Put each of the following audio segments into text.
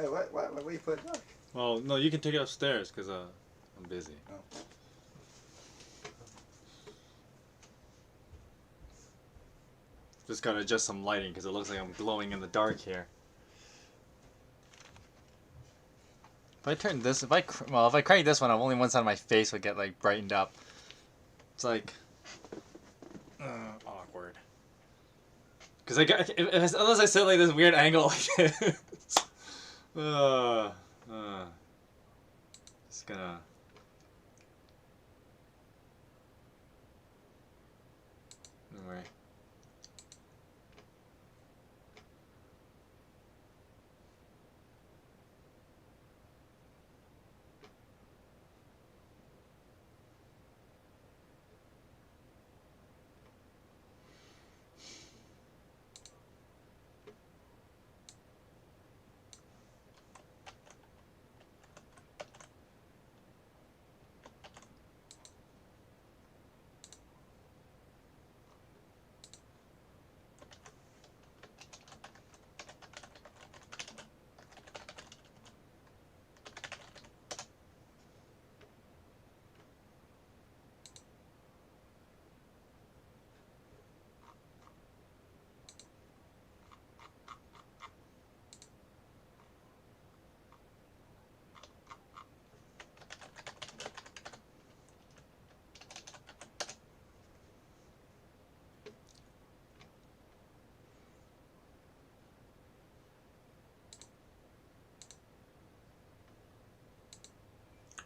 Hey, what are you putting up? Well, no, you can take it upstairs because I'm busy. Oh. Just gotta adjust some lighting because it looks like I'm glowing in the dark here. If I turn this, if I crank this one up, only one side of my face would get like brightened up. It's like awkward. Because unless I sit like this weird angle like this. Just gonna. Anyway.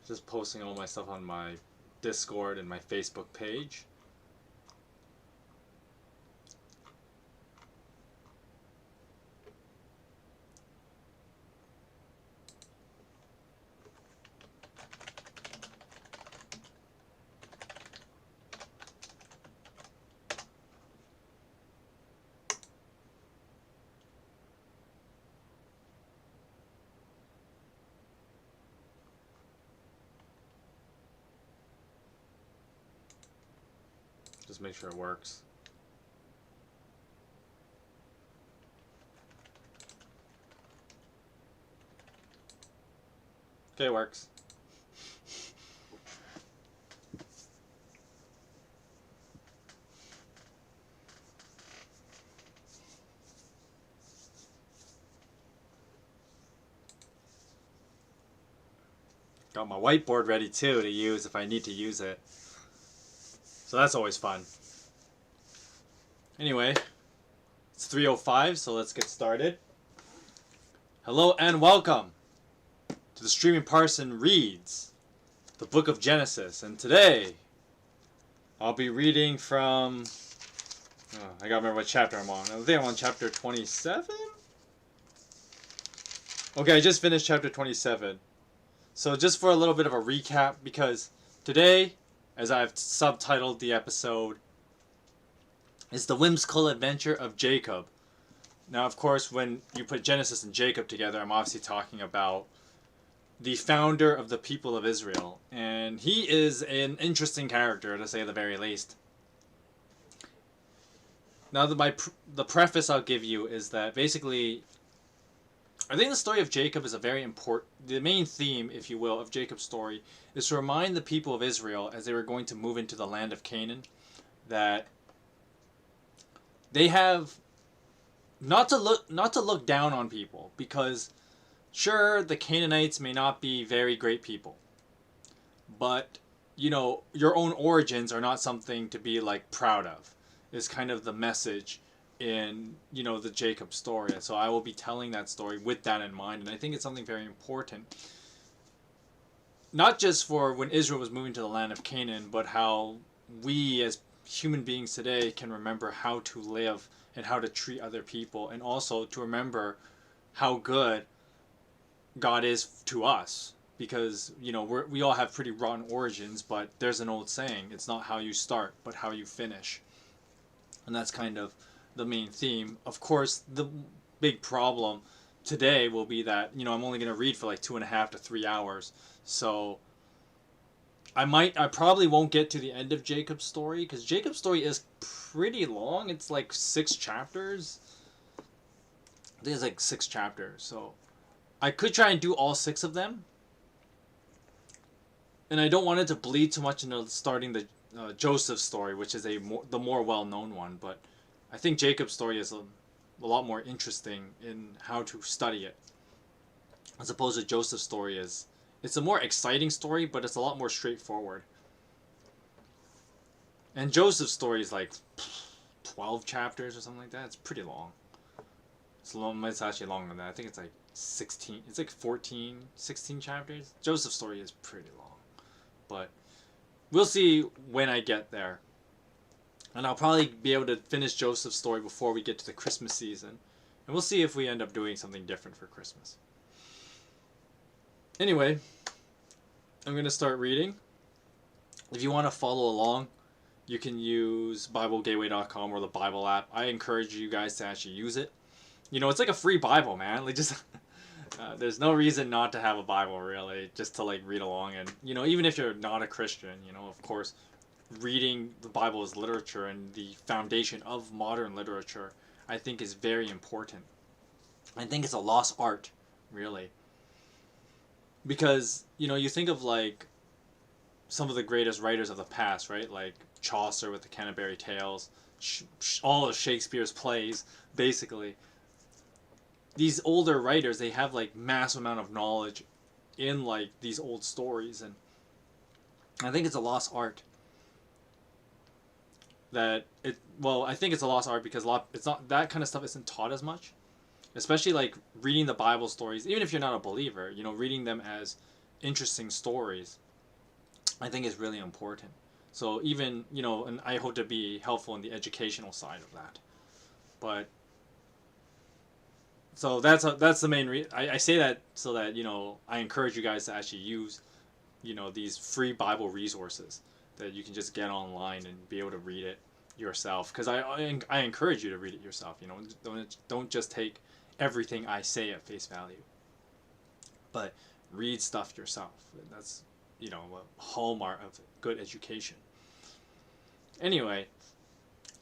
Just posting all my stuff on my Discord and my Facebook page. Just make sure it works. Okay, it works. Got my whiteboard ready too to use if I need to use it. So that's always fun. Anyway, it's 3:05, so let's get started. Hello and welcome to the streaming Parson Reads the book of Genesis. And today, I'll be reading from... I gotta remember what chapter I'm on. I think I'm on chapter 27? Okay, I just finished chapter 27. So just for a little bit of a recap, because today, as I've subtitled the episode, is the whimsical adventure of Jacob. Now, of course, when you put Genesis and Jacob together, I'm obviously talking about the founder of the people of Israel. And he is an interesting character, to say the very least. Now, the preface I'll give you is that basically, I think the story of Jacob is a very important... The main theme, if you will, of Jacob's story is to remind the people of Israel, as they were going to move into the land of Canaan, that they have not to look down on people, because sure, the Canaanites may not be very great people, but you know, your own origins are not something to be like proud of, is kind of the message in, you know, the Jacob story. And so I will be telling that story with that in mind, and I think it's something very important, not just for when Israel was moving to the land of Canaan, but how we as human beings today can remember how to live and how to treat other people, and also to remember how good God is to us. Because, you know, we all have pretty rotten origins, but there's an old saying, it's not how you start, but how you finish. And that's kind of the main theme. Of course, the big problem today will be that, you know, I'm only going to read for like 2.5 to 3 hours. So I probably won't get to the end of Jacob's story, because Jacob's story is pretty long. It's like 6 chapters. I think it's like 6 chapters. So I could try and do all 6 of them, and I don't want it to bleed too much into starting the Joseph story, which is the more well-known one. But I think Jacob's story is a lot more interesting in how to study it, as opposed to Joseph's story is. It's a more exciting story, but it's a lot more straightforward. And Joseph's story is like 12 chapters or something like that. It's pretty long. It's long. It's actually longer than that. I think it's like 16. It's like 14, 16 chapters. Joseph's story is pretty long. But we'll see when I get there. And I'll probably be able to finish Joseph's story before we get to the Christmas season. And we'll see if we end up doing something different for Christmas. Anyway, I'm going to start reading. If you want to follow along, you can use BibleGateway.com or the Bible app. I encourage you guys to actually use it. You know, it's like a free Bible, man. Like, just there's no reason not to have a Bible, really, just to like read along. And you know, even if you're not a Christian, you know, of course, reading the Bible as literature and the foundation of modern literature, I think is very important. I think it's a lost art, really, because you know, you think of like some of the greatest writers of the past, right? Like Chaucer with the Canterbury Tales, all of Shakespeare's plays, basically. These older writers, they have like massive amount of knowledge in like these old stories, and I think it's a lost art. I think it's a lost art because it's not, that kind of stuff isn't taught as much, especially like reading the Bible stories. Even if you're not a believer, you know, reading them as interesting stories, I think is really important. So even, you know, and I hope to be helpful in the educational side of that. But so that's the main reason. I say that so that, you know, I encourage you guys to actually use, you know, these free Bible resources that you can just get online and be able to read it yourself. Because I encourage you to read it yourself. You know, don't just take everything I say at face value, but read stuff yourself. That's, you know, a hallmark of good education. Anyway,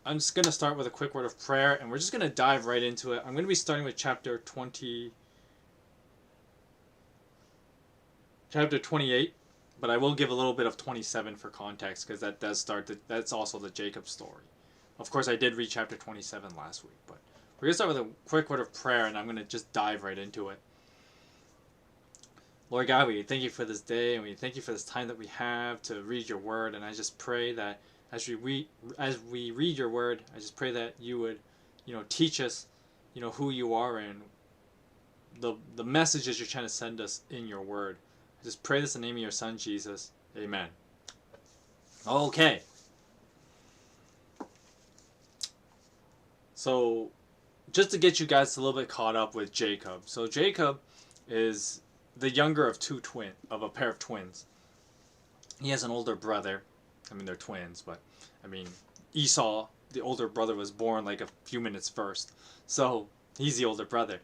I'm just going to start with a quick word of prayer, and we're just going to dive right into it. I'm going to be starting with chapter 28, but I will give a little bit of 27 for context, because that does start, that's also the Jacob story. Of course, I did read chapter 27 last week, but we're going to start with a quick word of prayer, and I'm going to just dive right into it. Lord God, we thank you for this day, and we thank you for this time that we have to read your word, and I just pray that as we read your word, I just pray that you would, you know, teach us, you know, who you are and the messages you're trying to send us in your word. I just pray this in the name of your son, Jesus. Amen. Okay. So, just to get you guys a little bit caught up with Jacob. So Jacob is the younger of a pair of twins. He has an older brother. I mean, they're twins, but I mean, Esau, the older brother, was born like a few minutes first. So he's the older brother.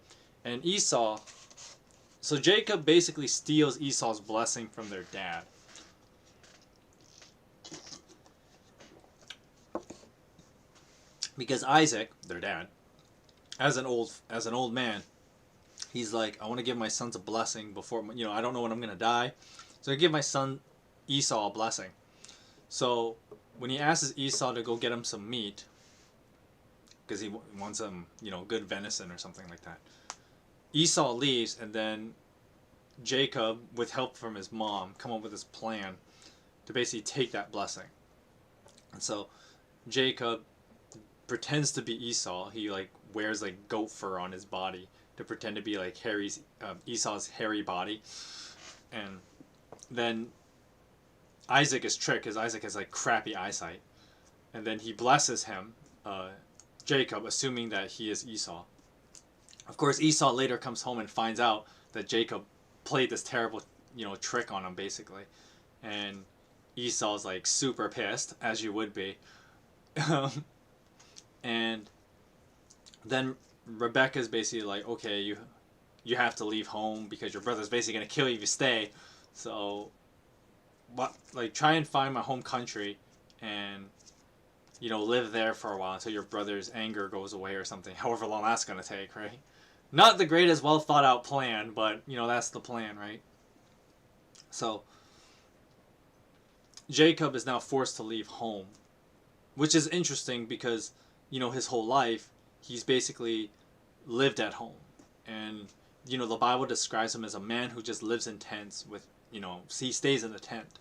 And so Jacob basically steals Esau's blessing from their dad. Because Isaac, their dad, as an old man, he's like, I want to give my sons a blessing before, you know, I don't know when I'm going to die. So I give my son Esau a blessing. So when he asks Esau to go get him some meat, because he wants some, you know, good venison or something like that, Esau leaves, and then Jacob, with help from his mom, come up with this plan to basically take that blessing. And so Jacob pretends to be Esau. He like wears like goat fur on his body to pretend to be like Esau's hairy body, and then Isaac is tricked because Isaac has like crappy eyesight, and then he blesses him, Jacob, assuming that he is Esau. Of course, Esau later comes home and finds out that Jacob played this terrible, you know, trick on him, basically, and Esau's like super pissed, as you would be, and then Rebecca's basically like, okay, you have to leave home because your brother's basically gonna kill you if you stay, so like try and find my home country and, you know, live there for a while until your brother's anger goes away or something, however long that's gonna take, right? Not the greatest, well thought out plan, but that's the plan, right? So Jacob is now forced to leave home, which is interesting because his whole life he's basically lived at home, and the Bible describes him as a man who just lives in tents with he stays in the tent,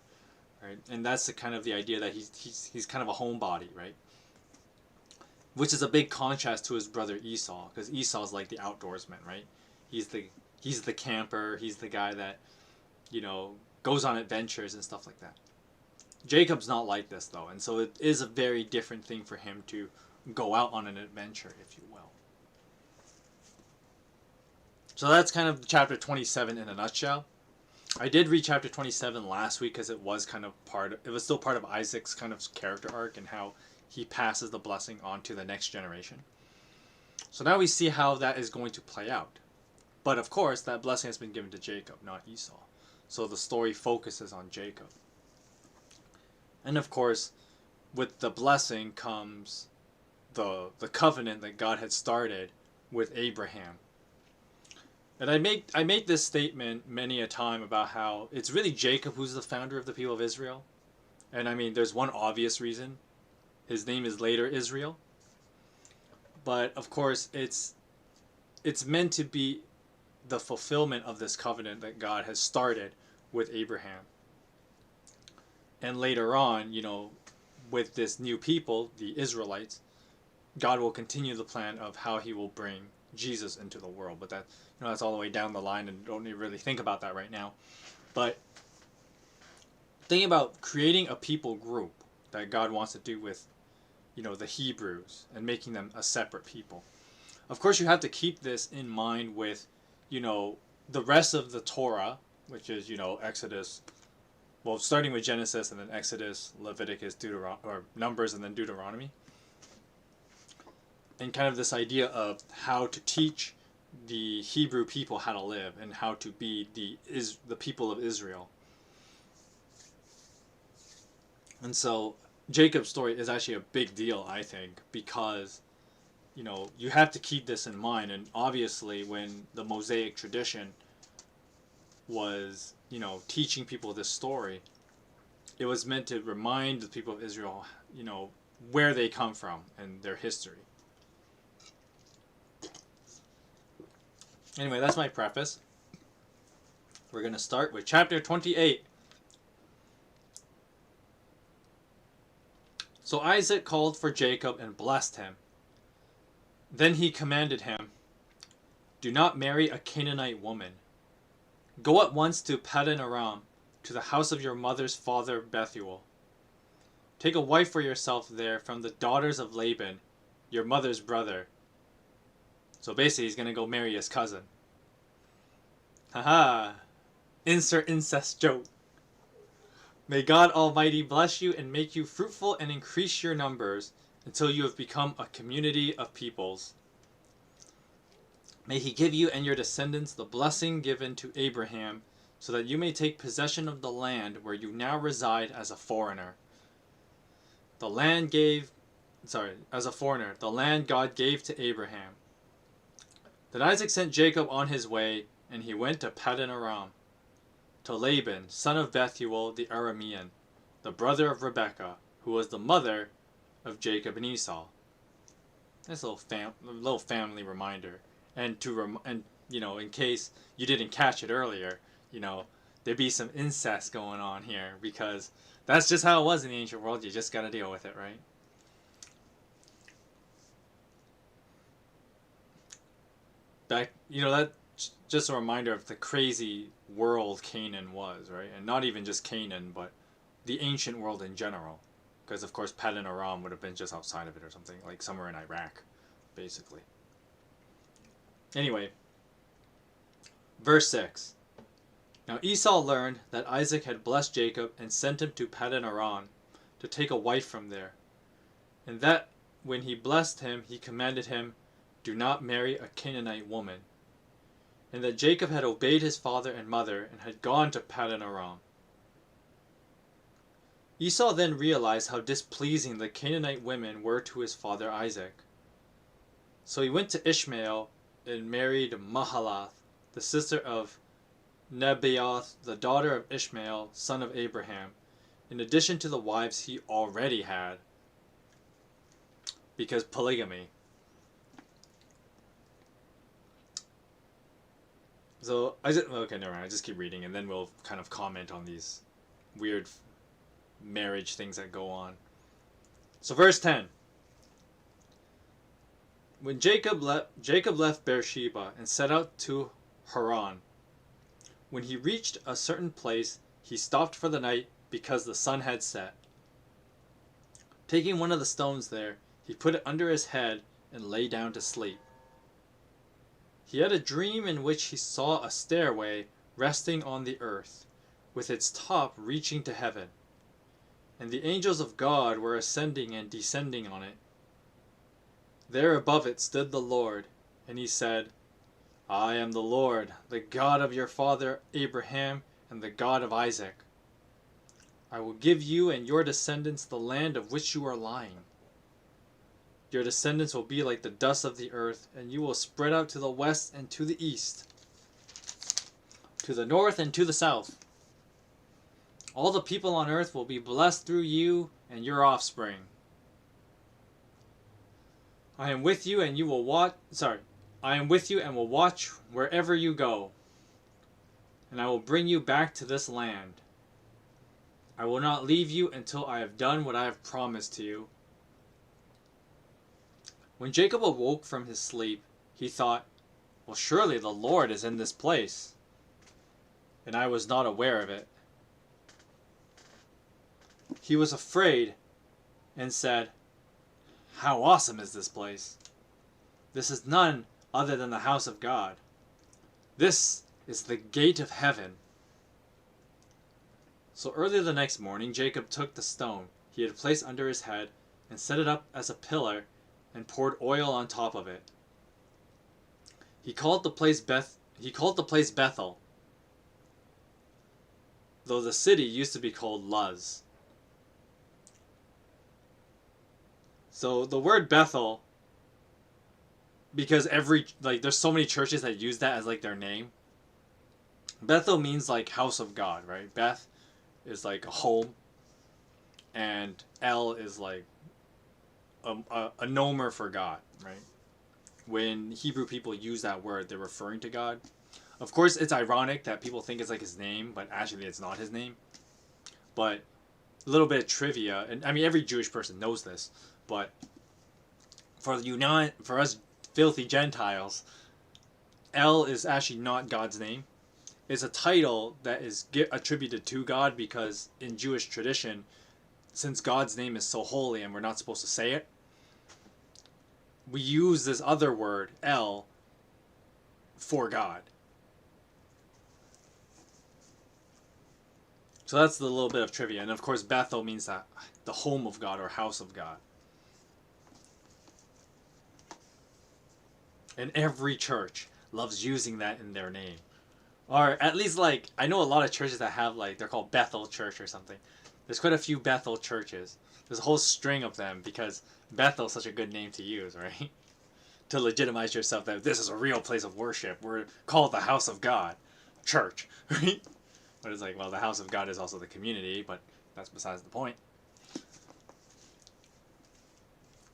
right? And that's the kind of the idea that he's kind of a homebody, right? Which is a big contrast to his brother Esau, because Esau's like the outdoorsman, right? He's the he's the camper. He's the guy that goes on adventures and stuff like that. Jacob's not like this though, and so it is a very different thing for him to go out on an adventure, if you will. So that's kind of chapter 27 in a nutshell. I did read chapter 27 last week because it was still part of Isaac's kind of character arc and how he passes the blessing on to the next generation. So now we see how that is going to play out. But of course, that blessing has been given to Jacob, not Esau. So the story focuses on Jacob. And of course, with the blessing comes the covenant that God had started with Abraham. And I make this statement many a time about how it's really Jacob who's the founder of the people of Israel. And I mean, there's one obvious reason. His name is later Israel. But of course, it's meant to be the fulfillment of this covenant that God has started with Abraham. And later on, with this new people, the Israelites, God will continue the plan of how he will bring Jesus into the world. But that's all the way down the line, and don't really think about that right now. But thinking about creating a people group that God wants to do with, the Hebrews and making them a separate people. Of course, you have to keep this in mind with, the rest of the Torah, which is, Exodus, well, starting with Genesis and then Exodus, Leviticus, or Numbers, and then Deuteronomy. And kind of this idea of how to teach the Hebrew people how to live and how to be the people of Israel. And so Jacob's story is actually a big deal, I think, because you have to keep this in mind. And obviously when the Mosaic tradition was teaching people this story, it was meant to remind the people of Israel where they come from and their history. Anyway, that's my preface. We're going to start with chapter 28. So Isaac called for Jacob and blessed him. Then he commanded him, "Do not marry a Canaanite woman. Go at once to Paddan Aram, to the house of your mother's father Bethuel. Take a wife for yourself there from the daughters of Laban, your mother's brother." So basically he's going to go marry his cousin. Haha. Insert incest joke. "May God Almighty bless you and make you fruitful and increase your numbers until you have become a community of peoples. May he give you and your descendants the blessing given to Abraham, so that you may take possession of the land where you now reside as a foreigner. As a foreigner, the land God gave to Abraham." Then Isaac sent Jacob on his way, and he went to Paddan Aram, to Laban, son of Bethuel the Aramean, the brother of Rebekah, who was the mother of Jacob and Esau. Nice little family reminder, and in case you didn't catch it earlier, there'd be some incest going on here, because that's just how it was in the ancient world. You just got to deal with it, right? That's just a reminder of the crazy world Canaan was, right? And not even just Canaan, but the ancient world in general. Because, of course, Paddan Aram would have been just outside of it or something, like somewhere in Iraq, basically. Anyway, verse 6. Now Esau learned that Isaac had blessed Jacob and sent him to Paddan Aram to take a wife from there. And that when he blessed him, he commanded him, "Do not marry a Canaanite woman." And that Jacob had obeyed his father and mother and had gone to Paddan Aram. Esau then realized how displeasing the Canaanite women were to his father Isaac. So he went to Ishmael and married Mahalath, the sister of Nebaioth, the daughter of Ishmael, son of Abraham, in addition to the wives he already had, because polygamy. So okay, never mind. I just keep reading, and then we'll kind of comment on these weird marriage things that go on. So verse 10. When Jacob left Beersheba and set out to Haran. When he reached a certain place, he stopped for the night because the sun had set. Taking one of the stones there, he put it under his head and lay down to sleep. He had a dream in which he saw a stairway resting on the earth, with its top reaching to heaven, and the angels of God were ascending and descending on it. There above it stood the Lord, and he said, I am the Lord, the God of your father Abraham and the God of Isaac. I will give you and your descendants the land of which you are lying. Your descendants will be like the dust of the earth, and you will spread out to the west and to the east, to the north and to the south. All the people on earth will be blessed through you and your offspring. I am with you and will watch wherever you go, and I will bring you back to this land. I will not leave you until I have done what I have promised to you. When Jacob awoke from his sleep, he thought, well, surely the Lord is in this place, and I was not aware of it. He was afraid and said, how awesome is this place? This is none other than the house of God. This is the gate of heaven. So early the next morning, Jacob took the stone he had placed under his head and set it up as a pillar and poured oil on top of it. He called the place Bethel, though the city used to be called Luz. So the word Bethel, because there's so many churches that use that as like their name. Bethel means like house of God, right? Beth is like a home, and El is like a nomer for God, right? When Hebrew people use that word, they're referring to God. Of course, it's ironic that people think it's like his name, but actually it's not his name. But a little bit of trivia, and I mean every Jewish person knows this, but for us filthy Gentiles, El is actually not God's name. It's a title that is attributed to God because in Jewish tradition, since God's name is so holy and we're not supposed to say it, we use this other word, El, for God. So that's the little bit of trivia. And of course, Bethel means that the home of God or house of God. And every church loves using that in their name. Or at least I know a lot of churches that have they're called Bethel Church or something. There's quite a few Bethel churches. There's a whole string of them because Bethel's such a good name to use, right? To legitimize yourself that this is a real place of worship. We're called the house of God. Church, right? But it's well, the house of God is also the community, but that's besides the point.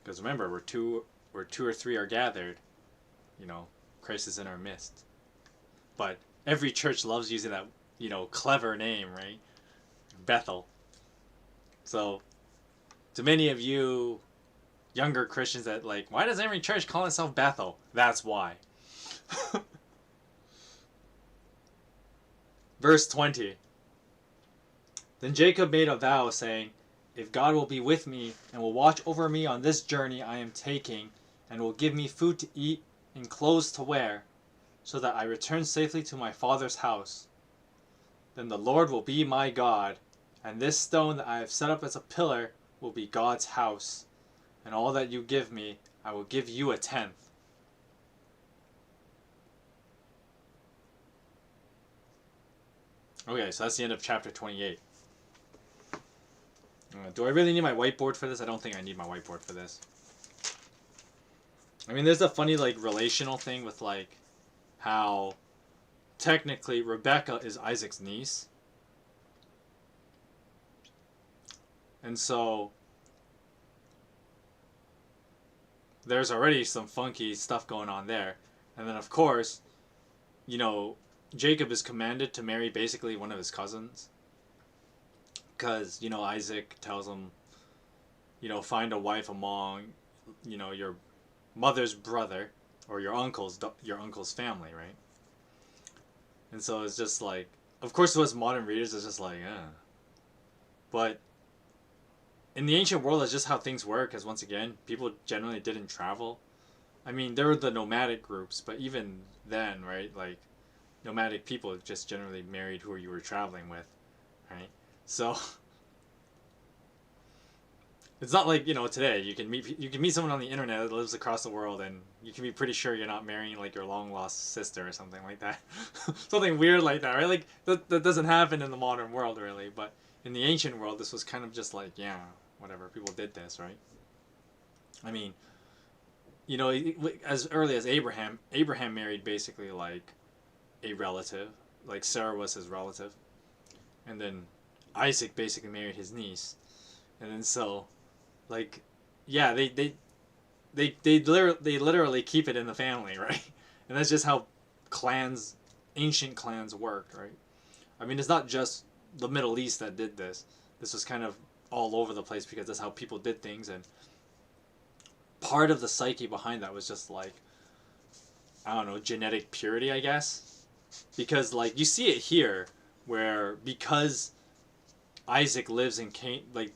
Because remember, where two or three are gathered, Christ is in our midst. But every church loves using that, clever name, right? Bethel. So, to many of you younger Christians that why does every church call itself Bethel? That's why. Verse 20. Then Jacob made a vow, saying, if God will be with me and will watch over me on this journey I am taking, and will give me food to eat and clothes to wear, so that I return safely to my father's house, then the Lord will be my God, and this stone that I have set up as a pillar will be God's house, and all that you give me, I will give you a tenth. Okay, so that's the end of chapter 28. Do I really need my whiteboard for this? I don't think I need my whiteboard for this. I mean, there's a funny like relational thing with like how technically Rebecca is Isaac's niece, and so there's already some funky stuff going on there. And then of course, you know, Jacob is commanded to marry basically one of his cousins, because you know Isaac tells him, you know, find a wife among, you know, your mother's brother or your uncle's family, right? And so it's just like, of course, to us modern readers, it's just like, but in the ancient world, that's just how things work. Because once again, people generally didn't travel. I mean, there were the nomadic groups, but even then, right? Like, nomadic people just generally married who you were traveling with, right? So it's not like, you know, today you can meet someone on the internet that lives across the world, and you can be pretty sure you're not marrying like your long lost sister or something like that. Something weird like that, right? Like that doesn't happen in the modern world really, but in the ancient world this was kind of just like, yeah, whatever, people did this, right? I mean, you know, as early as Abraham married basically like a relative, like Sarah was his relative, and then Isaac basically married his niece, and then so like, yeah, they literally keep it in the family, right? And that's just how clans, ancient clans worked, right? I mean, it's not just the Middle East that did this. This was kind of all over the place because that's how people did things, and part of the psyche behind that was just like, I don't know, genetic purity, I guess. Because like you see it here, where because Isaac lives in like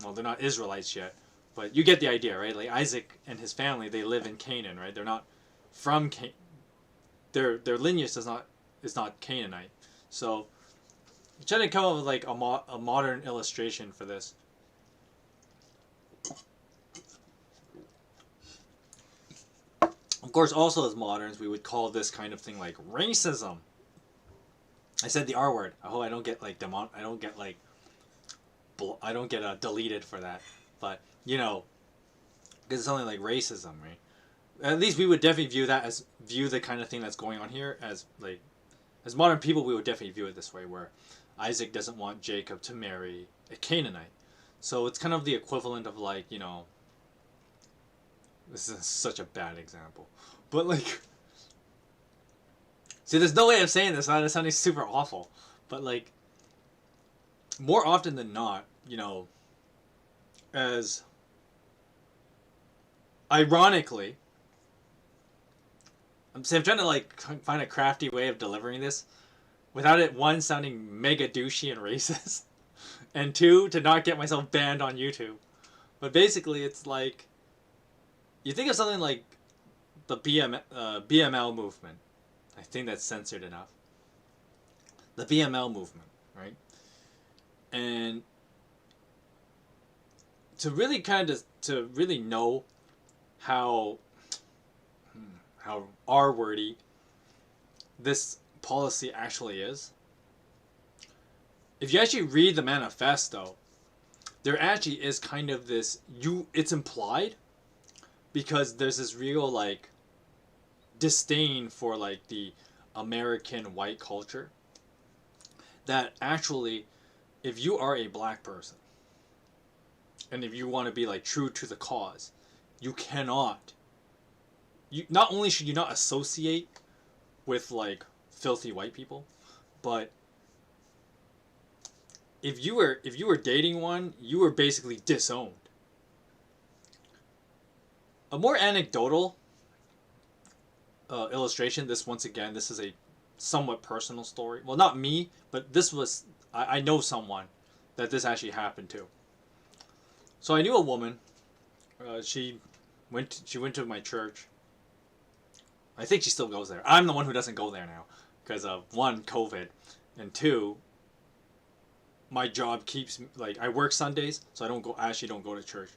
well, they're not Israelites yet, but you get the idea, right? Like Isaac and his family, they live in Canaan, right? They're not from their lineage is not Canaanite. So I'm trying to come up with like a modern illustration for this. Of course, also as moderns, we would call this kind of thing like racism. I said the R word. I hope I don't get like I don't get like I don't get deleted for that. But you know, because it's something like racism, right? At least we would definitely view the kind of thing that's going on here as like, as modern people, we would definitely view it this way, where Isaac doesn't want Jacob to marry a Canaanite. So it's kind of the equivalent of like, you know, this is such a bad example, but like, see, there's no way of saying this without it sounding super awful, but like, more often than not, you know, as ironically, I'm trying to like find a crafty way of delivering this without it, one, sounding mega douchey and racist, and two, to not get myself banned on YouTube. But basically, it's like, you think of something like the BML movement. I think that's censored enough. The BML movement, right? And to really to really know how R-wordy this policy actually is, if you actually read the manifesto, there actually is kind of this, it's implied, because there's this real like disdain for like the American white culture, that actually, if you are a black person and if you want to be like true to the cause, you cannot, you not only should you not associate with like filthy white people, but if you were dating one, you were basically disowned. A more anecdotal illustration. This, once again, this is a somewhat personal story. Well, not me, but this was, I know someone that this actually happened to. So I knew a woman. She went to my church. I think she still goes there. I'm the one who doesn't go there now because of, one, COVID, and two, my job keeps, like, I work Sundays, so I actually don't go to church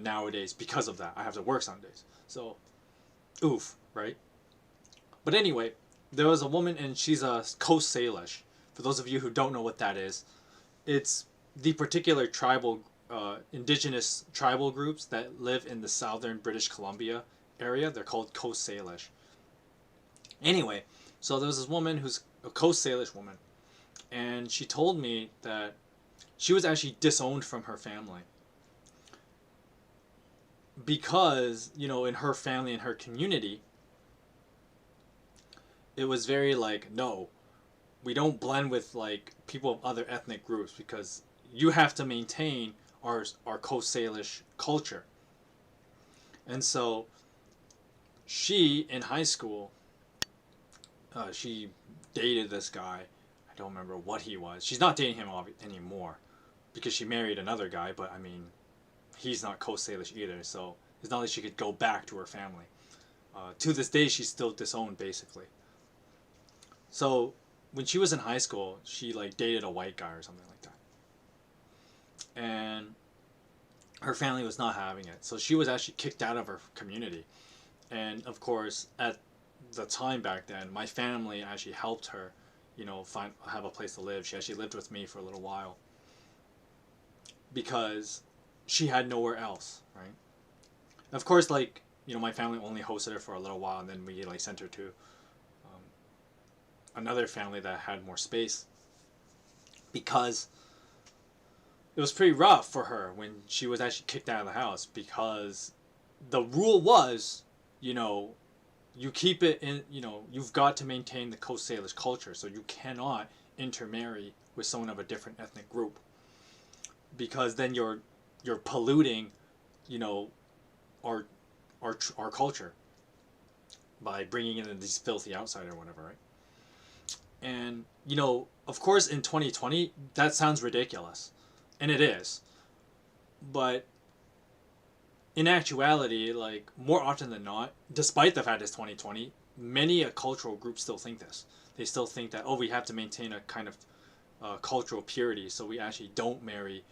nowadays because of that. I have to work Sundays. So, oof, right? But anyway, there was a woman, and she's a Coast Salish. For those of you who don't know what that is, it's the particular indigenous tribal groups that live in the southern British Columbia area. They're called Coast Salish. Anyway, so there was this woman who's a Coast Salish woman, and she told me that she was actually disowned from her family because, you know, in her family and her community, it was very like, no, we don't blend with like people of other ethnic groups because you have to maintain our Coast Salish culture. And so she, in high school, she dated this guy. I don't remember what he was. She's not dating him anymore because she married another guy, but I mean, he's not Coast Salish either, so it's not like she could go back to her family. To this day, she's still disowned, basically. So when she was in high school, she like dated a white guy or something like that, and her family was not having it. So she was actually kicked out of her community, and of course, at the time back then, my family actually helped her, you know, have a place to live. She actually lived with me for a little while because she had nowhere else, right? Of course, like, you know, my family only hosted her for a little while, and then we like sent her to another family that had more space because it was pretty rough for her when she was actually kicked out of the house, because the rule was, you know, you keep it in, you know, you've got to maintain the Coast Salish culture, so you cannot intermarry with someone of a different ethnic group, because then you're polluting, you know, our culture by bringing in these filthy outsiders or whatever, right? And, you know, of course, in 2020, that sounds ridiculous. And it is. But in actuality, like, more often than not, despite the fact it's 2020, many a cultural group still think this. They still think that, oh, we have to maintain a kind of cultural purity, so we actually don't marry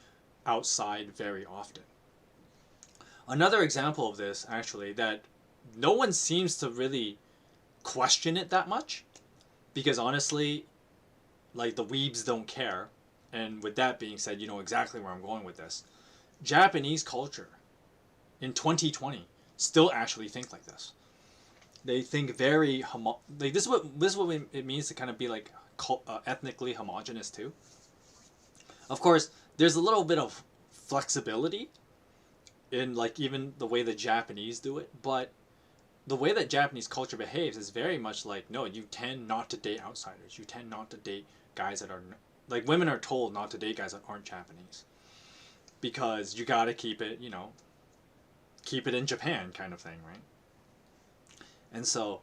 outside very often. Another example of this, actually, that no one seems to really question it that much, because honestly, like, the weebs don't care. And with that being said, you know exactly where I'm going with this. Japanese culture in 2020 still actually think like this. They think very like, this is what it means to kind of be like ethnically homogenous too. Of course, there's a little bit of flexibility in like even the way the Japanese do it, but the way that Japanese culture behaves is very much like, no, you tend not to date outsiders. You tend not to date guys that are, like, women are told not to date guys that aren't Japanese, because you gotta keep it, you know, keep it in Japan kind of thing, right? And so,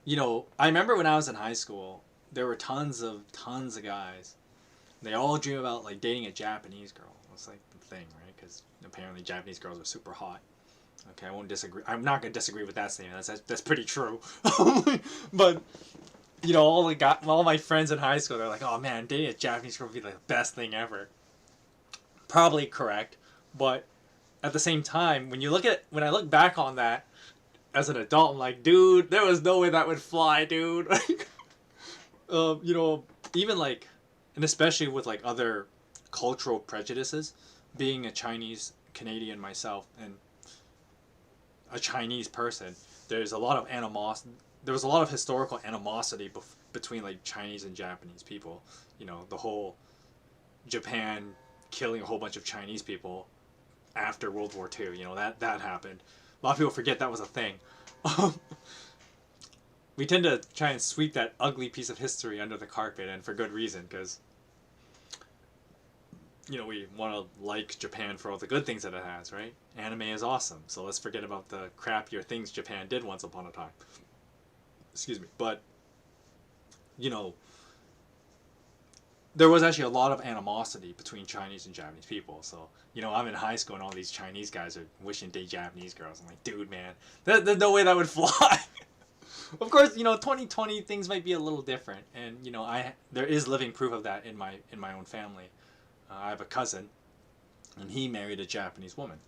you know, I remember when I was in high school, there were tons of guys. They all dream about like dating a Japanese girl. It's like the thing, right? Because apparently Japanese girls are super hot. Okay, I won't disagree. I'm not gonna disagree with that statement. That's pretty true. But you know, all my friends in high school, they're like, "Oh man, dating a Japanese girl would be the best thing ever." Probably correct, but at the same time, when I look back on that as an adult, I'm like, dude, there was no way that would fly, dude. You know, even like, and especially with like other cultural prejudices, being a Chinese Canadian myself and a Chinese person, there's a lot of animosity. There was a lot of historical animosity between like Chinese and Japanese people. You know, the whole Japan killing a whole bunch of Chinese people after World War II. You know, that happened. A lot of people forget that was a thing. We tend to try and sweep that ugly piece of history under the carpet, and for good reason, because, you know, we want to like Japan for all the good things that it has, right? Anime is awesome, so let's forget about the crappier things Japan did once upon a time. Excuse me. But, you know, there was actually a lot of animosity between Chinese and Japanese people. So, you know, I'm in high school and all these Chinese guys are wishing to date Japanese girls. I'm like, dude, man, there's no way that would fly. Of course, you know, 2020 things might be a little different, and you know, there is living proof of that in my own family. I have a cousin, and he married a Japanese woman.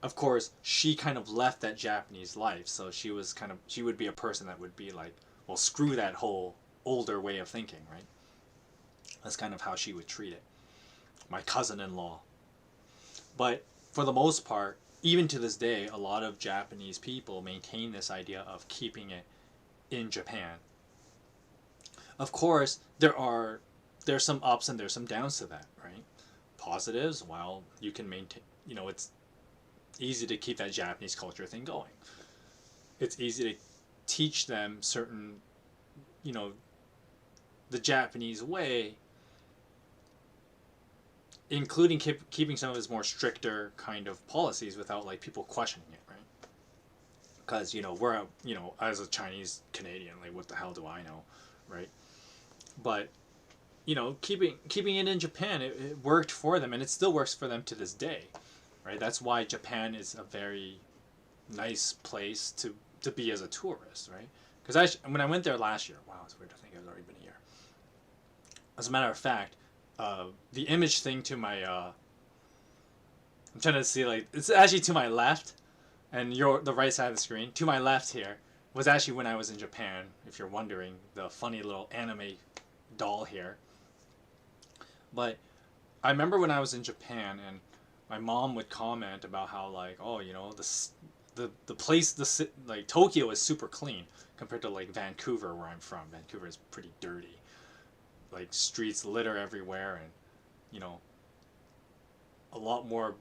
Of course, she kind of left that Japanese life, so she would be a person that would be like, well, screw that whole older way of thinking, right? That's kind of how she would treat it. My cousin-in-law. But for the most part, even to this day, a lot of Japanese people maintain this idea of keeping it in Japan. Of course, there's some ups and there's some downs to that, right? Positives, while you can maintain, it's easy to keep that Japanese culture thing going. It's easy to teach them certain, you know, the Japanese way, including keeping some of his more stricter kind of policies without like people questioning it, right? Because we're as a Chinese Canadian, like what the hell do I know, right? But keeping it in Japan, it worked for them, and it still works for them to this day, right? That's why Japan is a very nice place to be as a tourist, right? Because when I went there last year, wow, it's weird to think it's already been a year. As a matter of fact, the image thing to my I'm trying to see, like, it's actually to my left, and the right side of the screen. To my left here was actually when I was in Japan. If you're wondering, the funny little anime doll here. But I remember when I was in Japan, and my mom would comment about how, like, oh, the place, like Tokyo is super clean compared to like Vancouver, where I'm from. Vancouver is pretty dirty, like streets litter everywhere, and a lot more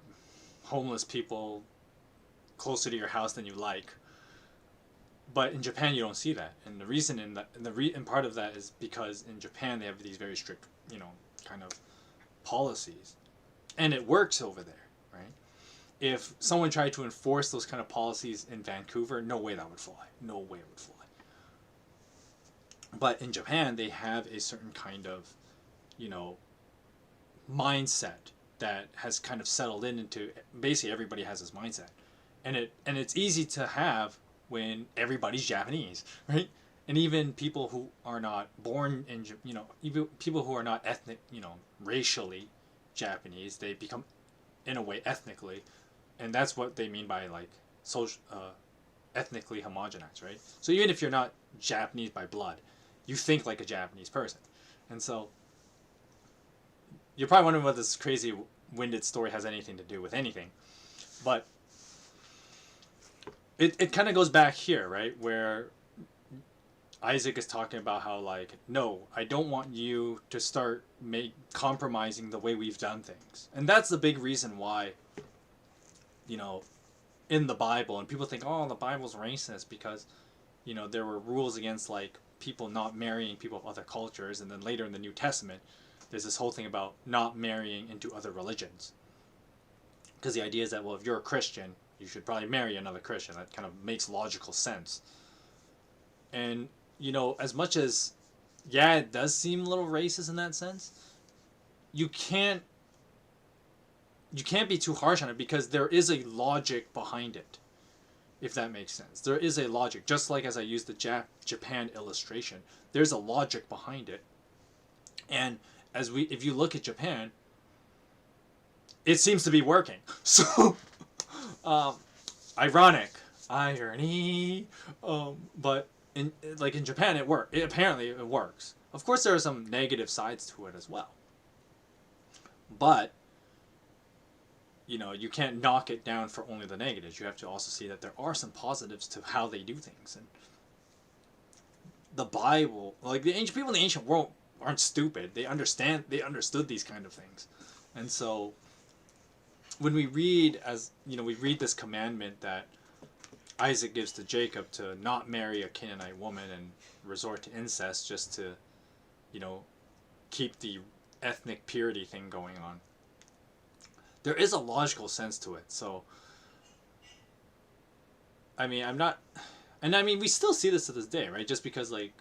homeless people closer to your house than you like. But in Japan, you don't see that, and the reason in that, and part of that is because in Japan they have these very strict, kind of policies, and it works over there, right? If someone tried to enforce those kind of policies in Vancouver, no way that would fly. No way it would fly. But in Japan, they have a certain kind of, mindset that has kind of settled into basically everybody has this mindset, and it's easy to have when everybody's Japanese, right? And even people who are not born in, even people who are not ethnic, racially Japanese, they become, in a way, ethnically, and that's what they mean by like social, ethnically homogenized, right? So even if you're not Japanese by blood, you think like a Japanese person, and so you're probably wondering what this crazy winded story has anything to do with anything, but it kind of goes back here, right, where Isaac is talking about how, like, no, I don't want you to start compromising the way we've done things. And that's the big reason why, in the Bible, and people think, oh, the Bible's racist because, there were rules against, like, people not marrying people of other cultures, and then later in the New Testament, there's this whole thing about not marrying into other religions. Because the idea is that, well, if you're a Christian, you should probably marry another Christian. That kind of makes logical sense. And, as much as, yeah, it does seem a little racist in that sense, you can't be too harsh on it because there is a logic behind it, if that makes sense. There is a logic. Just like as I used the Japan illustration, there's a logic behind it. And if you look at Japan, it seems to be working. So, irony, but in Japan, apparently it works. Of course, there are some negative sides to it as well. But you can't knock it down for only the negatives. You have to also see that there are some positives to how they do things. And the Bible, like the ancient people in the ancient world, aren't stupid. They understood these kind of things. And so when we read we read this commandment that Isaac gives to Jacob to not marry a Canaanite woman and resort to incest just to, keep the ethnic purity thing going on. There is a logical sense to it. So, we still see this to this day, right? Just because, like,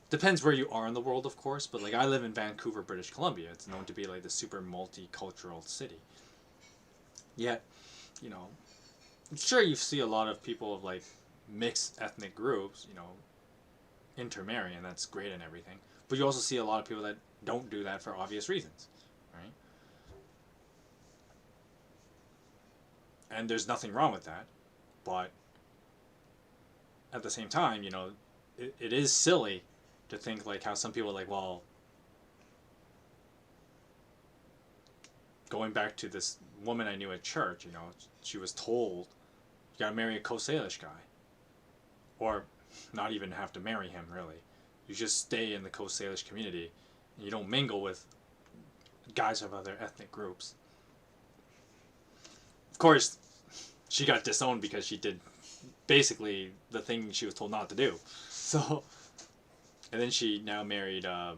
depends where you are in the world, of course, but, like, I live in Vancouver, British Columbia. It's known to be, like, the super multicultural city. Yet, I'm sure you see a lot of people of, like, mixed ethnic groups, intermarry, and that's great and everything. But you also see a lot of people that don't do that for obvious reasons, right? And there's nothing wrong with that, but at the same time, it is silly to think like how some people are like, well, going back to this woman I knew at church, you know, she was told, you gotta marry a Coast Salish guy. Or not even have to marry him, really. You just stay in the Coast Salish community, and you don't mingle with guys of other ethnic groups. Of course, she got disowned because she did basically the thing she was told not to do. So, and then she now married, I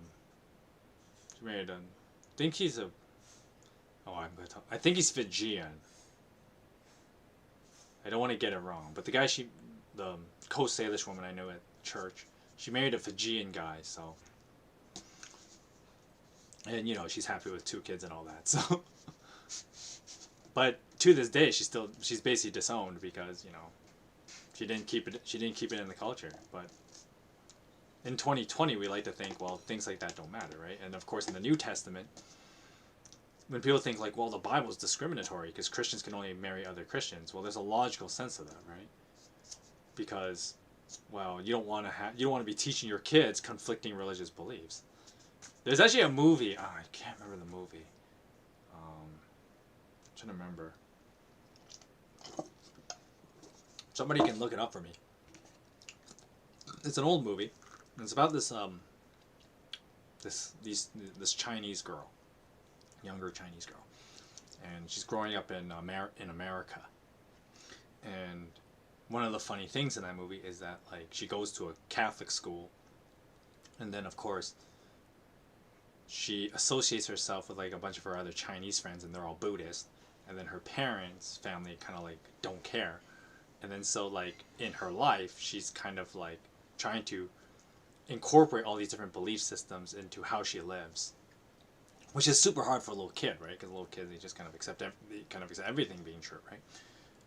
think he's a, I think he's Fijian. I don't want to get it wrong, but the Coast Salish woman I know at church, she married a Fijian guy, so. And, you know, she's happy with 2 kids and all that, so. But to this day, she's basically disowned because, you know, she didn't keep it in the culture. But in 2020, we like to think, well, things like that don't matter, right? And of course, in the New Testament, when people think like, well, the Bible's discriminatory because Christians can only marry other Christians, well, there's a logical sense of that, right? Because, well, you don't want to be teaching your kids conflicting religious beliefs. There's actually a movie. Oh, I can't remember the movie. I'm trying to remember. Somebody can look it up for me. It's an old movie. And it's about this Chinese girl, younger Chinese girl, and she's growing up in America. And one of the funny things in that movie is that like she goes to a Catholic school, and then of course she associates herself with like a bunch of her other Chinese friends, and they're all Buddhist. And then her parents' family kind of like don't care. And then so like in her life, she's kind of like trying to incorporate all these different belief systems into how she lives, which is super hard for a little kid, right? Because a little kid, they just kind of accept everything being true, right?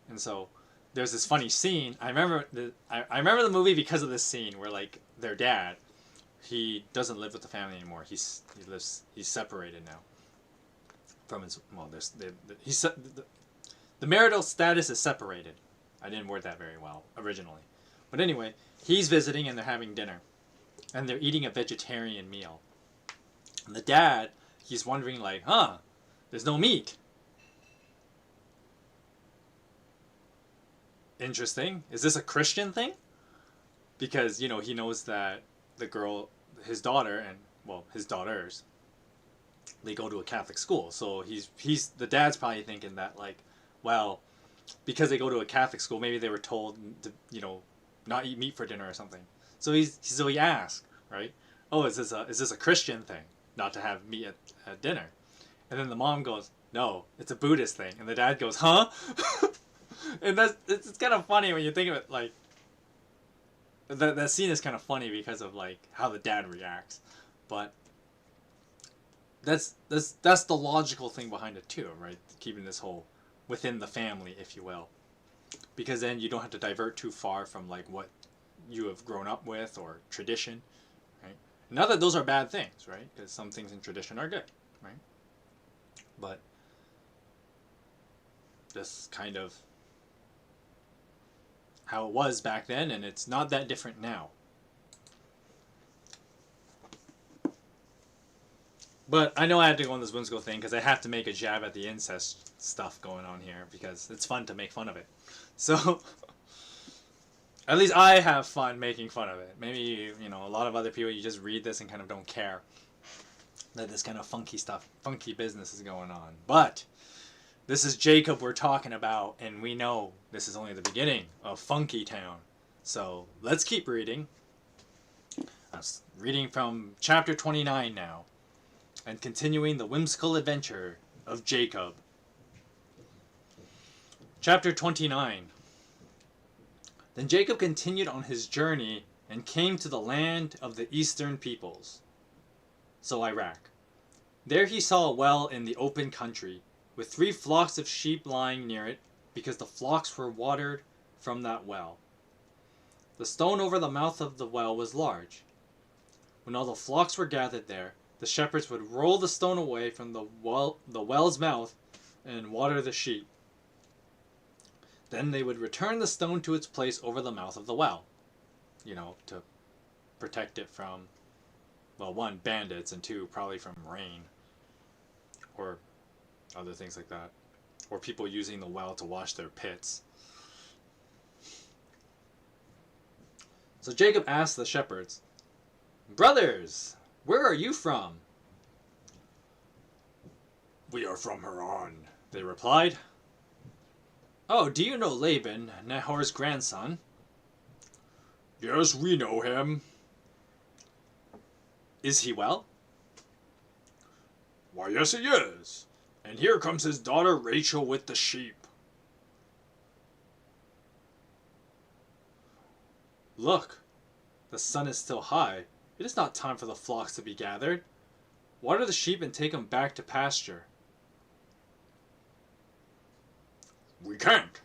And so there's this funny scene. I remember the movie because of this scene where like their dad, he doesn't live with the family anymore. He's separated now from his, well, the marital status is separated. I didn't word that very well originally. But anyway, he's visiting and they're having dinner. And they're eating a vegetarian meal. And the dad, he's wondering like, there's no meat. Interesting. Is this a Christian thing? Because, you know, he knows that the girl, his daughter, and, well, his daughters, they go to a Catholic school. So the dad's probably thinking that like, well, because they go to a Catholic school, maybe they were told to, you know, not eat meat for dinner or something. So he asks, right? Oh, is this a Christian thing, not to have meat at dinner? And then the mom goes, no, it's a Buddhist thing. And the dad goes, huh? And it's kind of funny when you think of it, like, that scene is kind of funny because of like how the dad reacts. But that's the logical thing behind it too, right? Keeping this whole within the family, if you will. Because then you don't have to divert too far from like what you have grown up with or tradition, right? Not that those are bad things, right? Because some things in tradition are good, right? But that's kind of how it was back then, and it's not that different now. But I know I had to go on this whimsical thing because I have to make a jab at the incest stuff going on here because it's fun to make fun of it. So, at least I have fun making fun of it. Maybe, you know, a lot of other people, you just read this and kind of don't care that this kind of funky business is going on. But this is Jacob we're talking about, and we know this is only the beginning of Funky Town. So, let's keep reading. I'm reading from chapter 29 now, and continuing the whimsical adventure of Jacob. Chapter 29. Then Jacob continued on his journey and came to the land of the eastern peoples, so Iraq. There he saw a well in the open country, with 3 flocks of sheep lying near it, because the flocks were watered from that well. The stone over the mouth of the well was large. When all the flocks were gathered there, the shepherds would roll the stone away from the well's mouth and water the sheep. Then they would return the stone to its place over the mouth of the well, you know, to protect it from, well, 1, bandits, and 2, probably from rain. Or other things like that. Or people using the well to wash their pits. So Jacob asked the shepherds, "Brothers, where are you from?" "We are from Haran," they replied. "Oh, do you know Laban, Nahor's grandson?" "Yes, we know him." "Is he well?" "Why, yes, he is. And here comes his daughter Rachel with the sheep." "Look, the sun is still high. It is not time for the flocks to be gathered. Water the sheep and take them back to pasture." "We can't,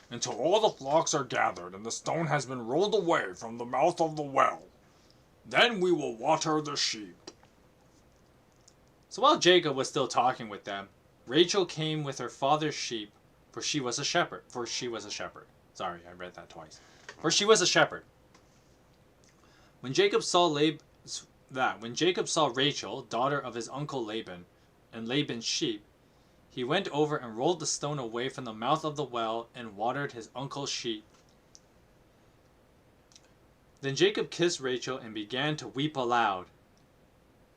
until all the flocks are gathered and the stone has been rolled away from the mouth of the well. Then we will water the sheep." So while Jacob was still talking with them, Rachel came with her father's sheep, for she was a shepherd. Sorry, I read that twice. For she was a shepherd. When Jacob saw Rachel, daughter of his uncle Laban, and Laban's sheep, he went over and rolled the stone away from the mouth of the well and watered his uncle's sheep. Then Jacob kissed Rachel and began to weep aloud.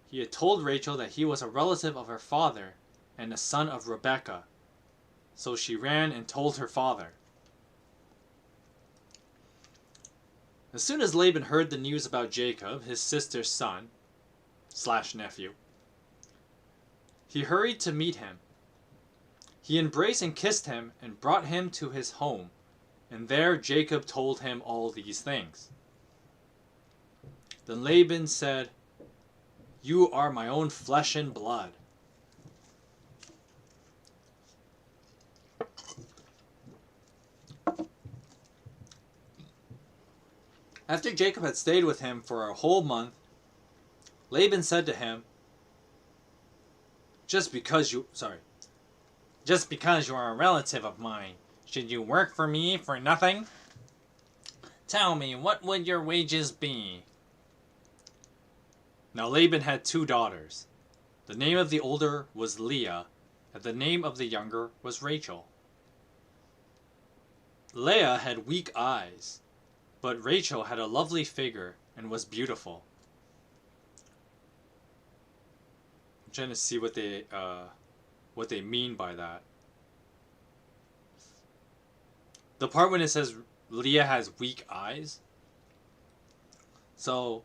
He had told Rachel that he was a relative of her father and a son of Rebekah. So she ran and told her father. As soon as Laban heard the news about Jacob, his sister's son / nephew, he hurried to meet him. He embraced and kissed him and brought him to his home, and there Jacob told him all these things. Then Laban said, "You are my own flesh and blood." After Jacob had stayed with him for a whole month, Laban said to him, Just because you are a relative of mine, should you work for me for nothing? Tell me, what would your wages be?" Now Laban had 2 daughters. The name of the older was Leah, and the name of the younger was Rachel. Leah had weak eyes, but Rachel had a lovely figure and was beautiful. I'm trying to see what they mean by that. The part when it says Leah has weak eyes. So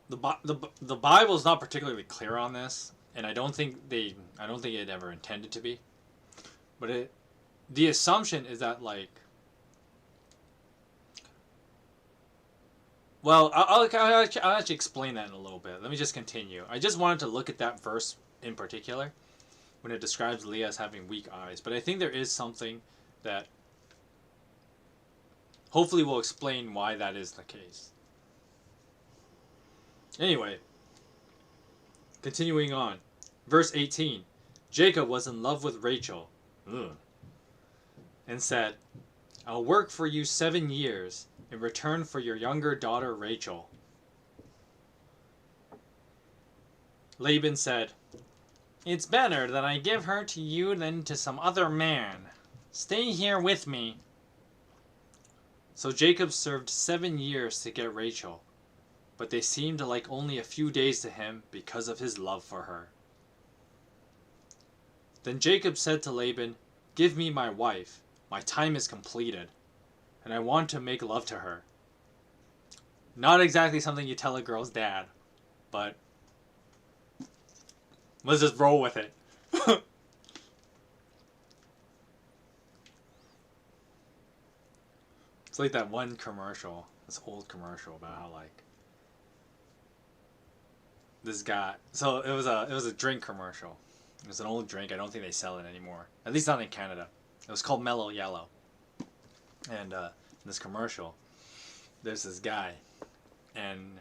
the Bible is not particularly clear on this, and I don't think it ever intended to be. But the assumption is that, like, well, I'll actually explain that in a little bit. Let me just continue. I just wanted to look at that verse in particular when it describes Leah as having weak eyes. But I think there is something that hopefully will explain why that is the case. Anyway, continuing on. Verse 18. Jacob was in love with Rachel. And said, "I'll work for you 7 years in return for your younger daughter Rachel." Laban said, "It's better that I give her to you than to some other man. Stay here with me." So Jacob served 7 years to get Rachel, but they seemed like only a few days to him because of his love for her. Then Jacob said to Laban, "Give me my wife. My time is completed, and I want to make love to her." Not exactly something you tell a girl's dad, but let's just roll with it. It's like that one commercial, this old commercial about how, like, this guy. So it was a drink commercial. It was an old drink. I don't think they sell it anymore. At least not in Canada. It was called Mellow Yellow. And in this commercial, there's this guy, and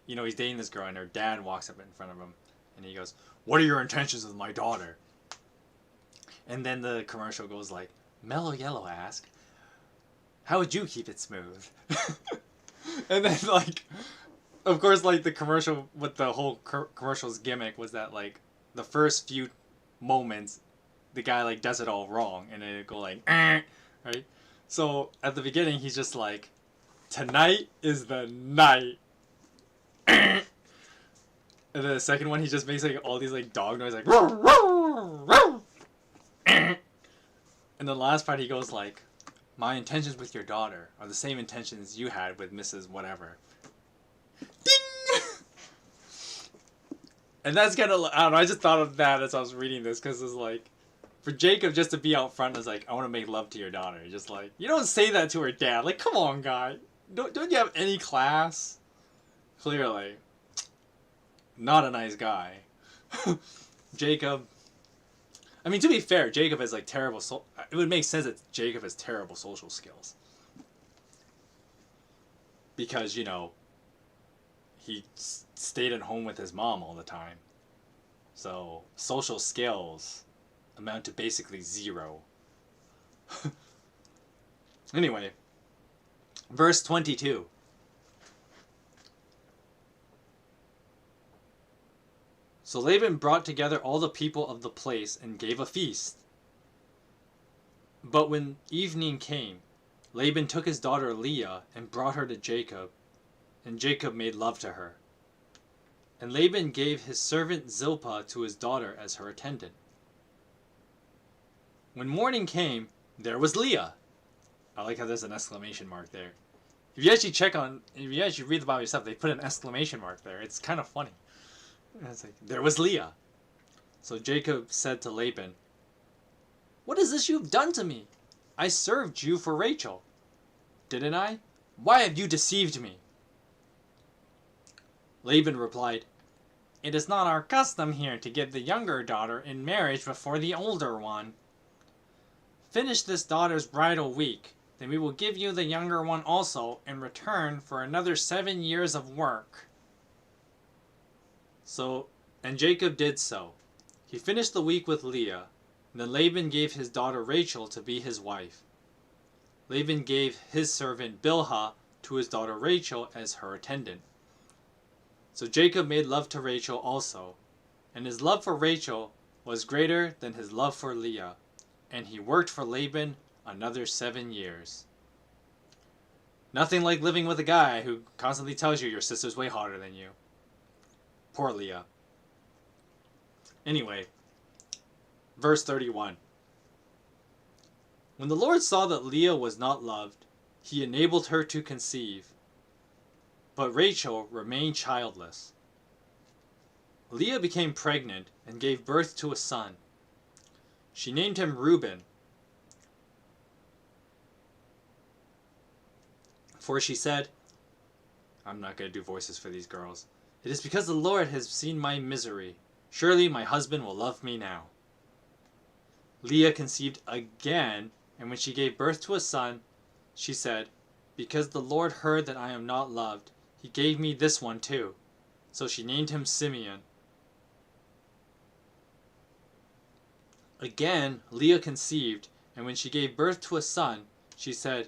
he's dating this girl, and her dad walks up in front of him, and he goes, "What are your intentions with my daughter?" And then the commercial goes like, "Mellow Yellow asks, how would you keep it smooth?" And then, like, of course, like, the commercial with the whole commercial's gimmick was that, like, the first few moments, the guy like does it all wrong, and then it go like, right? So at the beginning, he's just like, tonight is the night. And then the second one, he just makes like all these like dog noise, like, and the last part, he goes like, my intentions with your daughter are the same intentions you had with Mrs. Whatever. Ding! And that's kind of, I don't know, I just thought of that as I was reading this, because it's like, for Jacob just to be out front is like, I want to make love to your daughter. Just like, you don't say that to her dad. Like, come on, guy. Don't you have any class? Clearly. Not a nice guy. Jacob. I mean, to be fair, Jacob has like terrible it would make sense that Jacob has terrible social skills. Because, you know, he stayed at home with his mom all the time. So, social skills amount to basically zero. Anyway, verse 22. So Laban brought together all the people of the place and gave a feast. But when evening came, Laban took his daughter Leah and brought her to Jacob, and Jacob made love to her. And Laban gave his servant Zilpah to his daughter as her attendant. When morning came, there was Leah. I like how there's an exclamation mark there. If you actually read the Bible yourself, they put an exclamation mark there. It's kind of funny. It's like, there was Leah. So Jacob said to Laban, what is this you have done to me? I served you for Rachel. Didn't I? Why have you deceived me? Laban replied, it is not our custom here to give the younger daughter in marriage before the older one. Finish this daughter's bridal week, then we will give you the younger one also in return for another 7 years of work. And Jacob did so. He finished the week with Leah, and then Laban gave his daughter Rachel to be his wife. Laban gave his servant Bilhah to his daughter Rachel as her attendant. So Jacob made love to Rachel also, and his love for Rachel was greater than his love for Leah, and he worked for Laban another 7 years. Nothing like living with a guy who constantly tells you your sister's way hotter than you. Poor Leah. Anyway, verse 31. When the Lord saw that Leah was not loved, he enabled her to conceive. But Rachel remained childless. Leah became pregnant and gave birth to a son. She named him Reuben, for she said, I'm not going to do voices for these girls. It is because the Lord has seen my misery. Surely my husband will love me now. Leah conceived again, and when she gave birth to a son, she said, because the Lord heard that I am not loved, he gave me this one too. So she named him Simeon. Again, Leah conceived, and when she gave birth to a son, she said,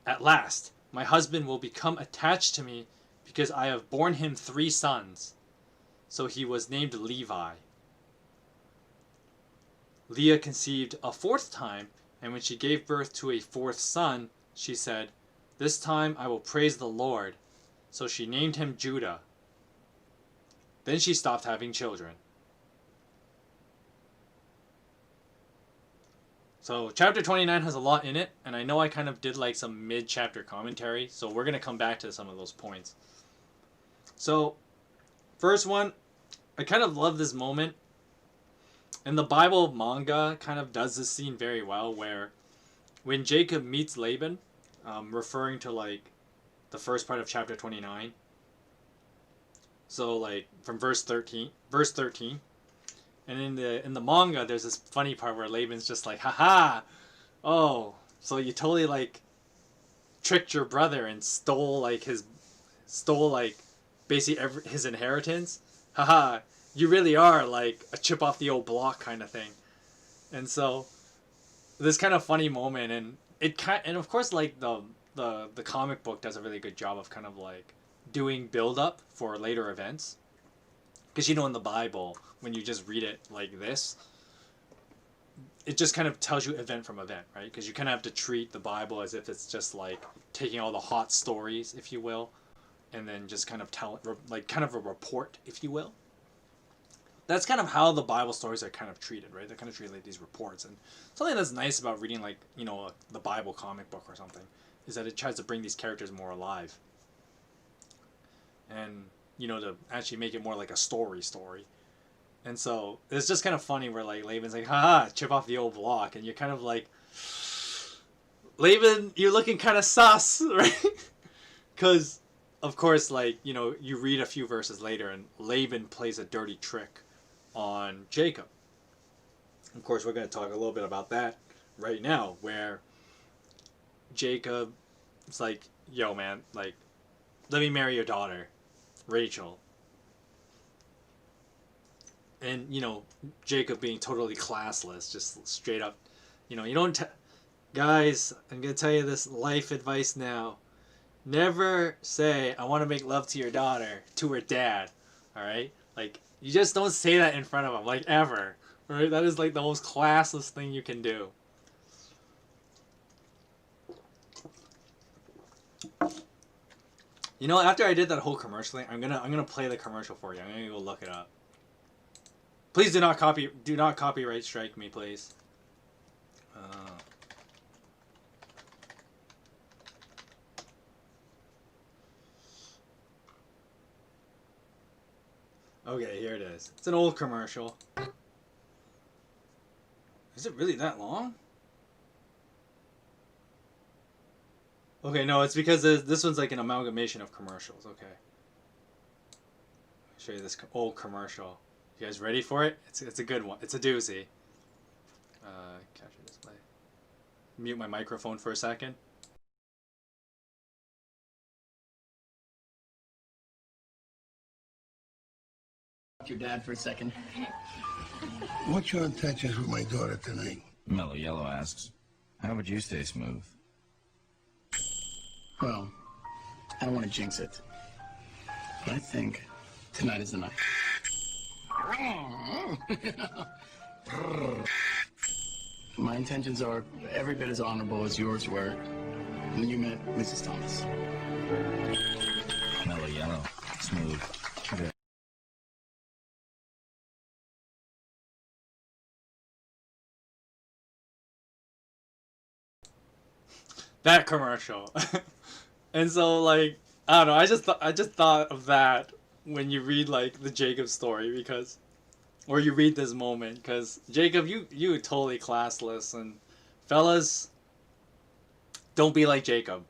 at last, my husband will become attached to me because I have borne him 3 sons. So he was named Levi. Leah conceived a 4th time, and when she gave birth to a 4th son, she said, this time I will praise the Lord. So she named him Judah. Then she stopped having children. So chapter 29 has a lot in it, and I know I kind of did like some mid-chapter commentary, so we're going to come back to some of those points. So, first one, I kind of love this moment. And the Bible manga kind of does this scene very well, where when Jacob meets Laban, referring to like the first part of chapter 29, so like from verse 13, and in the manga there's this funny part where Laban's just like, haha, oh, so you totally like tricked your brother and stole like basically his inheritance, haha, you really are like a chip off the old block kind of thing. And so this kind of funny moment, and of course like the comic book does a really good job of kind of like doing build up for later events, because you know in the Bible when you just read it like this, it just kind of tells you event from event, right? Because you kind of have to treat the Bible as if it's just like taking all the hot stories, if you will, and then just kind of tell, like kind of a report, if you will. That's kind of how the Bible stories are kind of treated, right? They're kind of treated like these reports. And something that's nice about reading, like, you know, the Bible comic book or something, is that it tries to bring these characters more alive. And, you know, to actually make it more like a story. And so it's just kind of funny where, like, Laban's like, haha, chip off the old block. And you're kind of like, Laban, you're looking kind of sus, right? Because, of course, like, you know, you read a few verses later and Laban plays a dirty trick on Jacob. Of course, we're going to talk a little bit about that right now, where Jacob is like, yo, man, like, let me marry your daughter, Rachel. And, you know, Jacob being totally classless, just straight up, you know, you don't... Guys, I'm going to tell you this life advice now. Never say, I want to make love to your daughter, to her dad, alright? Like, you just don't say that in front of him, like, ever. Right? That is, like, the most classless thing you can do. You know, after I did that whole commercial thing, I'm gonna play the commercial for you. I'm gonna go look it up. Please do not copyright strike me, please. Okay, here it is. It's an old commercial. Is it really that long? Okay, no, it's because this one's like an amalgamation of commercials. Okay. I'll show you this old commercial. You guys ready for it? It's a good one. It's a doozy. Capture display. Mute my microphone for a second. Your dad for a second. What's your intentions with my daughter tonight? Mellow Yellow asks, how would you stay smooth? Well, I don't want to jinx it, but I think tonight is the night. My intentions are every bit as honorable as yours were when you met Mrs. Thomas. Mellow Yellow, smooth. Okay. That commercial. And so, like, I don't know, I just thought of that when you read, like, the Jacob story, because, or you read this moment, because Jacob, you totally classless, and fellas, don't be like Jacob.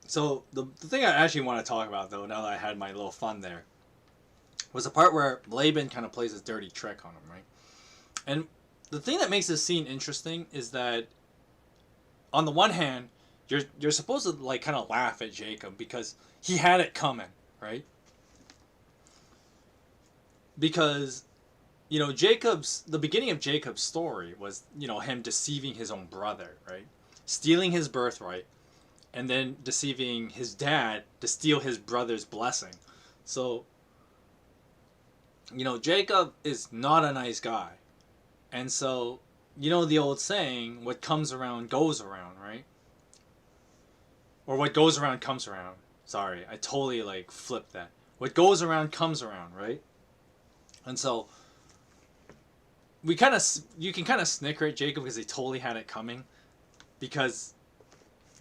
So the thing I actually want to talk about, though, now that I had my little fun there, was the part where Laban kind of plays this dirty trick on him, right? And the thing that makes this scene interesting is that, on the one hand, you're supposed to, like, kind of laugh at Jacob because he had it coming, right? Because, you know, the beginning of Jacob's story was, you know, him deceiving his own brother, right? Stealing his birthright, and then deceiving his dad to steal his brother's blessing. So, you know, Jacob is not a nice guy. And so, you know the old saying, what comes around goes around, right? Or what goes around comes around. Sorry, I totally, like, flipped that. What goes around comes around, right? And so, you can kind of snicker at Jacob because he totally had it coming. Because,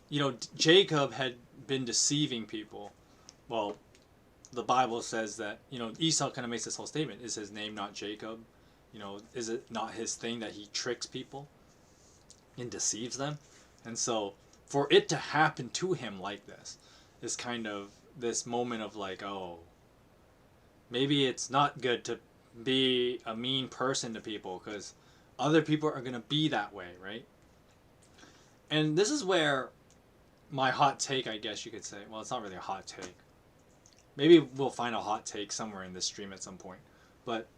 you know, Jacob had been deceiving people. Well, the Bible says that, you know, Esau kind of makes this whole statement. Is his name not Jacob? You know, is it not his thing that he tricks people and deceives them? And so, for it to happen to him like this is kind of this moment of, like, oh, maybe it's not good to be a mean person to people because other people are going to be that way, right? And this is where my hot take, I guess you could say, well, it's not really a hot take. Maybe we'll find a hot take somewhere in this stream at some point. But,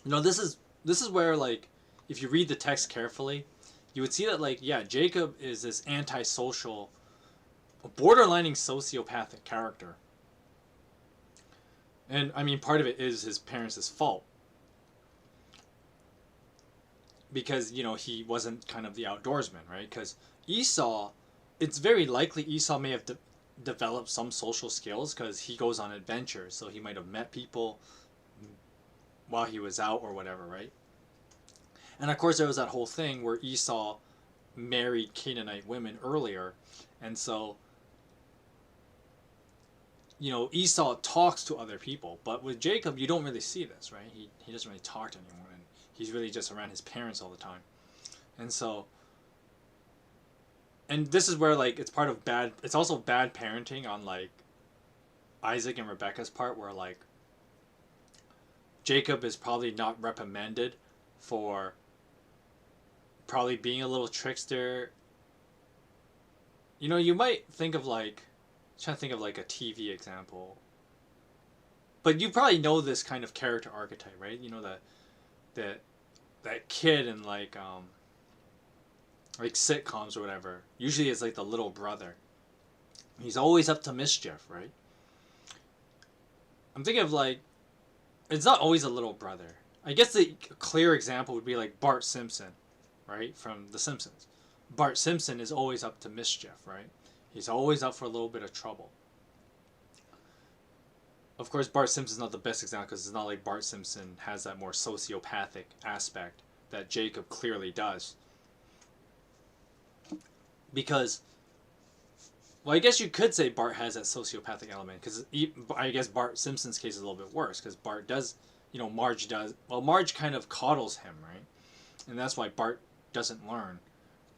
you know, this is where, like, if you read the text carefully, you would see that, like, yeah, Jacob is this antisocial, borderlining sociopathic character. And, I mean, part of it is his parents' fault. Because, you know, he wasn't kind of the outdoorsman, right? Because Esau, it's very likely Esau may have developed some social skills because he goes on adventures. So he might have met people while he was out or whatever, right? And of course there was that whole thing where Esau married Canaanite women earlier. And so, you know, Esau talks to other people. But with Jacob, you don't really see this, right? He doesn't really talk to anyone. And he's really just around his parents all the time. And so, and this is where, like, it's part of bad, it's also bad parenting on, like, Isaac and Rebecca's part, where, like, Jacob is probably not reprimanded for probably being a little trickster. You know, you might think of, like, I'm trying to think of, like, a TV example. But you probably know this kind of character archetype, right? You know, that kid in, like sitcoms or whatever. Usually it's, like, the little brother. He's always up to mischief, right? I'm thinking of, like, it's not always a little brother. I guess the clear example would be, like, Bart Simpson, right, from The Simpsons. Bart Simpson is always up to mischief, right? He's always up for a little bit of trouble. Of course, Bart Simpson's not the best example because it's not like Bart Simpson has that more sociopathic aspect that Jacob clearly does. Because, well, I guess you could say Bart has that sociopathic element, because I guess Bart Simpson's case is a little bit worse, because Bart does, you know, Marge does, well, Marge kind of coddles him, right? And that's why Bart doesn't learn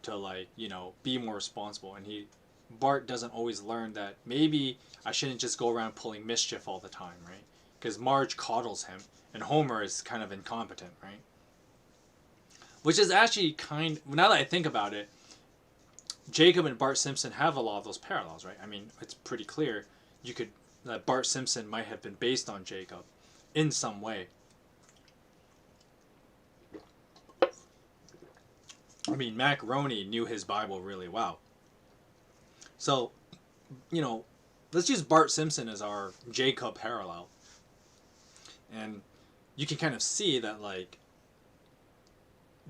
to, like, you know, be more responsible, and Bart doesn't always learn that maybe I shouldn't just go around pulling mischief all the time, right? Because Marge coddles him, and Homer is kind of incompetent, right? Which is actually now that I think about it, Jacob and Bart Simpson have a lot of those parallels, right? I mean, it's pretty clear that Bart Simpson might have been based on Jacob in some way. I mean, Macaroni knew his Bible really well. So, you know, let's use Bart Simpson as our Jacob parallel. And you can kind of see that, like,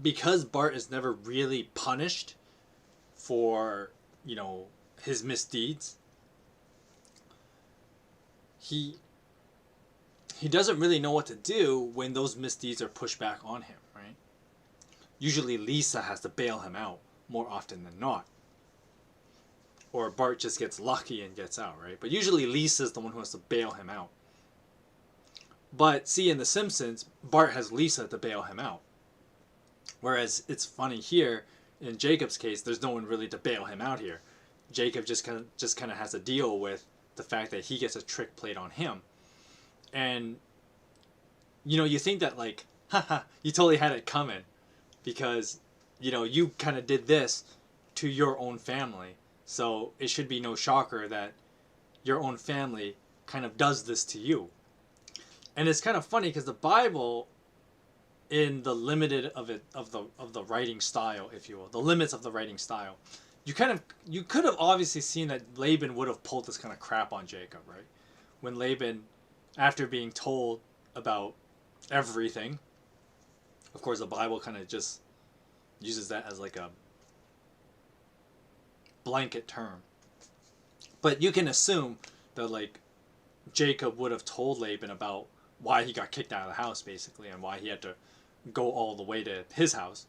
because Bart is never really punished for, you know, his misdeeds, he doesn't really know what to do when those misdeeds are pushed back on him, right? Usually Lisa has to bail him out more often than not. Or Bart just gets lucky and gets out, right? But usually Lisa's the one who has to bail him out. But see, in The Simpsons, Bart has Lisa to bail him out. Whereas it's funny here, in Jacob's case, there's no one really to bail him out here. Jacob just kind of has to deal with the fact that he gets a trick played on him. And, you know, you think that, like, haha, you totally had it coming. Because, you know, you kind of did this to your own family. So it should be no shocker that your own family kind of does this to you. And it's kind of funny because the Bible, in the limited of the writing style, if you will, the limits of the writing style, you could have obviously seen that Laban would have pulled this kind of crap on Jacob, right? When Laban, after being told about everything, of course the Bible kind of just uses that as like a blanket term. But you can assume that, like, Jacob would have told Laban about why he got kicked out of the house, basically, and why he had to go all the way to his house.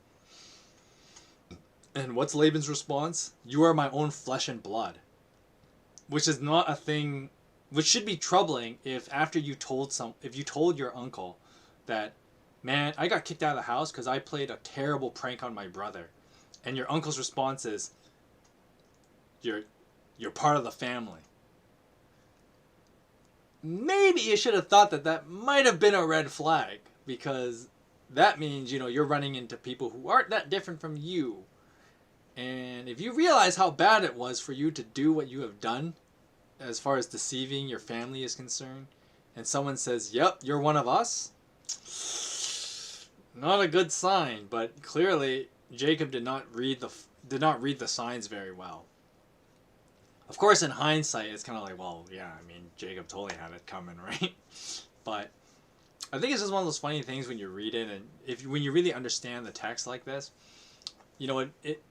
And what's Laban's response? You are my own flesh and blood. Which is not a thing, which should be troubling if after you told your uncle that, man, I got kicked out of the house because I played a terrible prank on my brother. And your uncle's response is, you're part of the family. Maybe you should have thought that might have been a red flag, because that means, you know, you're running into people who aren't that different from you. And if you realize how bad it was for you to do what you have done, as far as deceiving your family is concerned, and someone says, yep, you're one of us, not a good sign. But clearly, Jacob did not read the signs very well. Of course, in hindsight, it's kind of like, well, yeah, I mean, Jacob totally had it coming, right? But I think it's just one of those funny things when you read it, and when you really understand the text like this, you know, it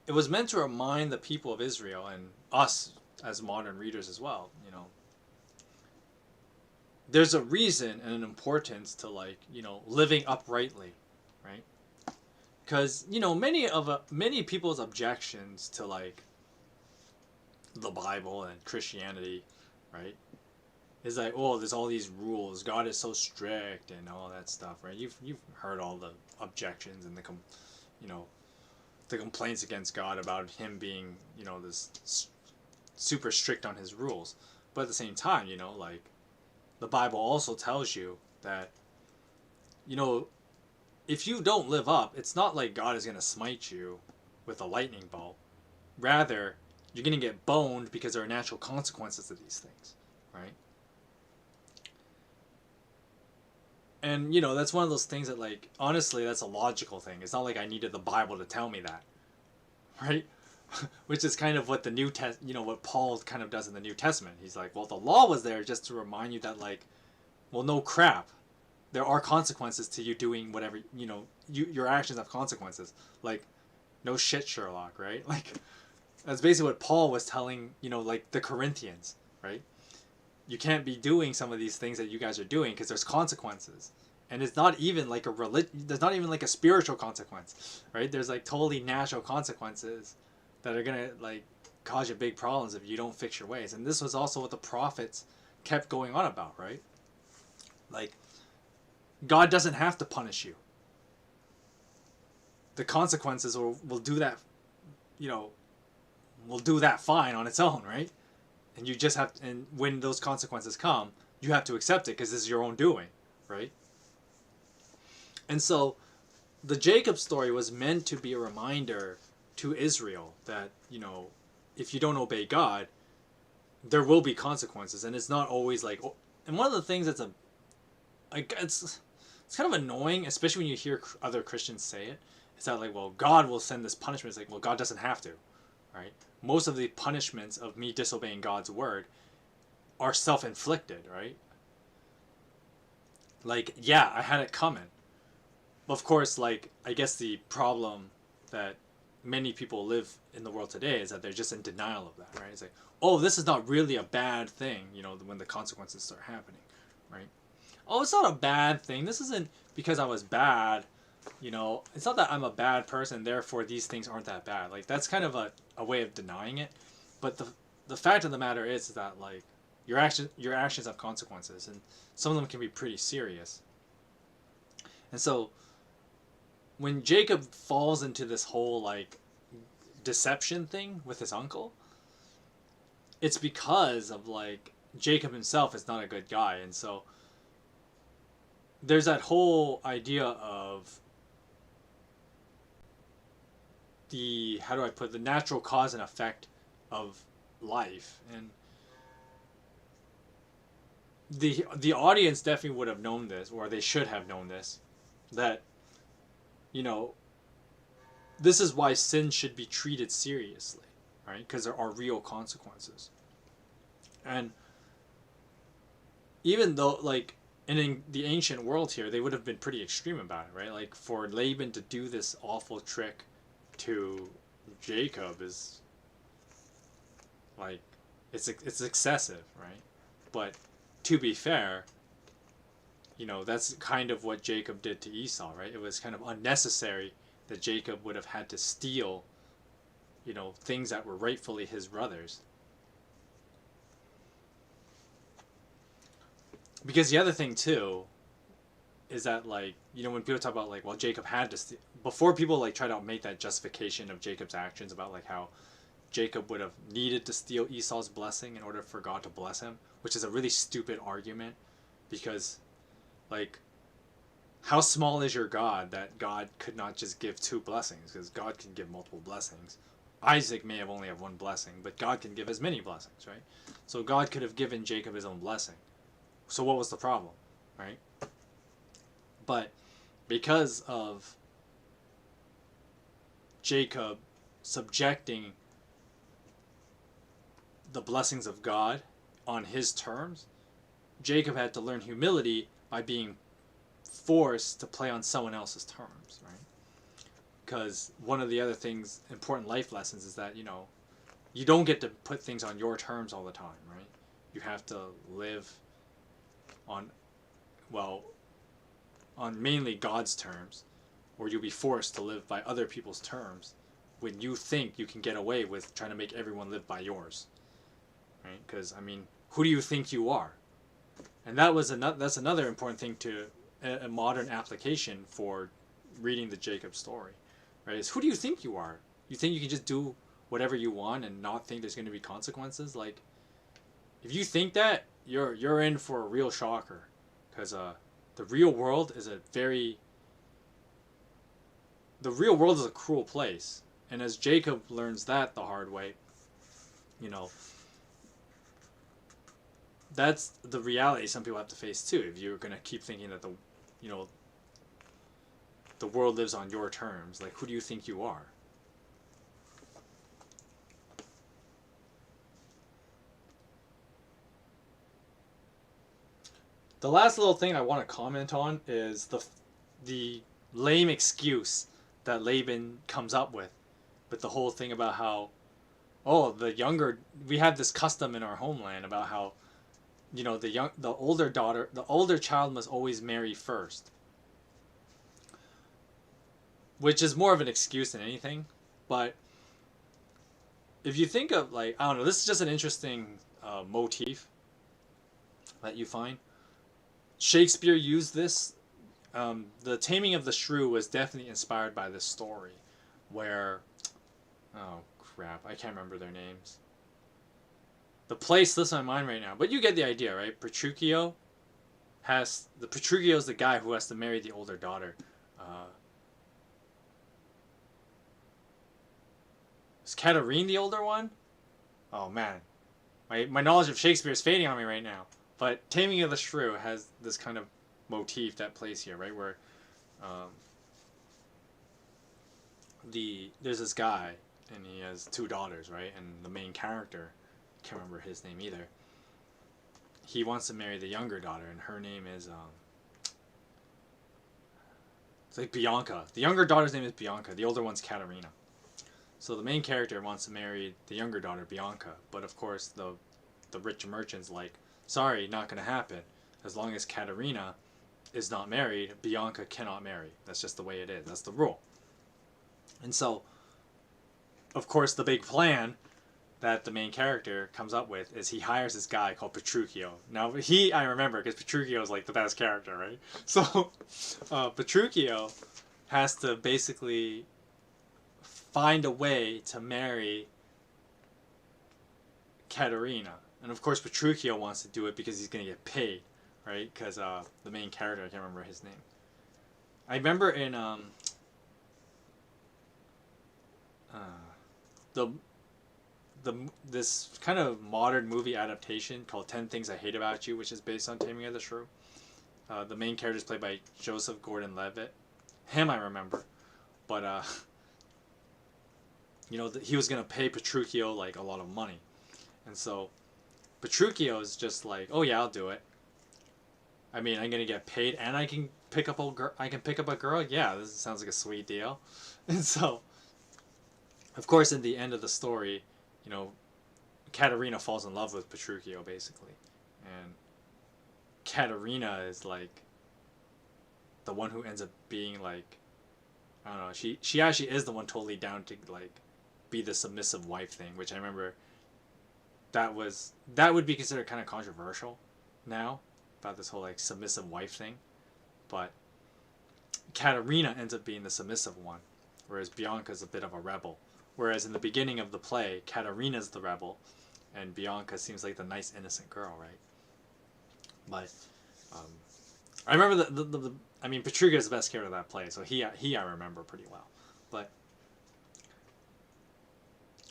was meant to remind the people of Israel and us as modern readers as well, you know. There's a reason and an importance to, like, you know, living uprightly, right? Because, you know, many people's objections to, like, the Bible and Christianity, right, is like, oh, there's all these rules, God is so strict and all that stuff, right? You've heard all the objections and the complaints against God about him being, you know, this super strict on his rules. But at the same time, you know, like, the Bible also tells you that, you know, if you don't live up, it's not like God is going to smite you with a lightning bolt. Rather, you're going to get boned because there are natural consequences to these things, right? And, you know, that's one of those things that, like, honestly, that's a logical thing. It's not like I needed the Bible to tell me that, right? Which is kind of what what Paul kind of does in the New Testament. He's like, well, the law was there just to remind you that, like, well, no crap. There are consequences to you doing whatever, you know, your actions have consequences. Like, no shit, Sherlock, right? Like, that's basically what Paul was telling, you know, like, the Corinthians, right? You can't be doing some of these things that you guys are doing because there's consequences. And it's not even like there's not even like a spiritual consequence, right? There's like totally natural consequences that are going to, like, cause you big problems if you don't fix your ways. And this was also what the prophets kept going on about, right? Like, God doesn't have to punish you. The consequences will do that, you know, will do that fine on its own, right? And you just have, and when those consequences come, you have to accept it because this is your own doing, right? And so the Jacob story was meant to be a reminder to Israel that, you know, if you don't obey God, there will be consequences. And it's not always like, and one of the things that's it's kind of annoying, especially when you hear other Christians say it, is that, like, well, God will send this punishment. It's like, well, God doesn't have to, right? Most of the punishments of me disobeying God's word are self-inflicted, right? Like, yeah, I had it coming. Of course, like, I guess the problem that many people live in the world today is that they're just in denial of that, right? It's like, oh, this is not really a bad thing, you know, when the consequences start happening, right? Oh, it's not a bad thing. This isn't because I was bad, you know. It's not that I'm a bad person, therefore these things aren't that bad. Like, that's kind of a way of denying it. But the fact of the matter is that, like, your actions have consequences, and some of them can be pretty serious. And so when Jacob falls into this whole, like, deception thing with his uncle, it's because of, like, Jacob himself is not a good guy. And so there's that whole idea of the, how do I put it, the natural cause and effect of life. And the audience definitely would have known this, or they should have known this, that, you know, this is why sin should be treated seriously, right? Because there are real consequences. And even though, like, in the ancient world here, they would have been pretty extreme about it, right? Like, for Laban to do this awful trick to Jacob is, like, it's excessive, right? But to be fair, you know, that's kind of what Jacob did to Esau, right? It was kind of unnecessary that Jacob would have had to steal, you know, things that were rightfully his brother's. Because the other thing, too, is that, like, you know, when people talk about, like, well, Jacob had to steal, before people, like, try to make that justification of Jacob's actions about, like, how Jacob would have needed to steal Esau's blessing in order for God to bless him, which is a really stupid argument, because, like, how small is your God that God could not just give 2 blessings? Because God can give multiple blessings. Isaac may have only have 1 blessing, but God can give as many blessings, right? So God could have given Jacob his own blessing. So what was the problem, right? But because of Jacob subjecting the blessings of God on his terms, Jacob had to learn humility by being forced to play on someone else's terms, right? Because one of the other things, important life lessons, is that, you don't get to put things on your terms all the time, right? You have to live on, on mainly God's terms, or you'll be forced to live by other people's terms when you think you can get away with trying to make everyone live by yours, right? Because, who do you think you are? And that's another important thing to a modern application for reading the Jacob story, right? Is who do you think you are? You think you can just do whatever you want and not think there's going to be consequences? Like, if you think that, you're in for a real shocker, because the real world is a cruel place, and as Jacob learns that the hard way, that's the reality some people have to face too. If you're gonna keep thinking that the world lives on your terms, like, who do you think you are? The last little thing I want to comment on is the lame excuse that Laban comes up with the whole thing about how, we have this custom in our homeland about how, the older child must always marry first, which is more of an excuse than anything. But if you think of, like, I don't know, this is just an interesting motif that you find. Shakespeare used this. The Taming of the Shrew was definitely inspired by this story, where, oh crap, I can't remember their names. The play slips my mind right now, but you get the idea, right? Petruchio is the guy who has to marry the older daughter. Is Katerine the older one? Oh man, my knowledge of Shakespeare is fading on me right now. But Taming of the Shrew has this kind of motif that plays here, right? Where there's this guy, and he has two daughters, right? And the main character, I can't remember his name either, he wants to marry the younger daughter, and her name is it's like Bianca. The younger daughter's name is Bianca. The older one's Katerina. So the main character wants to marry the younger daughter, Bianca. But of course, the rich merchant's like, sorry, not going to happen. As long as Katerina is not married, Bianca cannot marry. That's just the way it is. That's the rule. And so, of course, the big plan that the main character comes up with is he hires this guy called Petruchio. Now, I remember, because Petruchio is like the best character, right? So, Petruchio has to basically find a way to marry Katerina. And of course, Petruchio wants to do it because he's going to get paid, right? Because the main character, I can't remember his name. I remember in this kind of modern movie adaptation called 10 Things I Hate About You, which is based on Taming of the Shrew. The main character is played by Joseph Gordon-Levitt. Him I remember, but he was gonna pay Petruchio like a lot of money, and so Petruchio is just like, oh yeah, I'll do it. I'm gonna get paid, and I can pick up a girl. Yeah, this sounds like a sweet deal. And so, of course, in the end of the story, Katerina falls in love with Petruchio basically, and Katerina is like the one who ends up being like, I don't know, she actually is the one totally down to like be the submissive wife thing, which I remember that would be considered kind of controversial now, about this whole like submissive wife thing. But Katerina ends up being the submissive one, whereas Bianca's a bit of a rebel. Whereas in the beginning of the play, Katerina's the rebel, and Bianca seems like the nice innocent girl, right? But I remember Petruchio is the best character of that play, so he I remember pretty well. But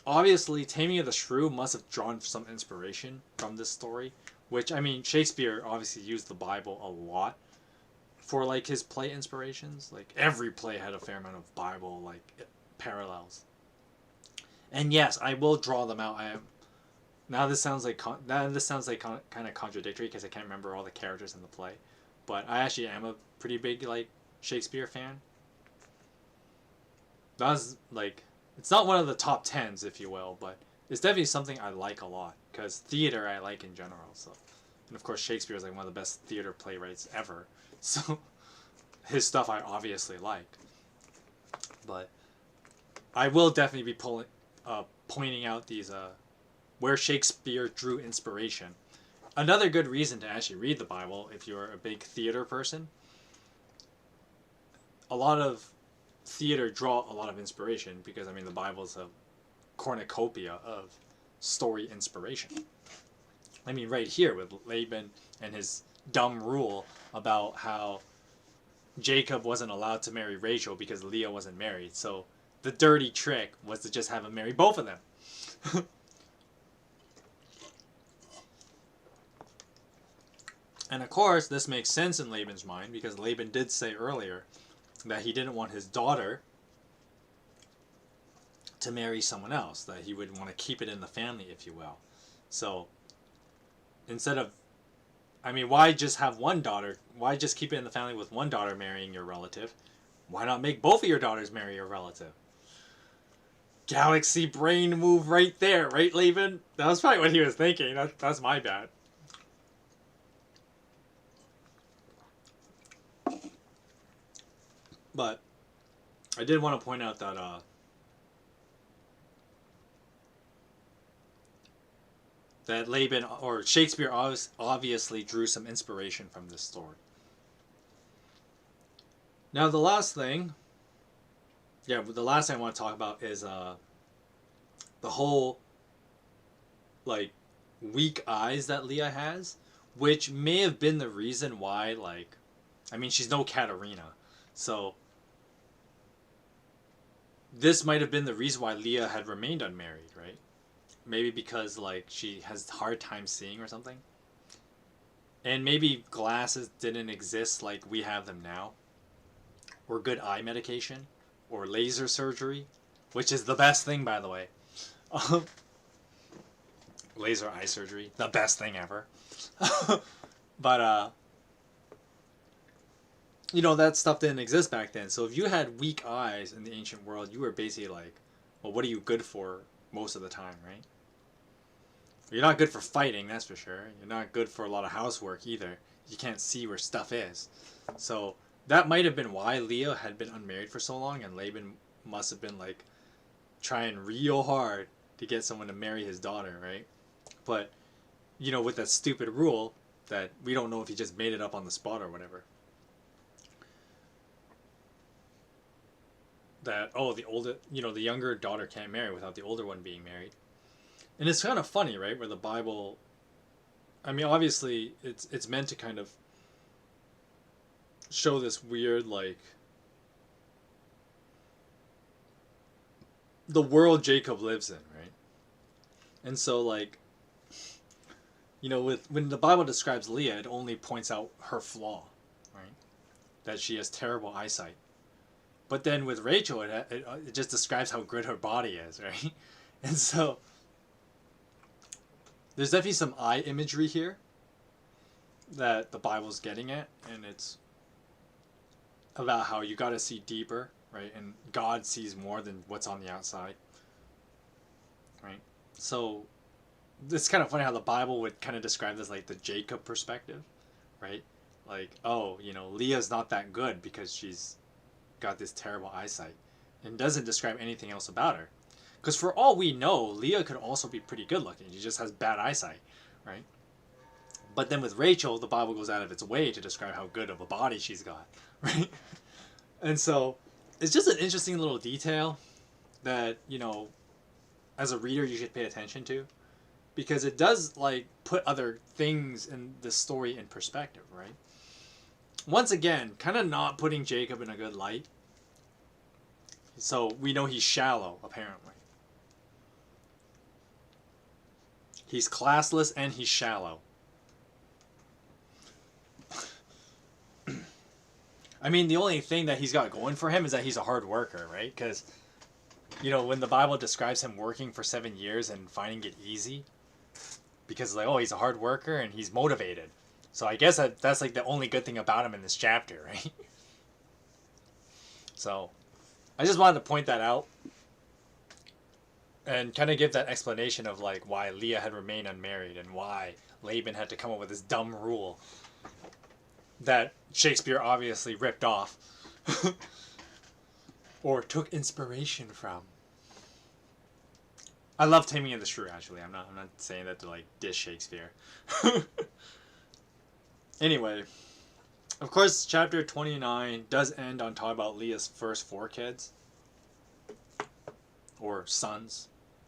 obviously, Taming of the Shrew must have drawn some inspiration from this story, which, Shakespeare obviously used the Bible a lot for, like, his play inspirations. Like, every play had a fair amount of Bible, like, parallels. And yes, I will draw them out. Now this sounds like kind of contradictory because I can't remember all the characters in the play, but I actually am a pretty big like Shakespeare fan. That's like, it's not one of the top 10s, if you will, but it's definitely something I like a lot because theater I like in general. So, and of course Shakespeare is like one of the best theater playwrights ever. So his stuff I obviously like, but I will definitely be pointing out these where Shakespeare drew inspiration. Another good reason to actually read the Bible if you're a big theater person. A lot of theater draw a lot of inspiration because I mean the Bible's a cornucopia of story inspiration. I mean right here with Laban and his dumb rule about how Jacob wasn't allowed to marry Rachel because Leah wasn't married. So the dirty trick was to just have him marry both of them. And of course, this makes sense in Laban's mind because Laban did say earlier that he didn't want his daughter to marry someone else, that he would want to keep it in the family, if you will. So instead of, I mean, why just have one daughter? Why just keep it in the family with one daughter marrying your relative? Why not make both of your daughters marry your relative? Galaxy brain move right there, right, Laban? That was probably what he was thinking. That's my bad. But I did want to point out that Laban or Shakespeare obviously drew some inspiration from this story. Now the last thing I want to talk about is the whole like weak eyes that Leah has, which may have been the reason why, like, I mean, she's no Katerina, so this might have been the reason why Leah had remained unmarried, right? Maybe because like she has a hard time seeing or something. And maybe glasses didn't exist like we have them now. Or good eye medication. Or laser surgery. Which is the best thing, by the way. Laser eye surgery. The best thing ever. But, you know, that stuff didn't exist back then. So if you had weak eyes in the ancient world, you were basically like, well, what are you good for most of the time, right? You're not good for fighting, that's for sure. You're not good for a lot of housework either. You can't see where stuff is. So that might have been why Leah had been unmarried for so long, and Laban must have been like trying real hard to get someone to marry his daughter, right? But, you know, with that stupid rule that we don't know if he just made it up on the spot or whatever. That, oh, the younger daughter can't marry without the older one being married. And it's kind of funny, right? Where the Bible, I mean, obviously, it's meant to kind of show this weird, like, the world Jacob lives in, right? And so, like, you know, when the Bible describes Leah, it only points out her flaw, right? That she has terrible eyesight. But then with Rachel, it just describes how good her body is, right? And so there's definitely some eye imagery here that the Bible's getting at, and it's about how you got to see deeper, right? And God sees more than what's on the outside, right? So it's kind of funny how the Bible would kind of describe this like the Jacob perspective, right? Like, oh, you know, Leah's not that good because she's got this terrible eyesight, and doesn't describe anything else about her. Because for all we know, Leah could also be pretty good looking. She just has bad eyesight, right? But then with Rachel, the Bible goes out of its way to describe how good of a body she's got, right? And so it's just an interesting little detail that, you know, as a reader you should pay attention to, because it does like put other things in the story in perspective, right? Once again, kind of not putting Jacob in a good light. So we know he's shallow, apparently. He's classless and he's shallow. I mean, the only thing that he's got going for him is that he's a hard worker, right? Because when the Bible describes him working for 7 years and finding it easy, because like, oh, he's a hard worker and he's motivated. So I guess that's like the only good thing about him in this chapter, right? So I just wanted to point that out and kind of give that explanation of like why Leah had remained unmarried and why Laban had to come up with this dumb rule that Shakespeare obviously ripped off or took inspiration from. I love Taming of the Shrew, actually. I'm not saying that to like diss Shakespeare. Anyway, of course, chapter 29 does end on talking about Leah's first 4 kids or sons.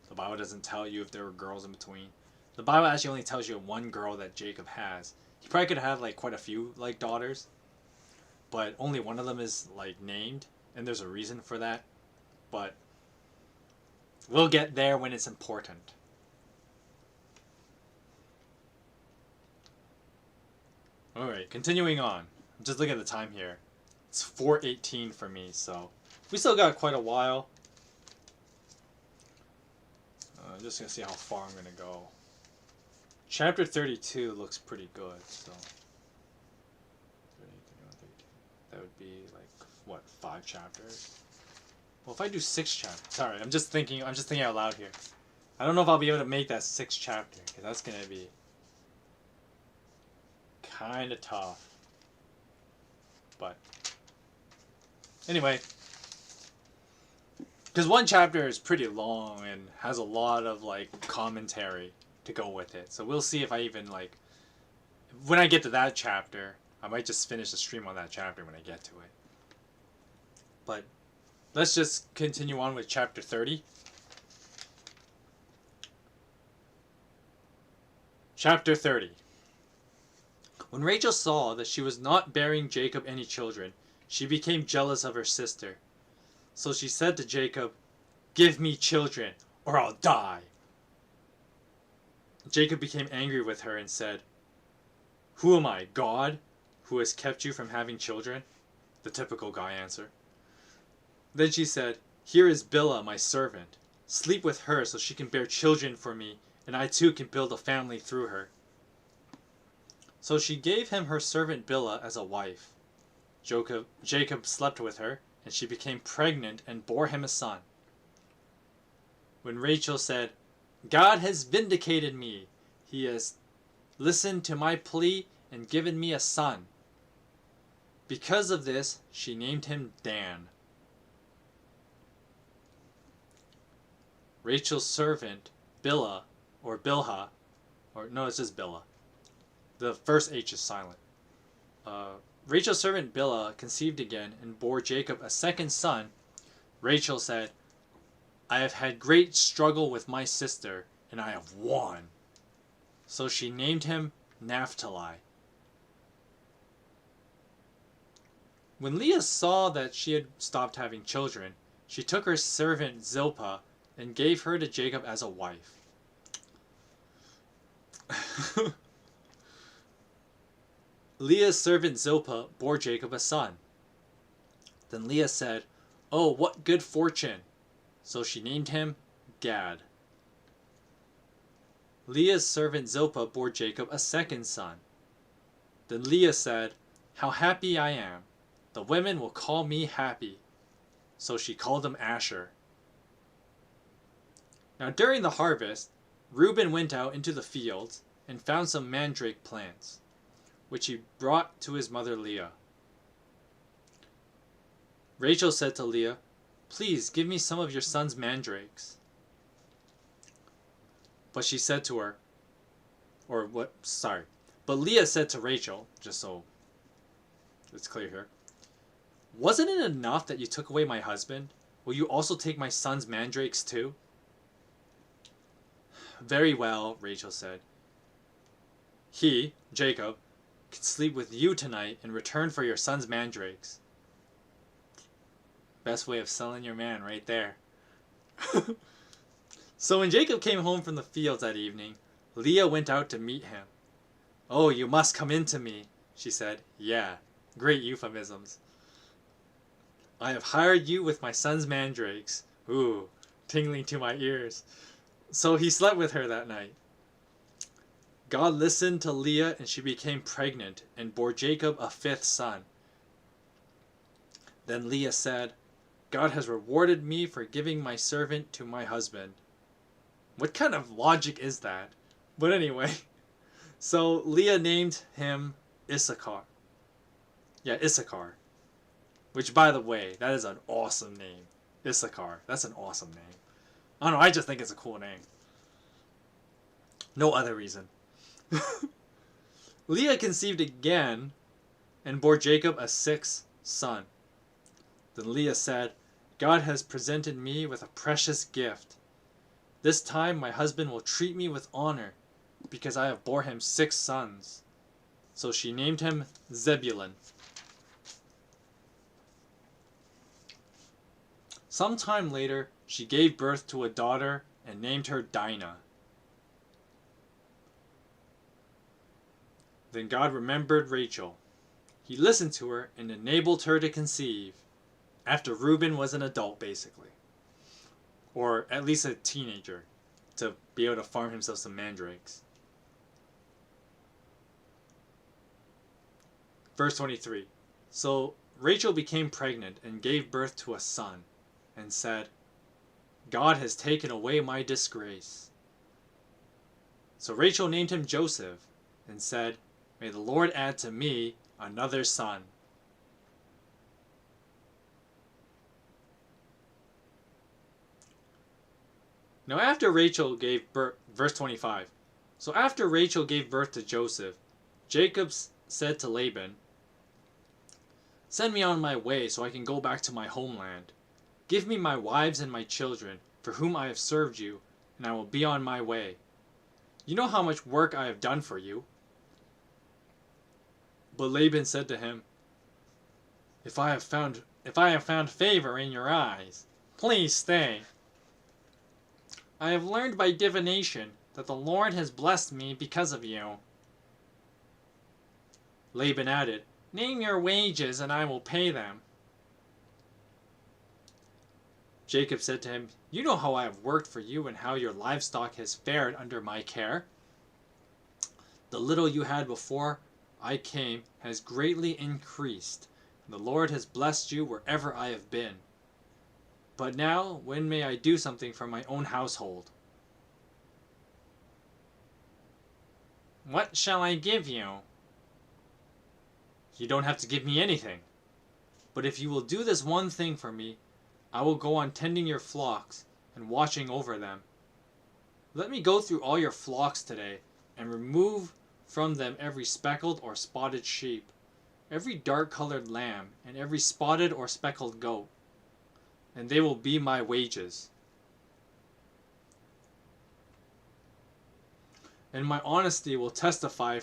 The Bible doesn't tell you if there were girls in between. The Bible actually only tells you 1 girl that Jacob has. He probably could have like quite a few like daughters, but only one of them is like named, and there's a reason for that. But we'll get there when it's important. Alright, continuing on. I'm just looking at the time here. It's 4:18 for me, so we still got quite a while. I'm just going to see how far I'm going to go. Chapter 32 looks pretty good, so... 30, 31, 32. That would be like, what, 5 chapters? Well, if I do 6 chapters... Sorry, I'm just thinking out loud here. I don't know if I'll be able to make that 6th chapter, because that's going to be kind of tough. But anyway, because 1 chapter is pretty long and has a lot of like commentary to go with it, so we'll see if I even like, when I get to that chapter, I might just finish the stream on that chapter when I get to it. But let's just continue on with chapter 30. Chapter 30. When Rachel saw that she was not bearing Jacob any children, she became jealous of her sister. So she said to Jacob, "Give me children, or I'll die." Jacob became angry with her and said, "Who am I, God, who has kept you from having children?" The typical guy answer. Then she said, "Here is Bilhah, my servant. Sleep with her so she can bear children for me, and I too can build a family through her." So she gave him her servant Bilhah as a wife. Jacob slept with her, and she became pregnant and bore him a son. When Rachel said, "God has vindicated me. He has listened to my plea and given me a son." Because of this, she named him Dan. Rachel's servant, Bilhah, or Bilhah, or no, it's just Bilhah. The first H is silent. Rachel's servant Bilhah conceived again and bore Jacob a second son. Rachel said, "I have had great struggle with my sister, and I have won." So she named him Naphtali. When Leah saw that she had stopped having children, she took her servant Zilpah and gave her to Jacob as a wife. Leah's servant Zilpah bore Jacob a son. Then Leah said, "Oh, what good fortune!" So she named him Gad. Leah's servant Zilpah bore Jacob a second son. Then Leah said, "How happy I am! The women will call me happy." So she called him Asher. Now during the harvest, Reuben went out into the fields and found some mandrake plants, which he brought to his mother Leah. Rachel said to Leah, "Please give me some of your son's mandrakes." But she said to her, but Leah said to Rachel, just so it's clear here, "Wasn't it enough that you took away my husband? Will you also take my son's mandrakes too?" "Very well," Rachel said. "He, Jacob, can sleep with you tonight in return for your son's mandrakes." Best way of selling your man right there. So when Jacob came home from the fields that evening, Leah went out to meet him. "Oh, you must come in to me," she said. "Yeah, great euphemisms. I have hired you with my son's mandrakes." Ooh, tingling to my ears. So he slept with her that night. God listened to Leah, and she became pregnant and bore Jacob a fifth son. Then Leah said, God has rewarded me for giving my servant to my husband. What kind of logic is that? But anyway, so Leah named him Issachar. Yeah, Issachar. Which, by the way, that is an awesome name. Issachar. That's an awesome name. I don't know, I just think it's a cool name. No other reason. Leah conceived again and bore Jacob a sixth son. Then Leah said, God has presented me with a precious gift. This time my husband will treat me with honor, because I have bore him 6 sons. So she named him Zebulun. Sometime later, she gave birth to a daughter and named her Dinah. Then God remembered Rachel. He listened to her and enabled her to conceive, after Reuben was an adult, basically. Or at least a teenager, to be able to farm himself some mandrakes. Verse 23. So Rachel became pregnant and gave birth to a son, and said, God has taken away my disgrace. So Rachel named him Joseph, and said, May the Lord add to me another son. Now after Rachel gave birth, verse 25. So after Rachel gave birth to Joseph, Jacob said to Laban, Send me on my way so I can go back to my homeland. Give me my wives and my children, for whom I have served you, and I will be on my way. You know how much work I have done for you. But Laban said to him, If I have found favor in your eyes, please stay. I have learned by divination that the Lord has blessed me because of you. Laban added, Name your wages and I will pay them. Jacob said to him, You know how I have worked for you and how your livestock has fared under my care. The little you had before I came has greatly increased. The Lord has blessed you wherever I have been. But now, when may I do something for my own household? What shall I give you? You don't have to give me anything. But if you will do this one thing for me, I will go on tending your flocks and watching over them. Let me go through all your flocks today and remove from them every speckled or spotted sheep, every dark-colored lamb, and every spotted or speckled goat, and they will be my wages. And my honesty will testify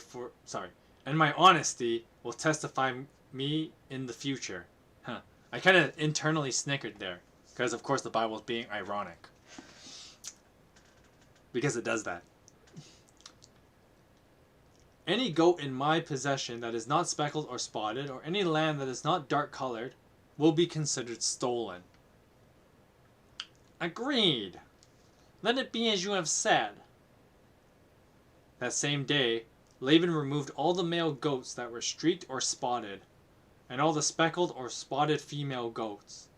me in the future. I kind of internally snickered there, because of course the Bible is being ironic. Because it does that. Any goat in my possession that is not speckled or spotted, or any lamb that is not dark-colored, will be considered stolen. Agreed. Let it be as you have said. That same day, Laban removed all the male goats that were streaked or spotted, and all the speckled or spotted female goats,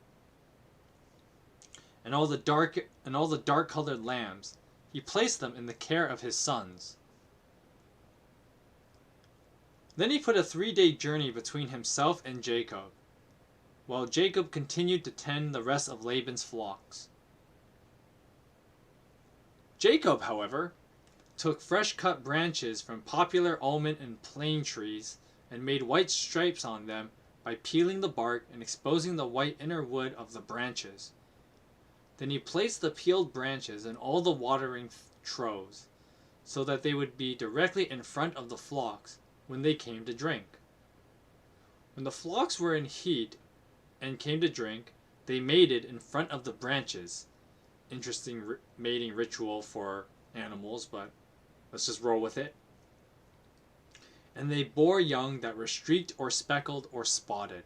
and all the dark-colored lambs. He placed them in the care of his sons. Then he put a 3-day journey between himself and Jacob, while Jacob continued to tend the rest of Laban's flocks. Jacob, however, took fresh-cut branches from popular almond and plane trees and made white stripes on them by peeling the bark and exposing the white inner wood of the branches. Then he placed the peeled branches in all the watering troughs, so that they would be directly in front of the flocks when they came to drink. When the flocks were in heat and came to drink, they mated in front of the branches. Interesting mating ritual for animals, but let's just roll with it. And they bore young that were streaked or speckled or spotted.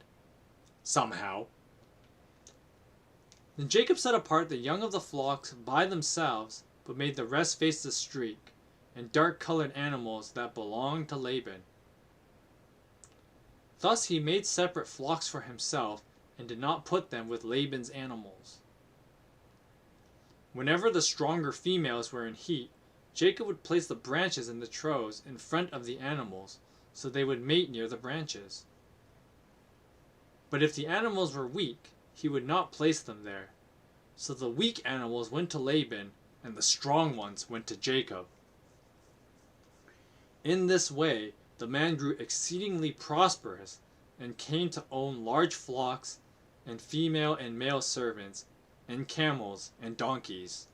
Somehow. Then Jacob set apart the young of the flocks by themselves, but made the rest face the streak, and dark-colored animals that belonged to Laban. Thus he made separate flocks for himself, and did not put them with Laban's animals. Whenever the stronger females were in heat, Jacob would place the branches in the troughs in front of the animals, so they would mate near the branches. But if the animals were weak, he would not place them there. So the weak animals went to Laban, and the strong ones went to Jacob. In this way, the man grew exceedingly prosperous, and came to own large flocks, and female and male servants, and camels and donkeys.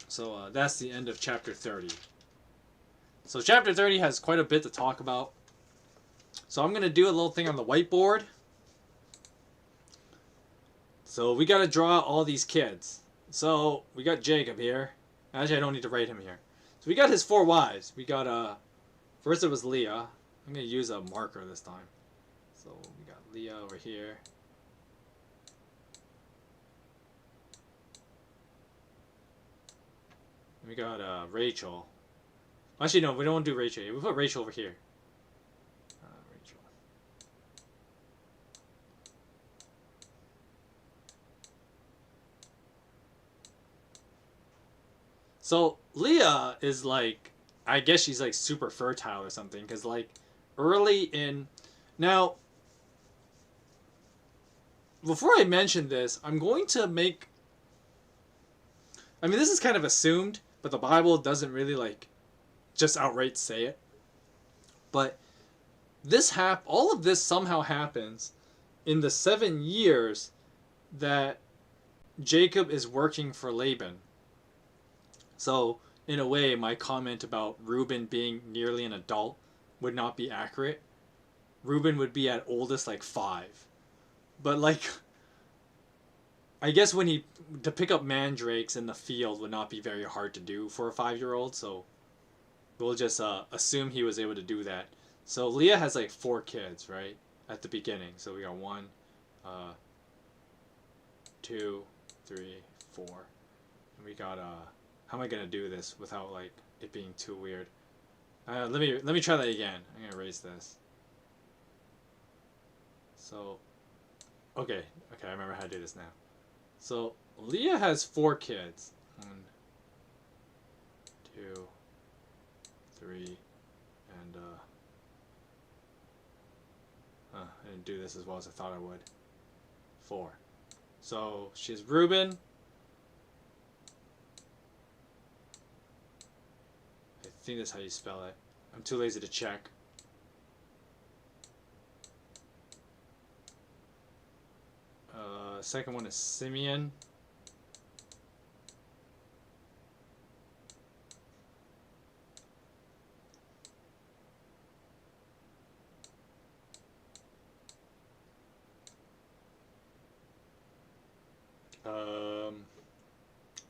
So that's the end of chapter 30. So chapter 30 has quite a bit to talk about. So I'm going to do a little thing on the whiteboard. So we got to draw all these kids. So we got Jacob here. Actually, I don't need to write him here. So we got his 4 wives. We got, first it was Leah. I'm going to use a marker this time. So we got Leah over here. We got Rachel. Actually, no, we don't want to do Rachel. We put Rachel over here. Rachel. So Leah is like, I guess she's like super fertile or something, because like early in, now before I mention this, I'm going to make, I mean, this is kind of assumed, but the Bible doesn't really like just outright say it. But all of this somehow happens in the 7 years that Jacob is working for Laban. So in a way, my comment about Reuben being nearly an adult would not be accurate. Reuben would be at oldest like 5. But like, I guess to pick up mandrakes in the field would not be very hard to do for a 5-year-old, so we'll just assume he was able to do that. So Leah has like 4 kids, right, at the beginning. So we got 1, 2, 3, 4. And we got how am I gonna do this without like it being too weird? Let me try that again. I'm gonna erase this. So, okay, I remember how to do this now. So Leah has 4 kids. 1, 2, 3, and I didn't do this as well as I thought I would. 4. So she has Reuben. I think that's how you spell it. I'm too lazy to check. Second one is Simeon.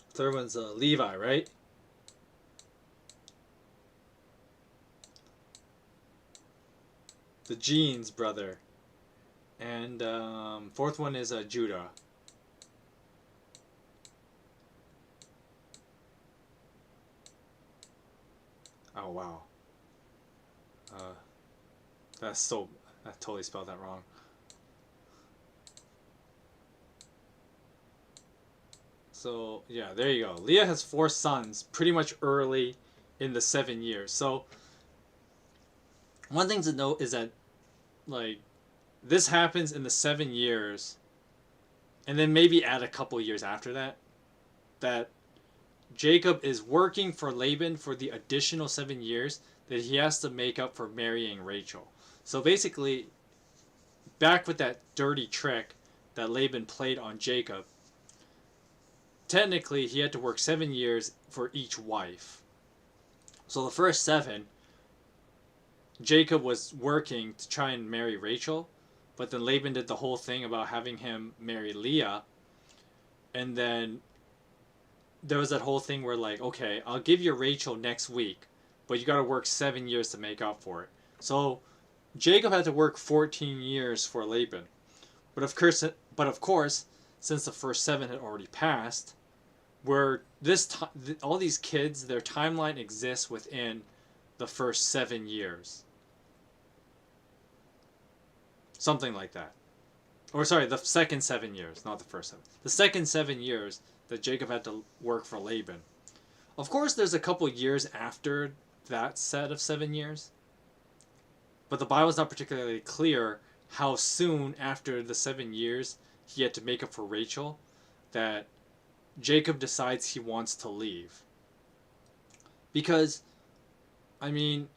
Third one's Levi, right? The Jeans brother. And fourth one is Judah. Oh wow. I totally spelled that wrong. So yeah, there you go. Leah has 4 sons pretty much early in the 7 years. So one thing to note is that like this happens in the 7 years, and then maybe add a couple years after that, that Jacob is working for Laban for the additional 7 years that he has to make up for marrying Rachel. So basically, back with that dirty trick that Laban played on Jacob, technically he had to work 7 years for each wife. So the first 7, Jacob was working to try and marry Rachel, but then Laban did the whole thing about having him marry Leah, and then there was that whole thing where like, okay, I'll give you Rachel next week, but you got to work 7 years to make up for it. So Jacob had to work 14 years for Laban. But of course, But of course, since the first 7 had already passed, where all these kids, their timeline exists within the first 7 years. Something like that. Or sorry, the second 7 years, not the first 7. The second 7 years that Jacob had to work for Laban. Of course, there's a couple years after that set of 7 years. But the Bible's not particularly clear how soon after the 7 years he had to make up for Rachel that Jacob decides he wants to leave. Because, I mean,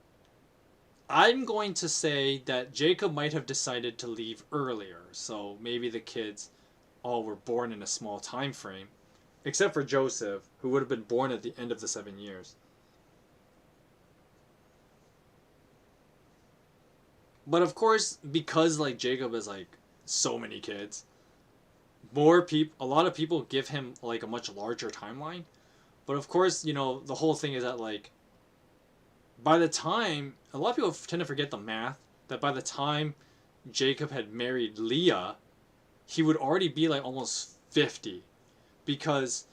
I'm going to say that Jacob might have decided to leave earlier. So maybe the kids all were born in a small time frame. Except for Joseph, who would have been born at the end of the 7 years. But of course, because like Jacob has like so many kids, a lot of people give him like a much larger timeline. But of course, you know, the whole thing is that like by the time, a lot of people tend to forget the math, that by the time Jacob had married Leah, he would already be like almost 50. Because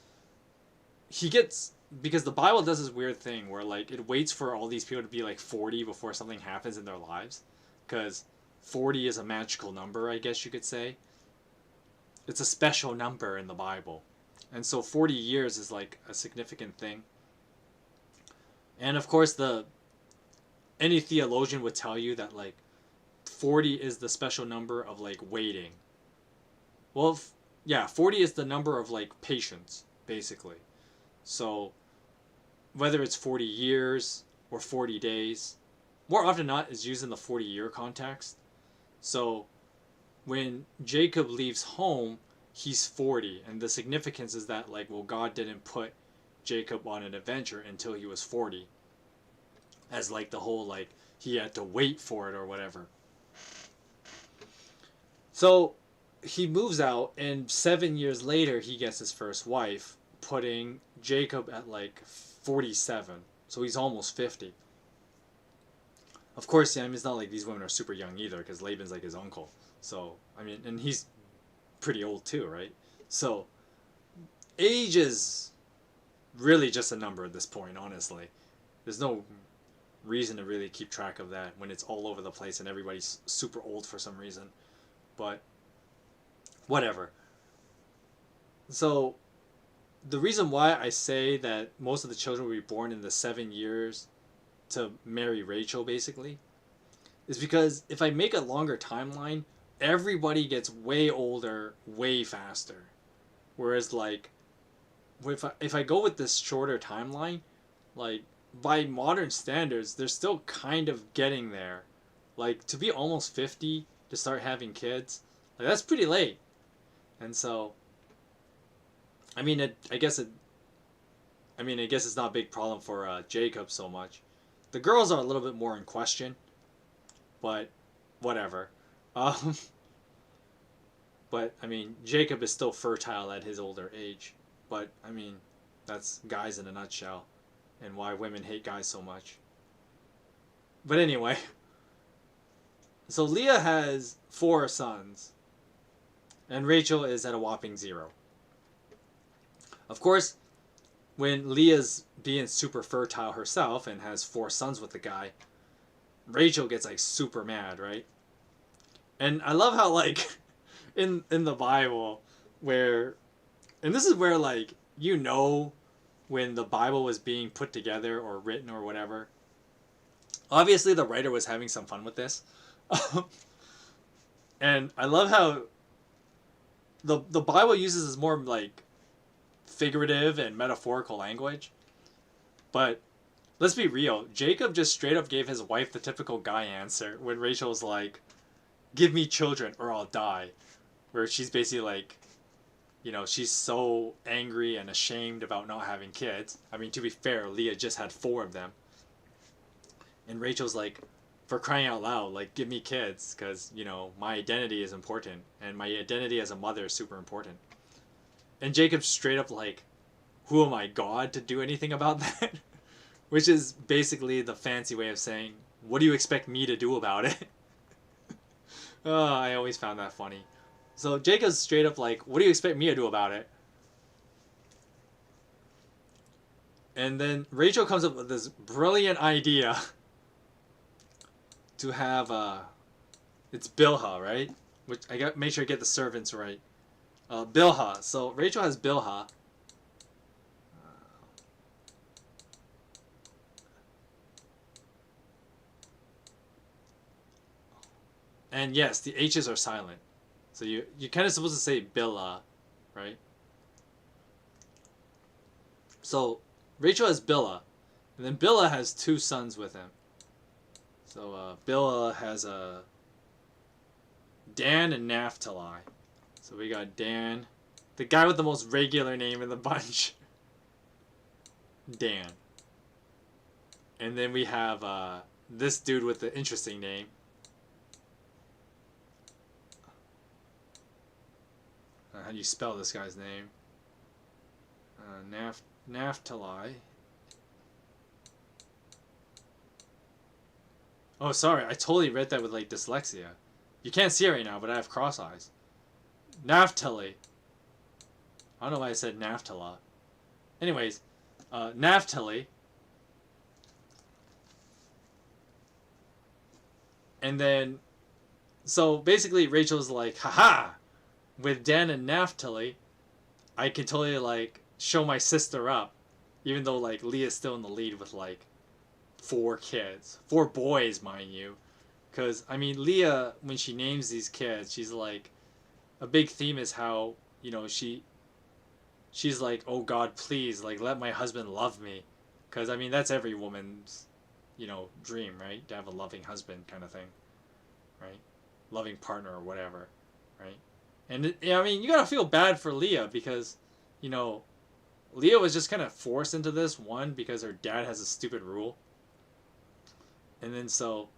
the Bible does this weird thing where like it waits for all these people to be like 40 before something happens in their lives. Because 40 is a magical number, I guess you could say. It's a special number in the Bible. And so 40 years is like a significant thing. And of course any theologian would tell you that like 40 is the special number of like waiting. Well, yeah, 40 is the number of like patience, basically. So whether it's 40 years or 40 days, more often than not is used in the 40-year context. So when Jacob leaves home, he's 40, and the significance is that like, well, God didn't put Jacob on an adventure until he was 40. As like the whole like he had to wait for it or whatever. So he moves out, and 7 years later he gets his first wife, putting Jacob at like 47. So he's almost 50. Of course, I mean, it's not like these women are super young either, because Laban's like his uncle. So, I mean, and he's pretty old too, right? So, age is really just a number at this point, honestly. There's no reason to really keep track of that when it's all over the place and everybody's super old for some reason. But whatever. So the reason why I say that most of the children will be born in the 7 years to marry Rachel, basically, is because if I make a longer timeline, everybody gets way older way faster. Whereas like if I go with this shorter timeline, like by modern standards, they're still kind of getting there. Like to be almost 50 to start having kids, like that's pretty late. And so I mean, I guess it's not a big problem for Jacob so much. The girls are a little bit more in question, but whatever. But I mean, Jacob is still fertile at his older age. But I mean, that's guys in a nutshell, and why women hate guys so much. But anyway, so Leah has 4 sons, and Rachel is at a whopping 0. Of course, when Leah's being super fertile herself and has 4 sons with the guy, Rachel gets like super mad, right? And I love how like in the Bible where, and this is where like you know when the Bible was being put together or written or whatever. Obviously the writer was having some fun with this. And I love how the Bible uses this more like figurative and metaphorical language. But let's be real, Jacob just straight up gave his wife the typical guy answer when Rachel's like, give me children or I'll die. Where she's basically like, you know, she's so angry and ashamed about not having kids. I mean, to be fair, Leah just had 4 of them. And Rachel's like, for crying out loud, like, give me kids, because, you know, my identity is important, and my identity as a mother is super important. And Jacob's straight up like, who am I, God, to do anything about that? Which is basically the fancy way of saying, what do you expect me to do about it? Oh, I always found that funny. So Jacob's straight up like, what do you expect me to do about it? And then Rachel comes up with this brilliant idea to have it's Bilhah, right? Which I got make sure I get the servants right. Bilhah. So Rachel has Bilhah. And yes, the H's are silent. So you're kind of supposed to say Bilhah, right? So Rachel has Bilhah, and then Bilhah has 2 sons with him. So Bilhah has Dan and Naphtali. So we got Dan, the guy with the most regular name in the bunch. Dan. And then we have this dude with the interesting name. How do you spell this guy's name? Naphtali. Oh, sorry. I totally read that with like dyslexia. You can't see it right now, but I have cross eyes. Naphtali. I don't know why I said Naphtala. Anyways, Naphtali. And then, so basically Rachel's like, haha! With Dan and Naphtali, I can totally like show my sister up, even though like Leah's still in the lead with like 4 kids, 4 boys, mind you. Because I mean, Leah, when she names these kids, she's like, a big theme is how, you know, she's like, oh God, please, like let my husband love me, because I mean that's every woman's, you know, dream, right? To have a loving husband, kind of thing, right? Loving partner or whatever, right? And I mean, you gotta feel bad for Leah because, you know, Leah was just kind of forced into this, one, because her dad has a stupid rule. And then so,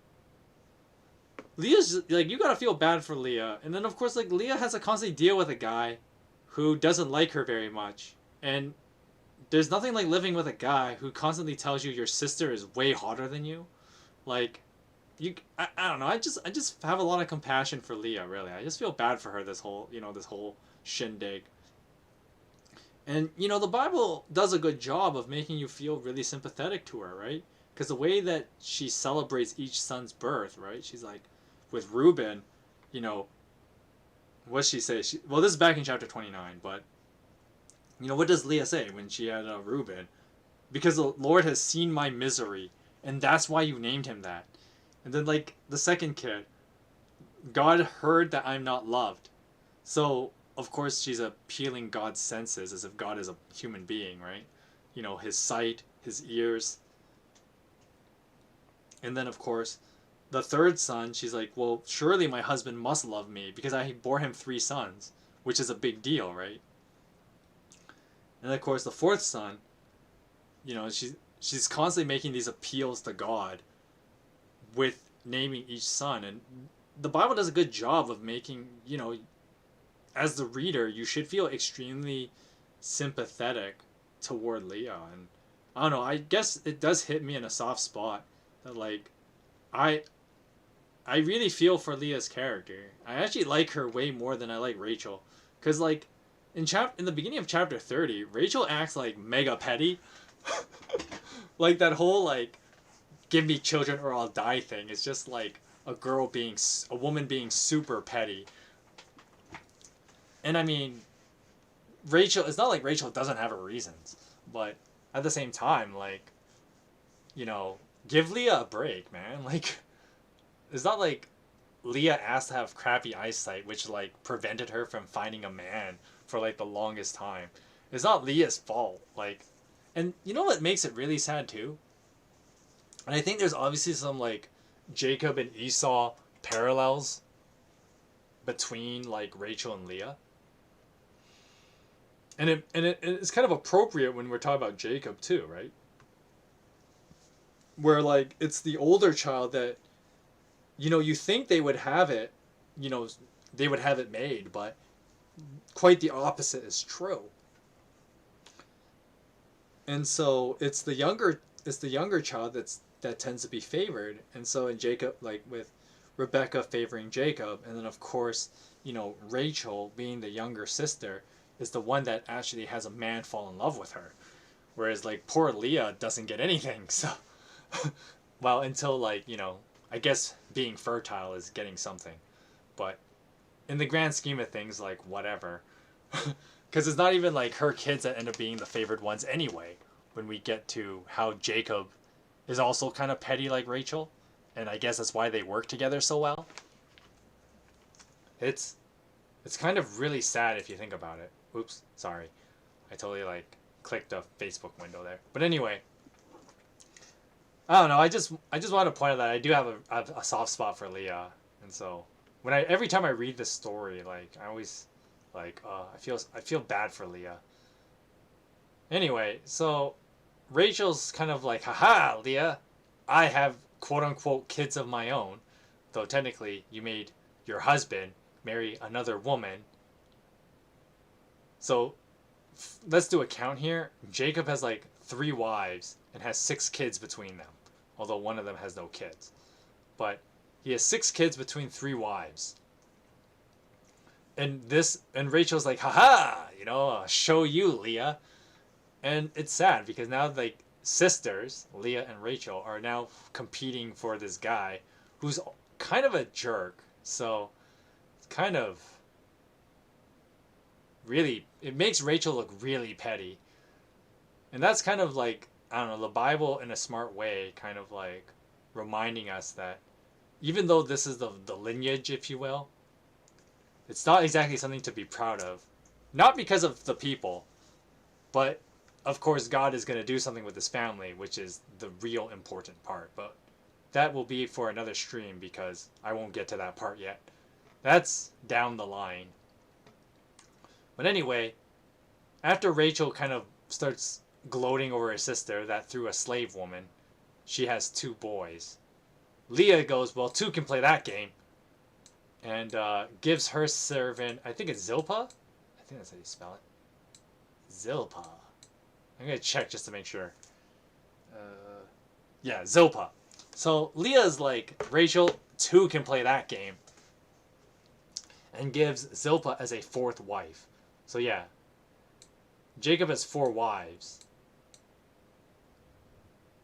Leah's just, like, you gotta feel bad for Leah. And then of course, like, Leah has to constantly deal with a guy who doesn't like her very much. And there's nothing like living with a guy who constantly tells you your sister is way hotter than you. Like, I don't know. I just have a lot of compassion for Leah. Really, I just feel bad for her. This whole shindig. And you know, the Bible does a good job of making you feel really sympathetic to her, right? Because the way that she celebrates each son's birth, right? She's like, with Reuben, you know, what's she say? Well, this is back in chapter 29, but you know, what does Leah say when she had Reuben? Because the Lord has seen my misery, and that's why you named him that. And then, like, the second kid, God heard that I'm not loved. So, of course, she's appealing God's senses as if God is a human being, right? You know, his sight, his ears. And then, of course, the third son, she's like, well, surely my husband must love me because I bore him 3 sons, which is a big deal, right? And, of course, the fourth son, you know, she's constantly making these appeals to God with naming each son, and the Bible does a good job of making, you know, as the reader, you should feel extremely sympathetic toward Leah. And I don't know, I guess it does hit me in a soft spot that like I really feel for Leah's character. I actually like her way more than I like Rachel, because like in the beginning of chapter 30, Rachel acts like mega petty. Like that whole like give me children or I'll die thing. It's just like a woman being super petty. And I mean, Rachel, it's not like Rachel doesn't have her reasons, but at the same time, like, you know, give Leah a break, man. Like, it's not like Leah asked to have crappy eyesight, which like prevented her from finding a man for like the longest time. It's not Leah's fault. Like, and you know what makes it really sad too? And I think there's obviously some like Jacob and Esau parallels between like Rachel and Leah. And it's kind of appropriate when we're talking about Jacob too, right? Where like it's the older child that, you know, you think they would have it, you know, they would have it made, but quite the opposite is true. And so it's the younger child that tends to be favored. And so in Jacob, like with Rebecca favoring Jacob, and then of course, Rachel being the younger sister is the one that actually has a man fall in love with her, whereas like poor Leah doesn't get anything. So, well, until like I guess being fertile is getting something, but in the grand scheme of things, like whatever, because it's not even like her kids that end up being the favored ones anyway. When we get to how Jacob is also kind of petty like Rachel, and I guess that's why they work together so well. It's kind of really sad if you think about it. Oops, sorry. I totally like clicked a Facebook window there. But anyway, I don't know. I just want to point out that I do have a soft spot for Leah, and so every time I read this story, like I always like I feel bad for Leah. Anyway, so Rachel's kind of like, haha, Leah, I have quote unquote kids of my own, though technically you made your husband marry another woman. So let's do a count here. Jacob has like 3 wives and has 6 kids between them, although one of them has no kids. But he has 6 kids between 3 wives. And Rachel's like, haha, I'll show you, Leah. And it's sad because now like sisters, Leah and Rachel, are now competing for this guy who's kind of a jerk. So it's kind of really, it makes Rachel look really petty. And that's kind of like, I don't know, the Bible in a smart way kind of like reminding us that even though this is the lineage, if you will, it's not exactly something to be proud of. Not because of the people, but of course God is going to do something with his family, which is the real important part. But that will be for another stream because I won't get to that part yet. That's down the line. But anyway, after Rachel kind of starts gloating over her sister that through a slave woman, she has 2 boys. Leah goes, well, 2 can play that game. And gives her servant, I think it's Zilpah? I think that's how you spell it. Zilpah. I'm going to check just to make sure. Yeah, Zilpah. So Leah's like, Rachel, 2 can play that game. And gives Zilpah as a 4th wife. So yeah, Jacob has 4 wives.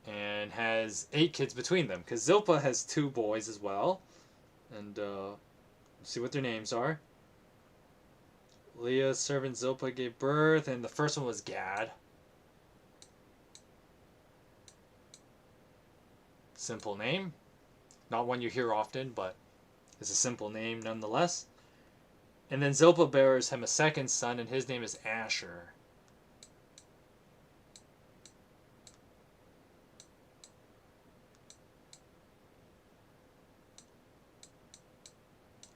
And has 8 kids between them. Because Zilpah has 2 boys as well. And let's see what their names are. Leah's servant Zilpah gave birth. And the first one was Gad. Simple name. Not one you hear often, but it's a simple name nonetheless. And then Zilpah bears him a 2nd son, and his name is Asher.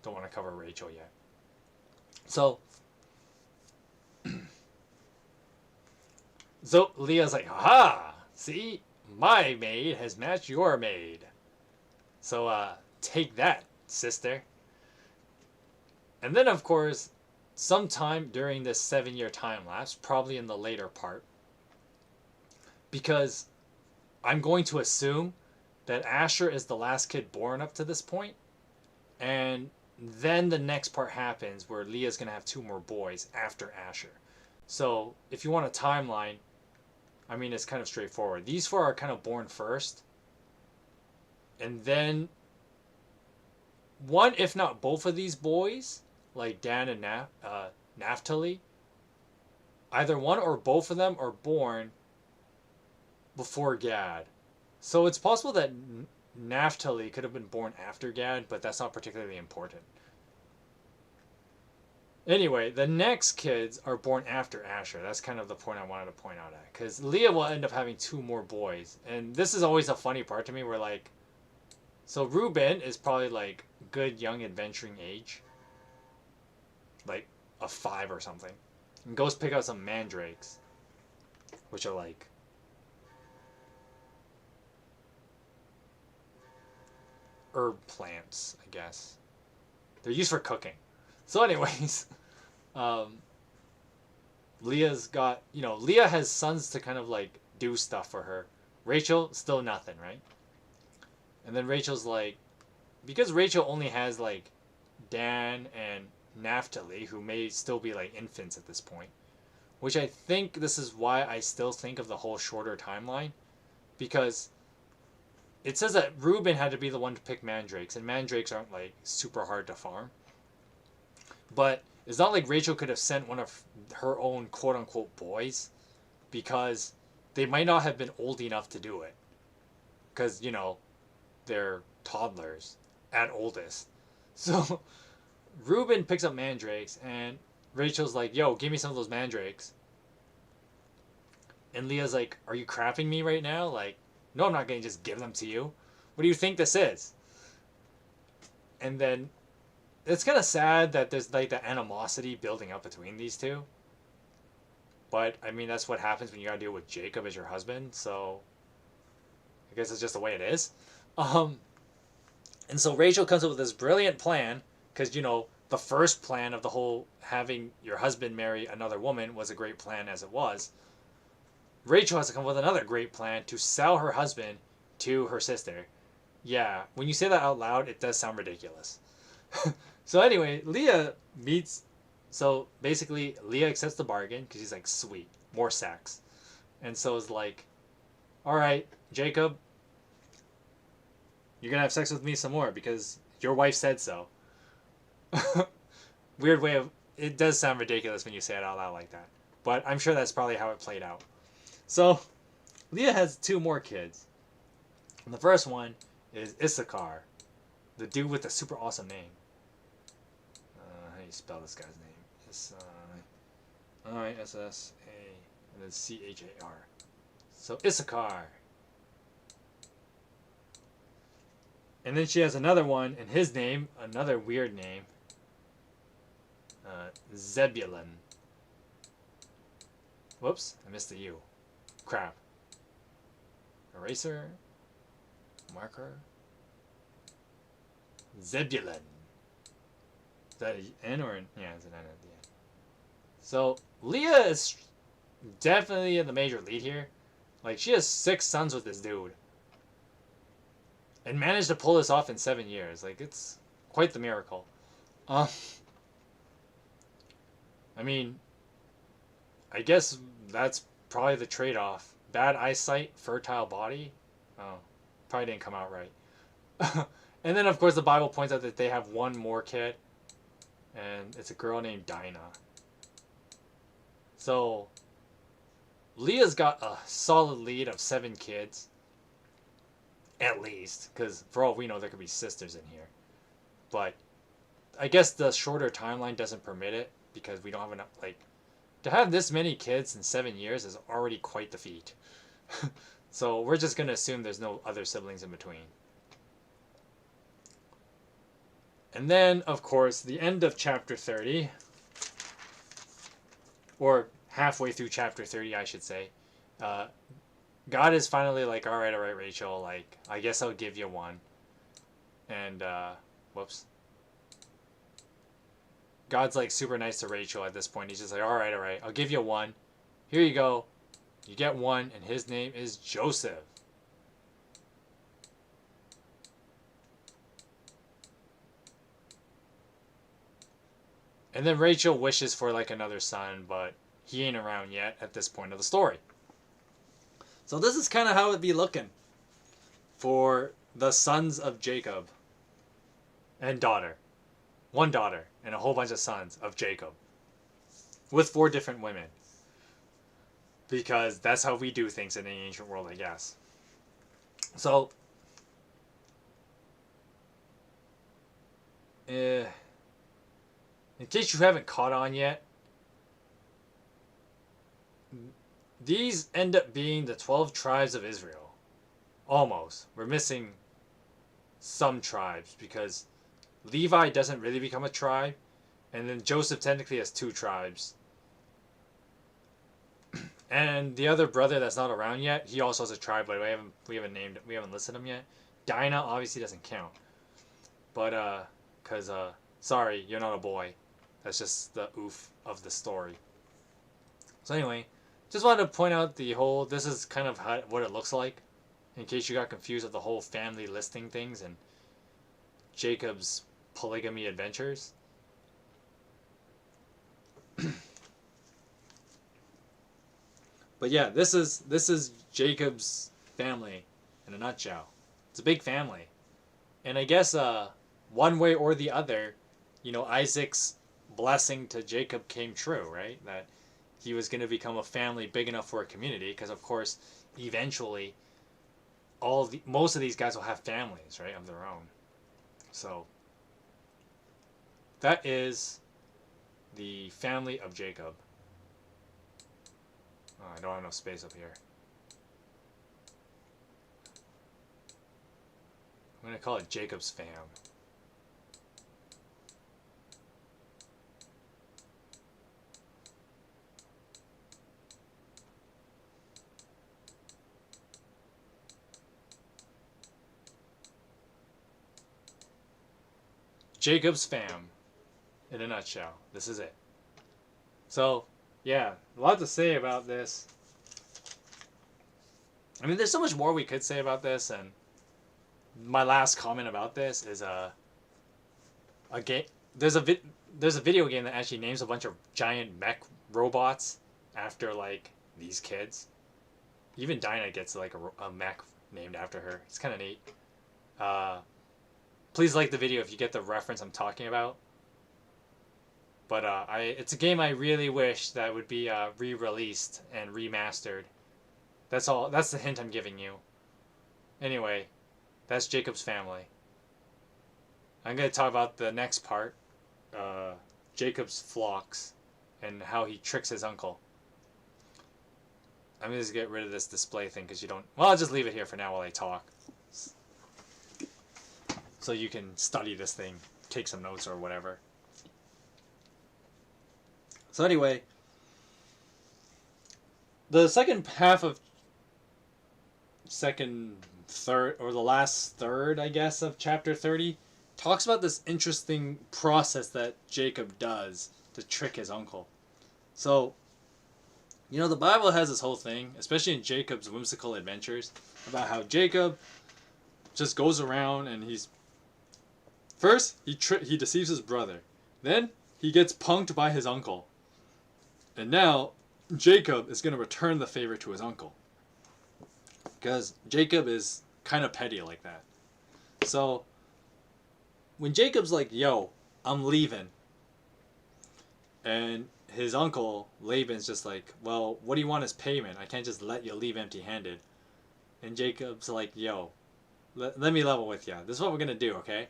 Don't want to cover Rachel yet. So Leah's like, aha! See? My maid has matched your maid. So, take that, sister. And then, of course, sometime during this 7-year time lapse, probably in the later part, because I'm going to assume that Asher is the last kid born up to this point, and then the next part happens where Leah's going to have 2 more boys after Asher. So, if you want a timeline, I mean, it's kind of straightforward. These 4 are kind of born first. And then one, if not both of these boys, like Dan and Naphtali, either one or both of them are born before Gad. So it's possible that Naphtali could have been born after Gad, but that's not particularly important. Anyway, the next kids are born after Asher. That's kind of the point I wanted to point out at. Because Leah will end up having 2 more boys. And this is always a funny part to me where like... So Reuben is probably like good young adventuring age. Like a 5 or something. And goes pick out some mandrakes. Which are like... herb plants, I guess. They're used for cooking. So anyways, Leah's got, Leah has sons to kind of like do stuff for her. Rachel, still nothing, right? And then Rachel's like, because Rachel only has like Dan and Naphtali, who may still be like infants at this point, which I think this is why I still think of the whole shorter timeline, because it says that Reuben had to be the one to pick mandrakes, and mandrakes aren't like super hard to farm. But it's not like Rachel could have sent one of her own quote unquote boys, because they might not have been old enough to do it. Because, you know, they're toddlers at oldest. So Reuben picks up mandrakes, and Rachel's like, yo, give me some of those mandrakes. And Leah's like, are you crapping me right now? Like, no, I'm not going to just give them to you. What do you think this is? And then it's kind of sad that there's like the animosity building up between these two. But, I mean, that's what happens when you got to deal with Jacob as your husband. So, I guess it's just the way it is. And so Rachel comes up with this brilliant plan. Because, you know, the first plan of the whole having your husband marry another woman was a great plan as it was. Rachel has to come up with another great plan to sell her husband to her sister. Yeah, when you say that out loud, it does sound ridiculous. So anyway, Leah meets... So basically, Leah accepts the bargain because she's like, sweet, more sex. And so it's like, all right, Jacob, you're going to have sex with me some more because your wife said so. Weird way of... It does sound ridiculous when you say it out loud like that. But I'm sure that's probably how it played out. So, Leah has 2 more kids. And the first one is Issachar, the dude with the super awesome name. How do you spell this guy's name? I-S-S-A, and then C-H-A-R. So, Issachar. And then she has another one, and his name, another weird name, Zebulun. Whoops, I missed the U. Crap. Eraser. Marker. Zebulun. Is that an N or an... Yeah, it's an N at the end. So, Leah is definitely the major lead here. Like, she has 6 sons with this dude. And managed to pull this off in 7 years. Like, it's quite the miracle. I mean, I guess that's probably the trade-off. Bad eyesight, fertile body. Oh, probably didn't come out right. And then, of course, the Bible points out that they have 1 more kid. And it's a girl named Dinah. So, Leah's got a solid lead of 7 kids. At least. Because for all we know, there could be sisters in here. But I guess the shorter timeline doesn't permit it. Because we don't have enough, like... To have this many kids in 7 years is already quite the feat. So we're just going to assume there's no other siblings in between. And then, of course, the end of chapter 30, or halfway through chapter 30, I should say, God is finally like, all right, Rachel, like, I guess I'll give you one. And, whoops. God's like super nice to Rachel at this point. He's just like, all right, I'll give you one. Here you go. You get one, and his name is Joseph. And then Rachel wishes for like another son, but he ain't around yet at this point of the story. So this is kind of how it'd be looking for the sons of Jacob and daughter. 1 daughter and a whole bunch of sons of Jacob with 4 different women. Because that's how we do things in the ancient world, I guess. So, in case you haven't caught on yet, these end up being the 12 tribes of Israel. Almost. We're missing some tribes because Levi doesn't really become a tribe, and then Joseph technically has 2 tribes. And the other brother that's not around yet, he also has a tribe, but we haven't listed him yet. Dinah obviously doesn't count. But sorry, you're not a boy. That's just the oof of the story. So anyway, just wanted to point out this is kind of what it looks like, in case you got confused with the whole family listing things and Jacob's polygamy adventures. But yeah, this is Jacob's family in a nutshell. It's a big family. And I guess one way or the other, Isaac's blessing to Jacob came true, right? That he was going to become a family big enough for a community, because of course, eventually, most of these guys will have families, right, of their own. So that is the family of Jacob. Oh, I don't have enough space up here. I'm going to call it Jacob's fam. Jacob's fam, in a nutshell. This is it. So, yeah, a lot to say about this. I mean, there's so much more we could say about this, and my last comment about this is a game. There's a video game that actually names a bunch of giant mech robots after like these kids. Even Dinah gets like a mech named after her. It's kind of neat. Please like the video if you get the reference I'm talking about. But it's a game I really wish that would be re-released and remastered. That's all. That's the hint I'm giving you. Anyway, that's Jacob's family. I'm going to talk about the next part, Jacob's flocks, and how he tricks his uncle. I'm going to just get rid of this display thing because you don't... Well, I'll just leave it here for now while I talk. So you can study this thing, take some notes or whatever. So anyway, the second half of the last third, I guess, of chapter 30 talks about this interesting process that Jacob does to trick his uncle. So, the Bible has this whole thing, especially in Jacob's whimsical adventures, about how Jacob just goes around and first he deceives his brother, then he gets punked by his uncle, and now Jacob is going to return the favor to his uncle. Because Jacob is kind of petty like that. So, when Jacob's like, yo, I'm leaving. And his uncle, Laban's just like, well, what do you want as payment? I can't just let you leave empty-handed. And Jacob's like, yo, let me level with you. This is what we're going to do, okay?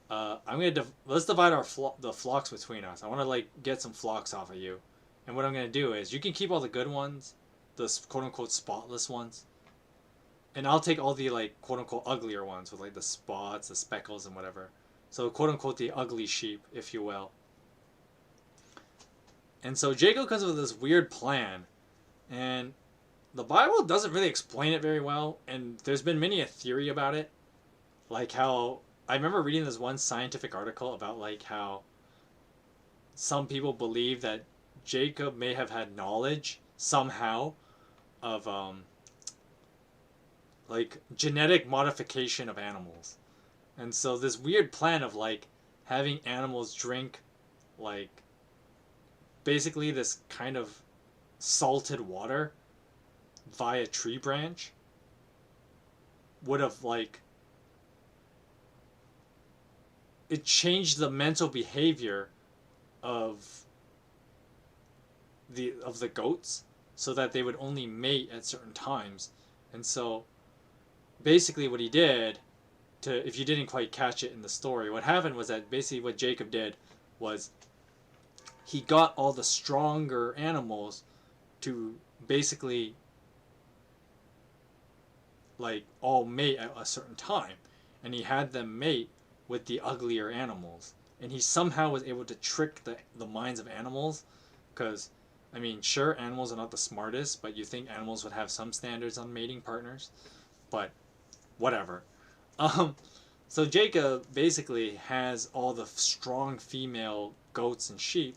Let's divide the flocks between us. I want to, get some flocks off of you. And what I'm going to do is, you can keep all the good ones, the quote-unquote spotless ones. And I'll take all the, quote-unquote uglier ones with, the spots, the speckles, and whatever. So, quote-unquote the ugly sheep, if you will. And so Jacob comes up with this weird plan. And the Bible doesn't really explain it very well. And there's been many a theory about it. Like how... I remember reading this one scientific article about, how some people believe that Jacob may have had knowledge, somehow, of, genetic modification of animals. And so this weird plan of, having animals drink, basically this kind of salted water via tree branch would have, it changed the mental behavior of the goats so that they would only mate at certain times. And so basically what he did, if you didn't quite catch it in the story, what happened was that basically what Jacob did was he got all the stronger animals to basically all mate at a certain time, and he had them mate with the uglier animals, and he somehow was able to trick the minds of animals, because I mean, sure, animals are not the smartest, but you think animals would have some standards on mating partners, but whatever. So Jacob basically has all the strong female goats and sheep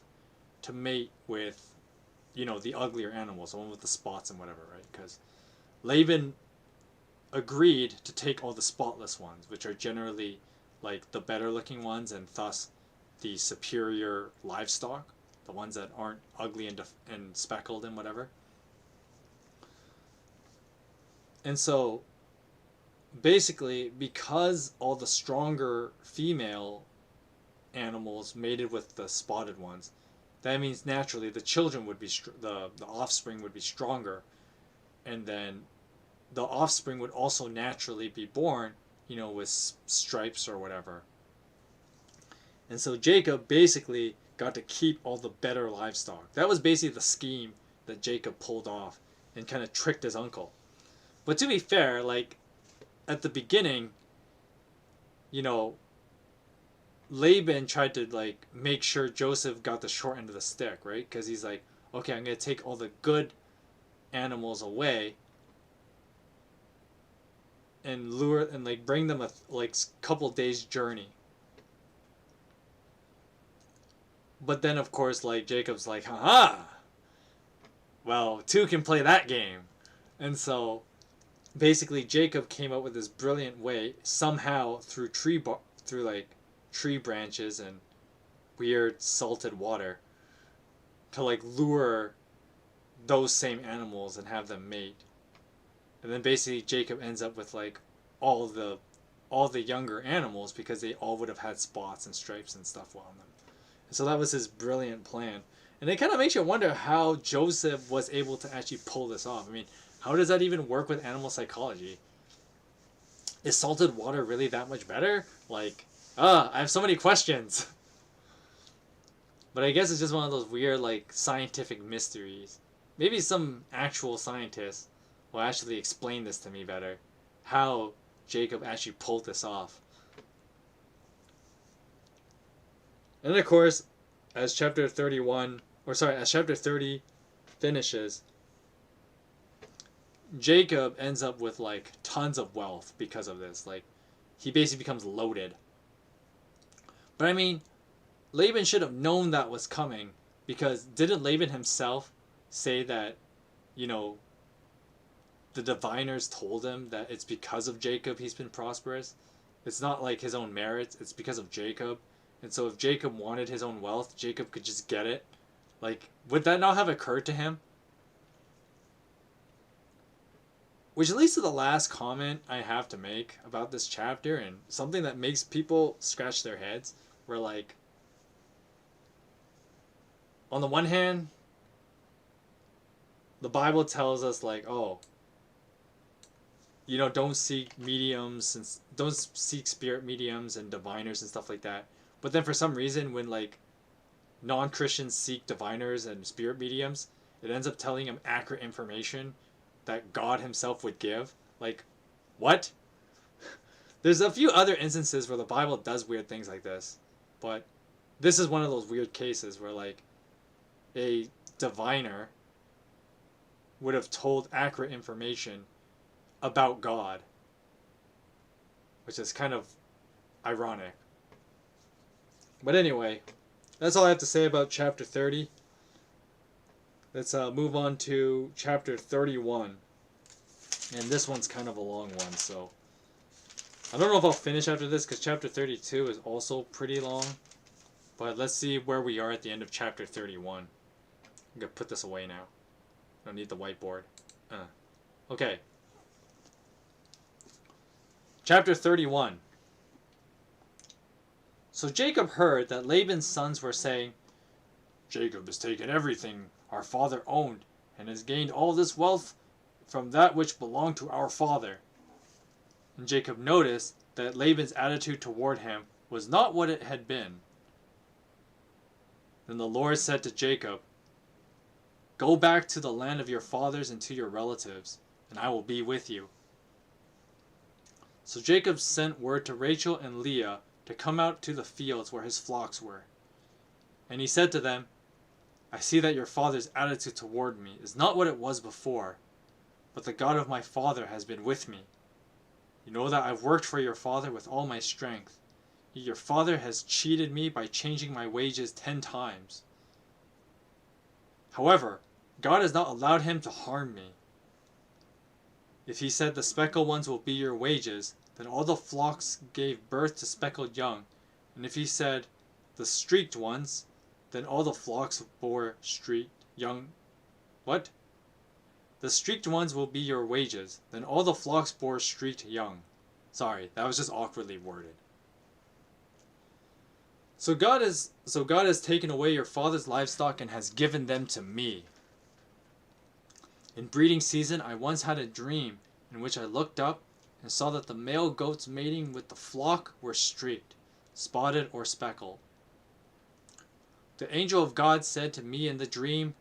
to mate with, the uglier animals, the one with the spots and whatever, right? Because Laban agreed to take all the spotless ones, which are generally like the better looking ones, and thus the superior livestock, the ones that aren't ugly and speckled and whatever. And so basically, because all the stronger female animals mated with the spotted ones, that means naturally the children would be the offspring would be stronger, and then the offspring would also naturally be born, with stripes or whatever. And so Jacob basically got to keep all the better livestock. That was basically the scheme that Jacob pulled off and kind of tricked his uncle. But to be fair, like at the beginning, Laban tried to like make sure Joseph got the short end of the stick, right? Because he's like, okay, I'm gonna take all the good animals away and lure and like bring them a couple days journey. But then of course like Jacob's like, haha, well, two can play that game. And so basically Jacob came up with this brilliant way somehow through tree branches and weird salted water to like lure those same animals and have them mate. And then basically Jacob ends up with like all the younger animals because they all would have had spots and stripes and stuff on them. And so that was his brilliant plan. And it kind of makes you wonder how Joseph was able to actually pull this off. I mean, how does that even work with animal psychology? Is salted water really that much better? Like, I have so many questions. But I guess it's just one of those weird, like, scientific mysteries. Maybe some actual scientist will actually explain this to me better. How Jacob actually pulled this off. And of course, as chapter 30 finishes, Jacob ends up with like tons of wealth because of this. Like, he basically becomes loaded. But I mean, Laban should have known that was coming, because didn't Laban himself say that, the diviners told him that it's because of Jacob he's been prosperous? It's not like his own merits, it's because of Jacob. And so if Jacob wanted his own wealth, Jacob could just get it. Like, would that not have occurred to him? Which leads to the last comment I have to make about this chapter, and something that makes people scratch their heads. Where, like, on the one hand, the Bible tells us, like, don't seek mediums, and don't seek spirit mediums and diviners and stuff like that. But then for some reason, when, like, non-Christians seek diviners and spirit mediums, it ends up telling them accurate information that God himself would give. Like, what? There's a few other instances where the Bible does weird things like this, but this is one of those weird cases where, like, a diviner would have told accurate information about God, which is kind of ironic. But anyway, that's all I have to say about chapter 30. Let's move on to chapter 31. And this one's kind of a long one, so I don't know if I'll finish after this, because chapter 32 is also pretty long. But let's see where we are at the end of chapter 31. I'm going to put this away now. I don't need the whiteboard. Okay. Chapter 31. So Jacob heard that Laban's sons were saying, "Jacob has taken everything our father owned, and has gained all this wealth from that which belonged to our father." And Jacob noticed that Laban's attitude toward him was not what it had been. Then the Lord said to Jacob, "Go back to the land of your fathers and to your relatives, and I will be with you." So Jacob sent word to Rachel and Leah to come out to the fields where his flocks were. And he said to them, "I see that your father's attitude toward me is not what it was before, but the God of my father has been with me. You know that I've worked for your father with all my strength, yet your father has cheated me by changing my wages 10 times. However, God has not allowed him to harm me. If he said the speckled ones will be your wages, then all the flocks gave birth to speckled young. And if he said, the streaked ones, then all the flocks bore streaked young. What? The streaked ones will be your wages. Then all the flocks bore streaked young. Sorry, that was just awkwardly worded. So God has taken away your father's livestock and has given them to me. In breeding season, I once had a dream in which I looked up and saw that the male goats mating with the flock were streaked, spotted, or speckled. The angel of God said to me in the dream,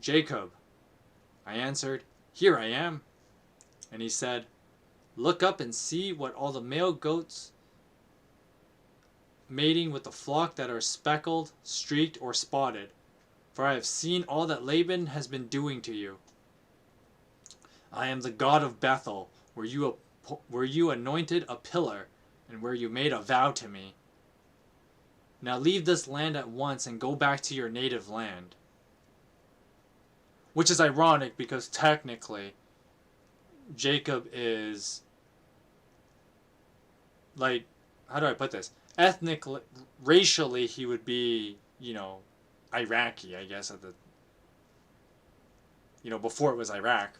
Jacob. I answered, Here I am. And he said, Look up and see what all the male goats mating with the flock that are speckled, streaked, or spotted, for I have seen all that Laban has been doing to you. I am the God of Bethel, where you anointed a pillar, and where you made a vow to me. Now leave this land at once and go back to your native land. Which is ironic because technically Jacob is, like, how do I put this? Ethnically, racially, he would be, Iraqi, I guess, at the, before it was Iraq.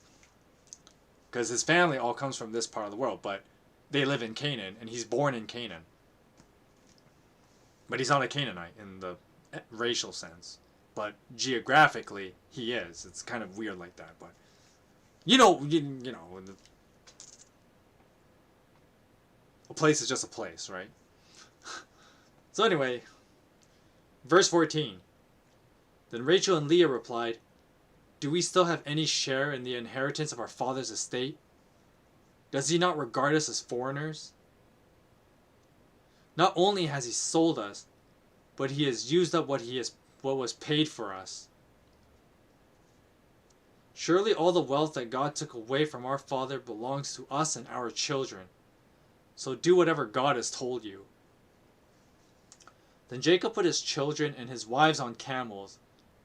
Because his family all comes from this part of the world, but they live in Canaan, and he's born in Canaan. But he's not a Canaanite in the racial sense. But geographically, he is. It's kind of weird like that, but a place is just a place, right? So anyway, verse 14. Then Rachel and Leah replied, Do we still have any share in the inheritance of our father's estate? Does he not regard us as foreigners? Not only has he sold us, but he has used up what was paid for us. Surely all the wealth that God took away from our father belongs to us and our children. So do whatever God has told you. Then Jacob put his children and his wives on camels,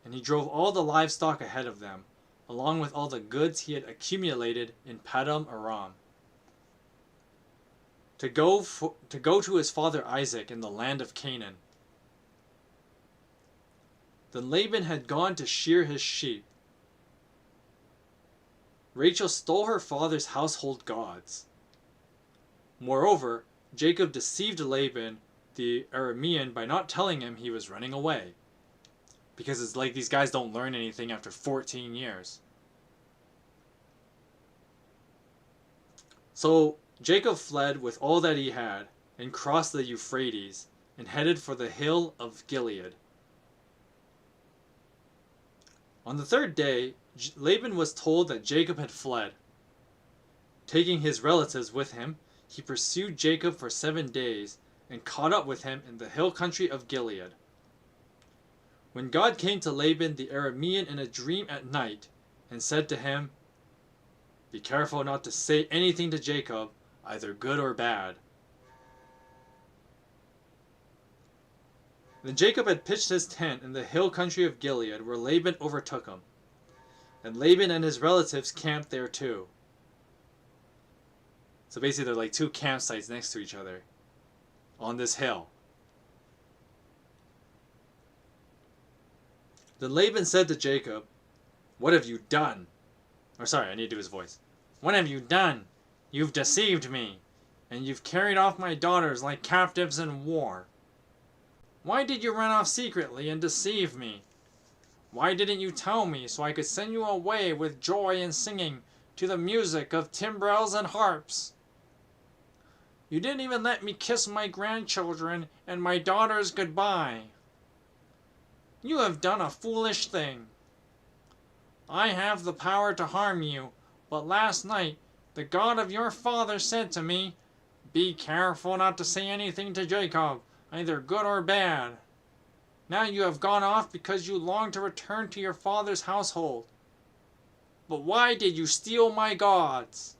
and he drove all the livestock ahead of them, along with all the goods he had accumulated in Paddan Aram, to go to his father Isaac in the land of Canaan. Then Laban had gone to shear his sheep. Rachel stole her father's household gods. Moreover, Jacob deceived Laban the Aramean by not telling him he was running away. Because it's like these guys don't learn anything after 14 years. So Jacob fled with all that he had and crossed the Euphrates and headed for the hill of Gilead. On the third day, Laban was told that Jacob had fled. Taking his relatives with him, he pursued Jacob for 7 days and caught up with him in the hill country of Gilead. When God came to Laban the Aramean in a dream at night and said to him, Be careful not to say anything to Jacob, either good or bad. Then Jacob had pitched his tent in the hill country of Gilead, where Laban overtook him. And Laban and his relatives camped there too. So basically they're like two campsites next to each other on this hill. Then Laban said to Jacob, What have you done? Or sorry, I need to do his voice. What have you done? You've deceived me, and you've carried off my daughters like captives in war. Why did you run off secretly and deceive me? Why didn't you tell me so I could send you away with joy and singing to the music of timbrels and harps? You didn't even let me kiss my grandchildren and my daughters goodbye. You have done a foolish thing. I have the power to harm you, but last night the God of your father said to me, Be careful not to say anything to Jacob, either good or bad. Now you have gone off because you long to return to your father's household. But why did you steal my gods?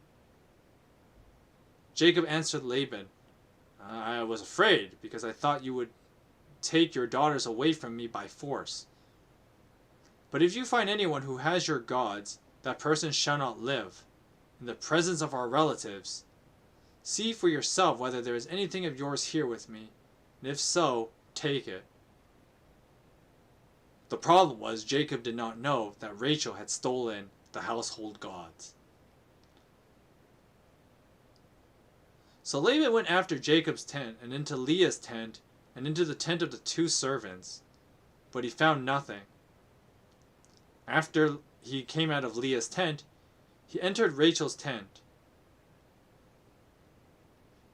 Jacob answered Laban, I was afraid because I thought you would take your daughters away from me by force. But if you find anyone who has your gods, that person shall not live, in the presence of our relatives. See for yourself whether there is anything of yours here with me, and if so, take it." The problem was Jacob did not know that Rachel had stolen the household gods. So Laban went after Jacob's tent, and into Leah's tent, and into the tent of the 2 servants, but he found nothing. After he came out of Leah's tent, he entered Rachel's tent.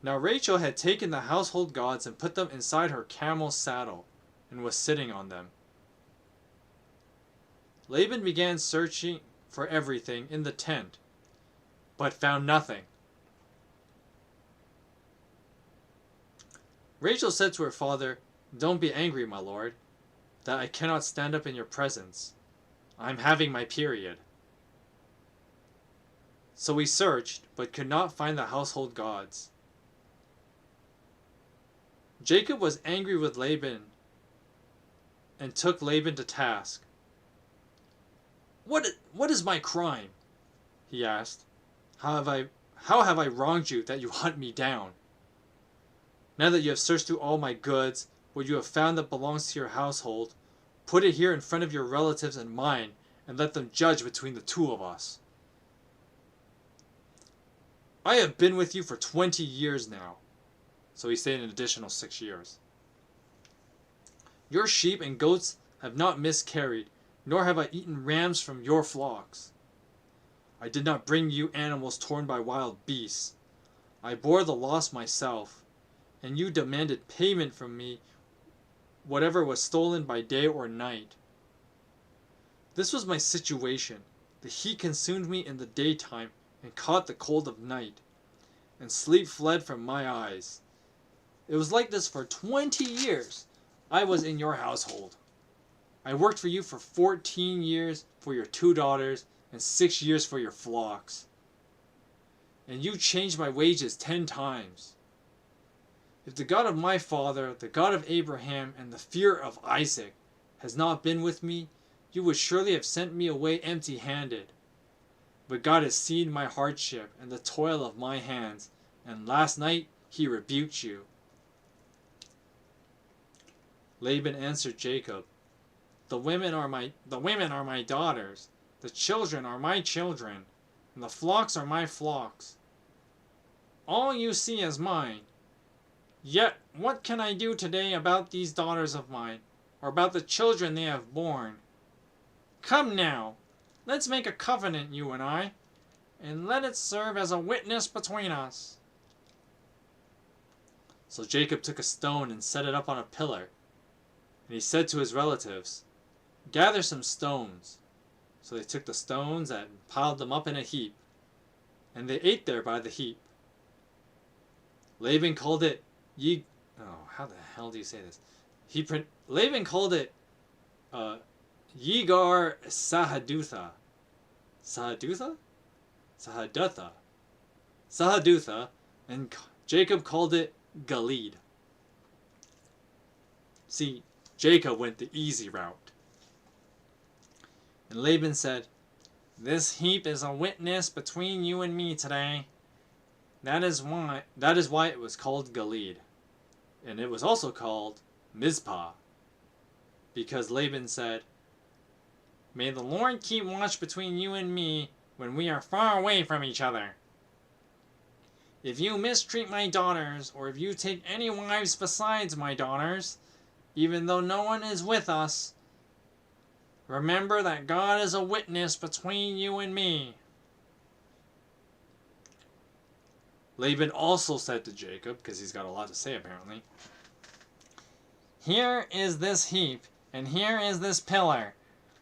Now Rachel had taken the household gods and put them inside her camel's saddle, and was sitting on them. Laban began searching for everything in the tent, but found nothing. Rachel said to her father, "Don't be angry, my lord, that I cannot stand up in your presence. I am having my period." So he searched, but could not find the household gods. Jacob was angry with Laban and took Laban to task. What is my crime?" he asked. How have I wronged you that you hunt me down? Now that you have searched through all my goods, what you have found that belongs to your household, put it here in front of your relatives and mine, and let them judge between the 2 of us. I have been with you for 20 years now." So he stayed an additional 6 years. "Your sheep and goats have not miscarried, nor have I eaten rams from your flocks. I did not bring you animals torn by wild beasts. I bore the loss myself, and you demanded payment from me whatever was stolen by day or night. This was my situation. The heat consumed me in the daytime and caught the cold of night, and sleep fled from my eyes. It was like this for 20 years I was in your household. I worked for you for 14 years for your 2 daughters and 6 years for your flocks. And you changed my wages 10 times. If the God of my father, the God of Abraham, and the fear of Isaac has not been with me, you would surely have sent me away empty-handed. But God has seen my hardship and the toil of my hands, and last night he rebuked you." Laban answered Jacob, The women are my daughters, the children are my children, and the flocks are my flocks. All you see is mine. Yet what can I do today about these daughters of mine, or about the children they have borne? Come now, let's make a covenant, you and I, and let it serve as a witness between us." So Jacob took a stone and set it up on a pillar, and he said to his relatives, "Gather some stones." So they took the stones and piled them up in a heap, and they ate there by the heap. Laban called it how the hell do you say this? Laban called it Yegar Sahadutha. Sahadutha, and Jacob called it Gilead. See, Jacob went the easy route. And Laban said, "This heap is a witness between you and me today. That is why it was called Gilead. And it was also called Mizpah, because Laban said, 'May the Lord keep watch between you and me when we are far away from each other. If you mistreat my daughters, or if you take any wives besides my daughters, even though no one is with us, remember that God is a witness between you and me.'" Laban also said to Jacob, because he's got a lot to say apparently, "Here is this heap, and here is this pillar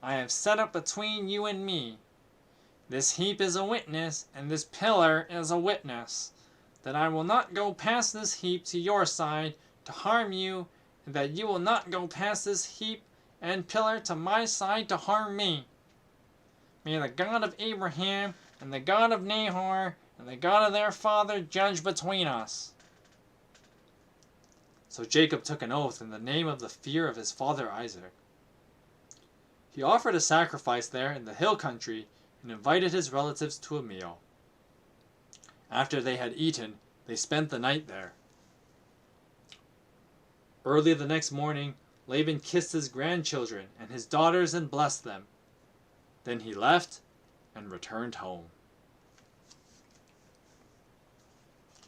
I have set up between you and me. This heap is a witness, and this pillar is a witness, that I will not go past this heap to your side to harm you, and that you will not go past this heap and pillar to my side to harm me. May the God of Abraham and the God of Nahor and the God of their father judge between us." So Jacob took an oath in the name of the fear of his father Isaac. He offered a sacrifice there in the hill country and invited his relatives to a meal. After they had eaten, They spent the night there. Early the next morning, Laban kissed his grandchildren and his daughters and blessed them. Then he left and returned home.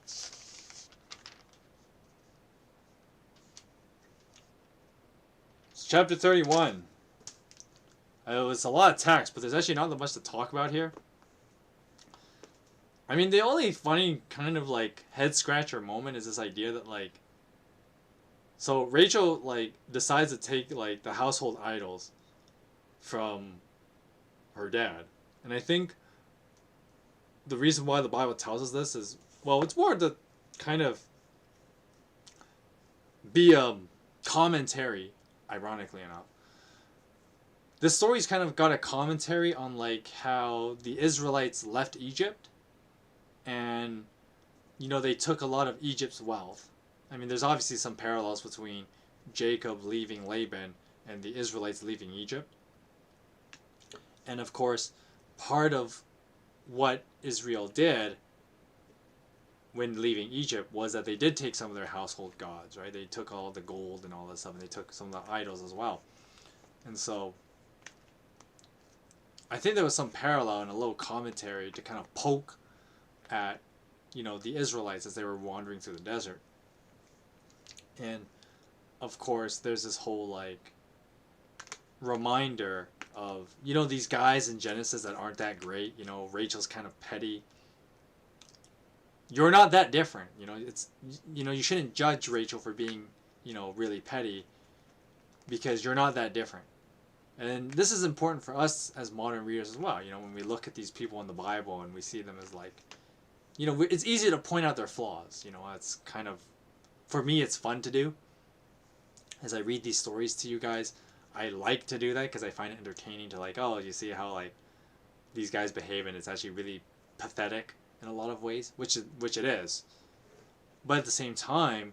It's chapter 31. It was a lot of text, but there's actually not that much to talk about here. I mean, the only funny kind of like head scratcher moment is this idea that like, so Rachel like decides to take like the household idols from her dad, and I think the reason why the Bible tells us this is, well, it's more to kind of be a commentary, ironically enough. This story's kind of got a commentary on like how the Israelites left Egypt, and you know, they took a lot of Egypt's wealth. I mean, there's obviously some parallels between Jacob leaving Laban and the Israelites leaving Egypt. And of course, part of what Israel did when leaving Egypt was that they did take some of their household gods, right? They took all the gold and all that stuff, and they took some of the idols as well. And so I think there was some parallel and a little commentary to kind of poke at, you know, the Israelites as they were wandering through the desert. And of course, there's this whole like reminder of, you know, these guys in Genesis that aren't that great. You know, Rachel's kind of petty. You're not that different. You know, it's, you know, you shouldn't judge Rachel for being, you know, really petty, because you're not that different. And this is important for us as modern readers as well. You know, when we look at these people in the Bible and we see them as like, you know, it's easy to point out their flaws. You know, it's kind of, for me, it's fun to do. As I read these stories to you guys, I like to do that because I find it entertaining to like, oh, you see how like these guys behave, and it's actually really pathetic in a lot of ways, which it is. But at the same time,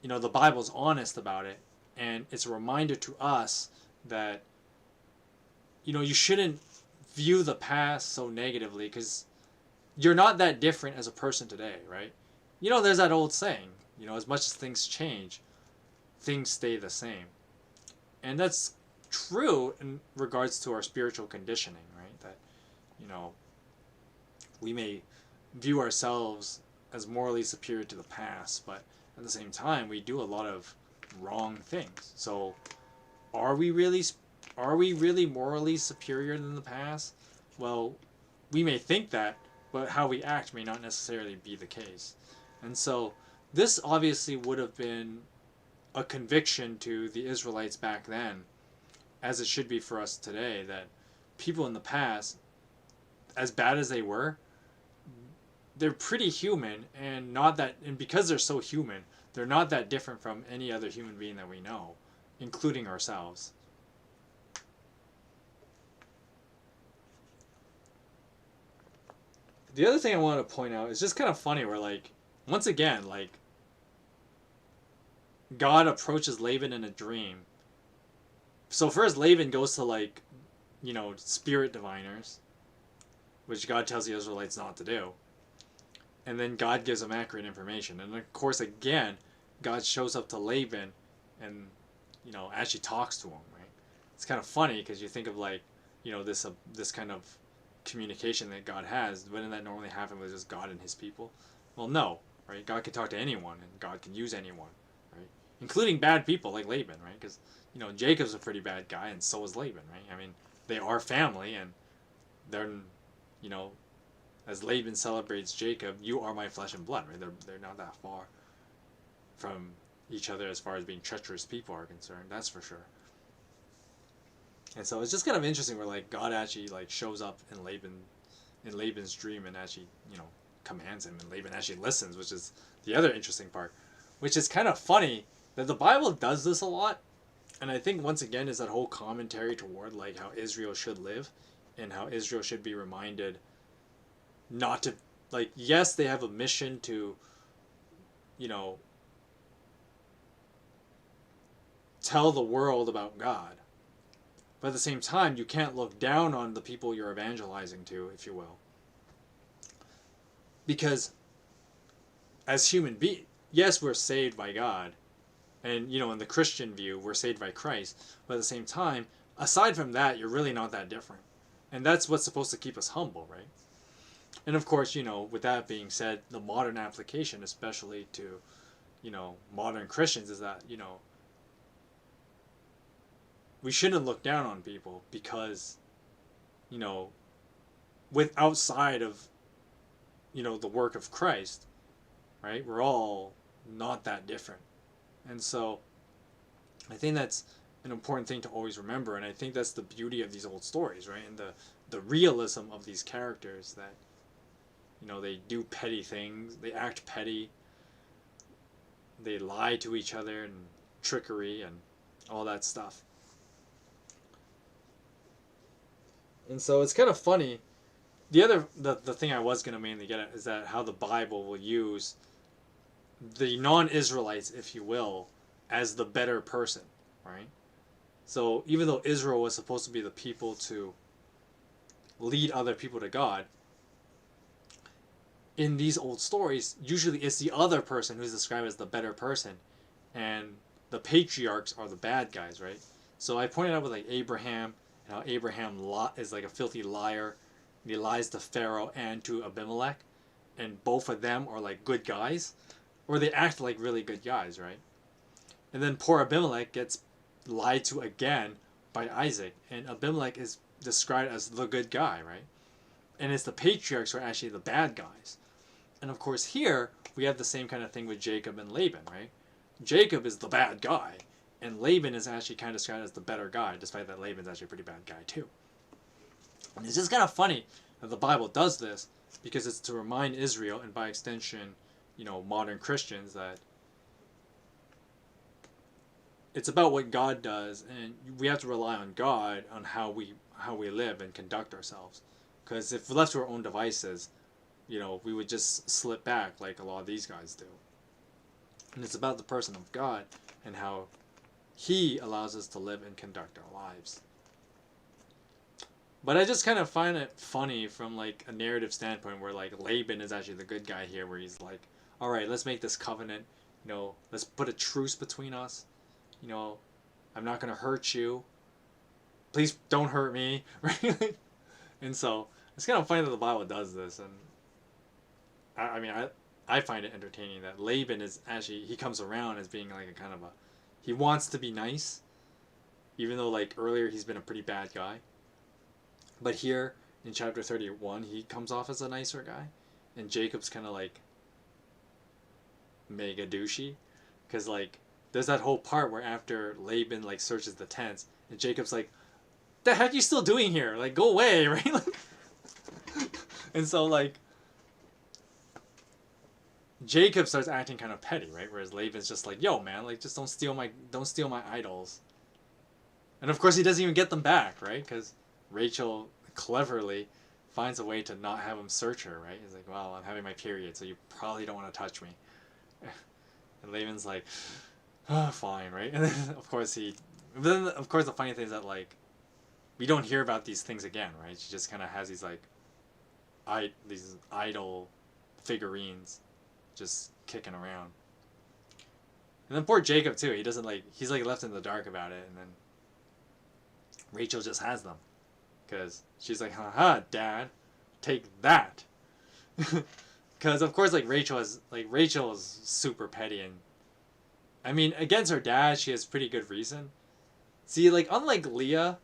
you know, the Bible's honest about it, and it's a reminder to us that, you know, you shouldn't view the past so negatively, because you're not that different as a person today, right? You know, there's that old saying, you know, as much as things change, things stay the same. And that's true in regards to our spiritual conditioning, right? That, you know, we may view ourselves as morally superior to the past, but at the same time, we do a lot of wrong things. So, are we really morally superior than the past? Well, we may think that, but how we act may not necessarily be the case. And so, this obviously would have been a conviction to the Israelites back then, as it should be for us today, that people in the past, as bad as they were, they're pretty human, and because they're so human, they're not that different from any other human being that we know, including ourselves. The other thing I want to point out is just kind of funny, where like, once again, like, God approaches Laban in a dream. So first Laban goes to like, you know, spirit diviners, which God tells the Israelites not to do. And then God gives them accurate information. And of course, again, God shows up to Laban and, you know, actually talks to him, right? It's kind of funny because you think of like, you know, this kind of communication that God has. Wouldn't that normally happen with just God and his people? Well, no, right? God can talk to anyone, and God can use anyone, right? Including bad people like Laban, right? Because, you know, Jacob's a pretty bad guy, and so is Laban, right? I mean, they are family, and they're, you know, as Laban celebrates Jacob, you are my flesh and blood, right? They're not that far from each other as far as being treacherous people are concerned, that's for sure. And so it's just kind of interesting where like God actually like shows up in Laban's dream and actually, you know, commands him, and Laban actually listens, which is the other interesting part. Which is kind of funny that the Bible does this a lot, and I think once again is that whole commentary toward like how Israel should live, and how Israel should be reminded not to, like, yes, they have a mission to, you know, tell the world about God, but at the same time, you can't look down on the people you're evangelizing to, if you will. Because as human beings, yes, we're saved by God, and in the Christian view, we're saved by Christ. But at the same time, aside from that, you're really not that different, and that's what's supposed to keep us humble, right? And of course, with that being said, the modern application, especially to, modern Christians, is that, we shouldn't look down on people because, with outside of, the work of Christ, right? We're all not that different. And so I think that's an important thing to always remember. And I think that's the beauty of these old stories, right? And the realism of these characters that, they do petty things, they act petty, they lie to each other and trickery and all that stuff. And so it's kind of funny. The thing I was going to mainly get at is that how the Bible will use the non-Israelites, if you will, as the better person, right? So even though Israel was supposed to be the people to lead other people to God, in these old stories, usually it's the other person who's described as the better person, and the patriarchs are the bad guys, right? So I pointed out with like Abraham, and how Abraham is like a filthy liar, and he lies to Pharaoh and to Abimelech, and both of them are like good guys, or they act like really good guys, right? And then poor Abimelech gets lied to again by Isaac, and Abimelech is described as the good guy, right? And it's the patriarchs who are actually the bad guys. And of course here, we have the same kind of thing with Jacob and Laban, right? Jacob is the bad guy, and Laban is actually kind of described as the better guy, despite that Laban's actually a pretty bad guy too. And it's just kind of funny that the Bible does this, because it's to remind Israel, and by extension, modern Christians, that it's about what God does, and we have to rely on God on how we live and conduct ourselves. Because if we're left to our own devices, we would just slip back like a lot of these guys do. And it's about the person of God and how He allows us to live and conduct our lives. But I just kind of find it funny from like a narrative standpoint where like Laban is actually the good guy here, where he's like, all right, let's make this covenant, let's put a truce between us. I'm not going to hurt you. Please don't hurt me, right? And so it's kind of funny that the Bible does this, and I find it entertaining that Laban is actually, he comes around as being like a kind of he wants to be nice, even though like earlier he's been a pretty bad guy. But here in chapter 31, he comes off as a nicer guy, and Jacob's kind of like mega douchey, because like there's that whole part where after Laban like searches the tents, and Jacob's like, the heck you still doing here? Like, go away, right? And so like Jacob starts acting kind of petty, right? Whereas Laban's just like, yo man, like just don't steal my idols. And of course he doesn't even get them back, right? Because Rachel cleverly finds a way to not have him search her, right? He's like, well, I'm having my period, so you probably don't want to touch me. And Laban's like, oh, fine, right? And then of course the funny thing is that like we don't hear about these things again, right? She just kind of has these like these idol figurines just kicking around. And then poor Jacob too, he's like left in the dark about it, and then Rachel just has them. Because she's like, haha, Dad, take that. Because of course like Rachel is super petty, and I mean against her dad she has pretty good reason. See, like unlike Leah,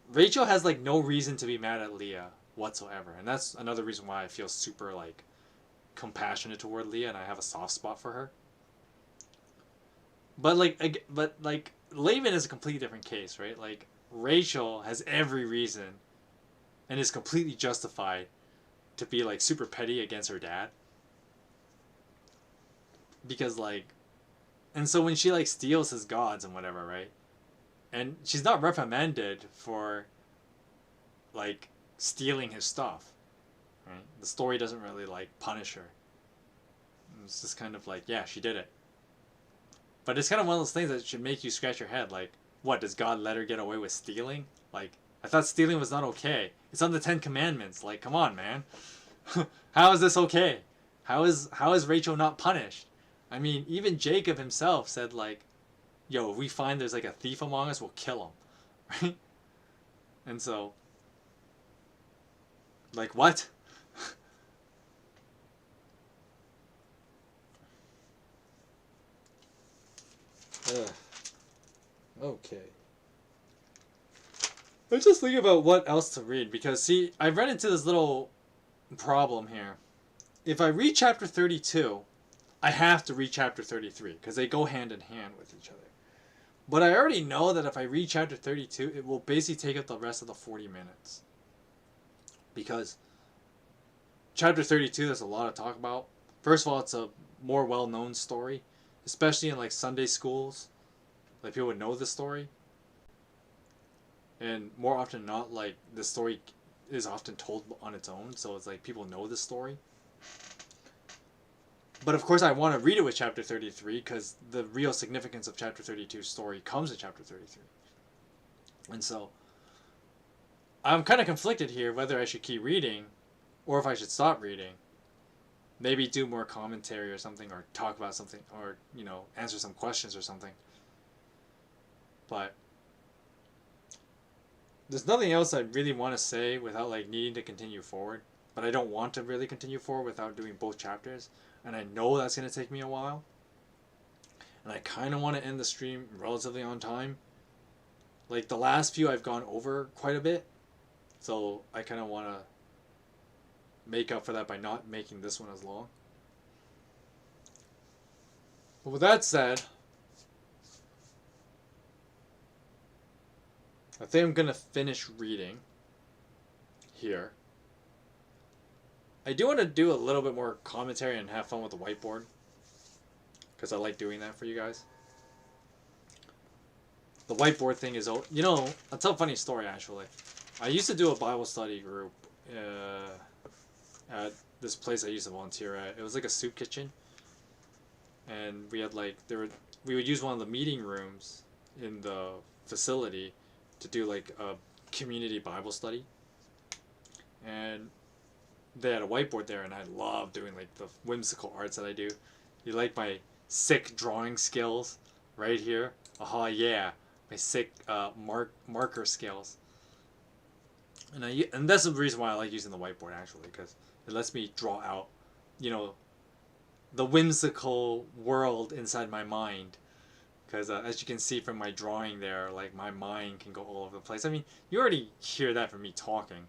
Rachel has like no reason to be mad at Leah whatsoever, and that's another reason why I feel super like compassionate toward Leah, and I have a soft spot for her. But like Laban is a completely different case, right? Like Rachel has every reason and is completely justified to be like super petty against her dad, because like, and so when she like steals his gods and whatever, right, and she's not reprimanded for like stealing his stuff, right? The story doesn't really like punish her. It's just kind of like, yeah, she did it. But it's kind of one of those things that should make you scratch your head, like, what, does God let her get away with stealing? Like, I thought stealing was not okay. It's on the 10 Commandments. Like, come on, man. How is this okay? How is Rachel not punished? I mean, even Jacob himself said like, "Yo, if we find there's like a thief among us, we'll kill him," right? And so, like, what? Ugh. Okay. I was just thinking about what else to read because see, I've run into this little problem here. If I read chapter 32, I have to read chapter 33 because they go hand in hand with each other. But I already know that if I read chapter 32, it will basically take up the rest of the 40 minutes. Because chapter 32, there's a lot to talk about. First of all, it's a more well-known story, especially in like Sunday schools. Like people would know the story. And more often than not, like the story is often told on its own, so it's like people know the story. But of course I want to read it with chapter 33 because the real significance of chapter 32's story comes in chapter 33. And so I'm kind of conflicted here whether I should keep reading or if I should stop reading. Maybe do more commentary or something, or talk about something, or, you know, answer some questions or something. But there's nothing else I really want to say without like needing to continue forward. But I don't want to really continue forward without doing both chapters. And I know that's going to take me a while. And I kind of want to end the stream relatively on time. Like the last few I've gone over quite a bit. So I kind of want to make up for that by not making this one as long. But with that said, I think I'm going to finish reading here. I do want to do a little bit more commentary and have fun with the whiteboard. Because I like doing that for you guys. The whiteboard thing is, you know, I'll tell a funny story actually. I used to do a Bible study group at this place I used to volunteer at. It was like a soup kitchen. And we had like, we would use one of the meeting rooms in the facility to do like a community Bible study. And they had a whiteboard there, and I love doing like the whimsical arts that I do. You like my sick drawing skills right here? Aha, yeah, my sick marker skills. And that's the reason why I like using the whiteboard actually, because it lets me draw out, you know, the whimsical world inside my mind. Because as you can see from my drawing there, like my mind can go all over the place. I mean, you already hear that from me talking,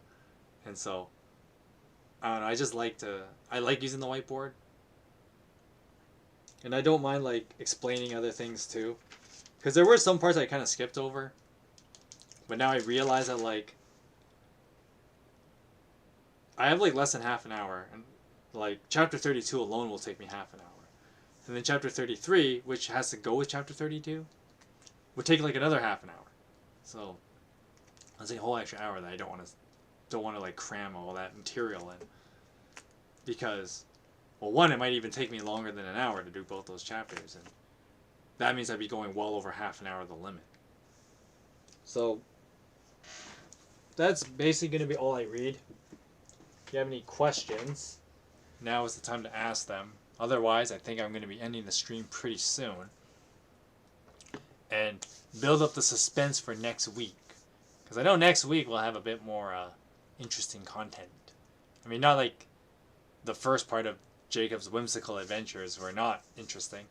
and so I don't know. I like using the whiteboard. And I don't mind like explaining other things too. Because there were some parts I kind of skipped over. But now I realize that like I have like less than half an hour. And like chapter 32 alone will take me half an hour. And then chapter 33, which has to go with chapter 32, would take like another half an hour. So that's a whole extra hour that I don't want to like cram all that material in. Because, well, one, it might even take me longer than an hour to do both those chapters, and that means I'd be going well over half an hour the limit. So that's basically going to be all I read. If you have any questions, now is the time to ask them. Otherwise, I think I'm going to be ending the stream pretty soon. And build up the suspense for next week. Because I know next week we'll have a bit more interesting content. I mean, not like the first part of Jacob's whimsical adventures were not interesting.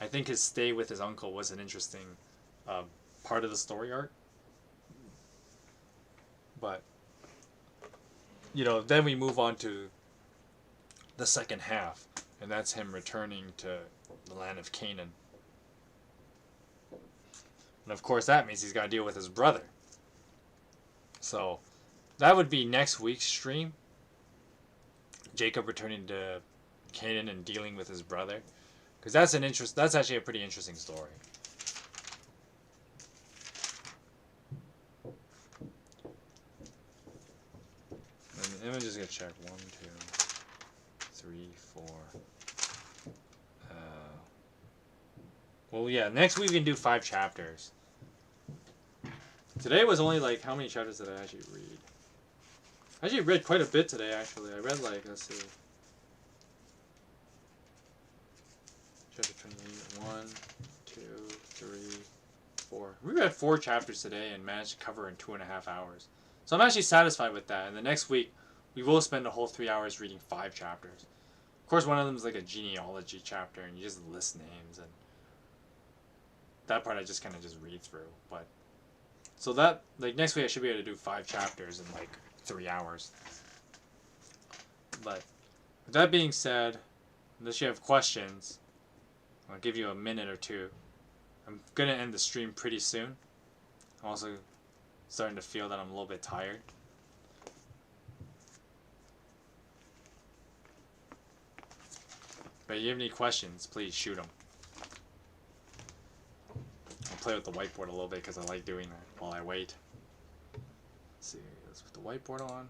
I think his stay with his uncle was an interesting part of the story arc. But, you know, then we move on to the second half. And that's him returning to the land of Canaan. And of course that means he's got to deal with his brother. So that would be next week's stream. Jacob returning to Canaan and dealing with his brother. Because that's actually a pretty interesting story. And I'm just going to check 1, 2, 3, 4. Well, yeah, next week we can do 5 chapters. Today was only like, how many chapters did I actually read? I actually read quite a bit today, actually. I read like, let's see. Chapter 28. 1, 2, 3, 4. We read 4 chapters today and managed to cover in 2.5 hours. So I'm actually satisfied with that. And the next week, we will spend a whole 3 hours reading 5 chapters. Of course, one of them is like a genealogy chapter, and you just list names, and that part I just kind of just read through. But so that, like, next week I should be able to do 5 chapters in like 3 hours. But with that being said, unless you have questions, I'll give you a minute or two. I'm gonna end the stream pretty soon. I'm also starting to feel that I'm a little bit tired. But if you have any questions, please shoot them. I'll play with the whiteboard a little bit because I like doing that while I wait. Let's see, let's put the whiteboard on.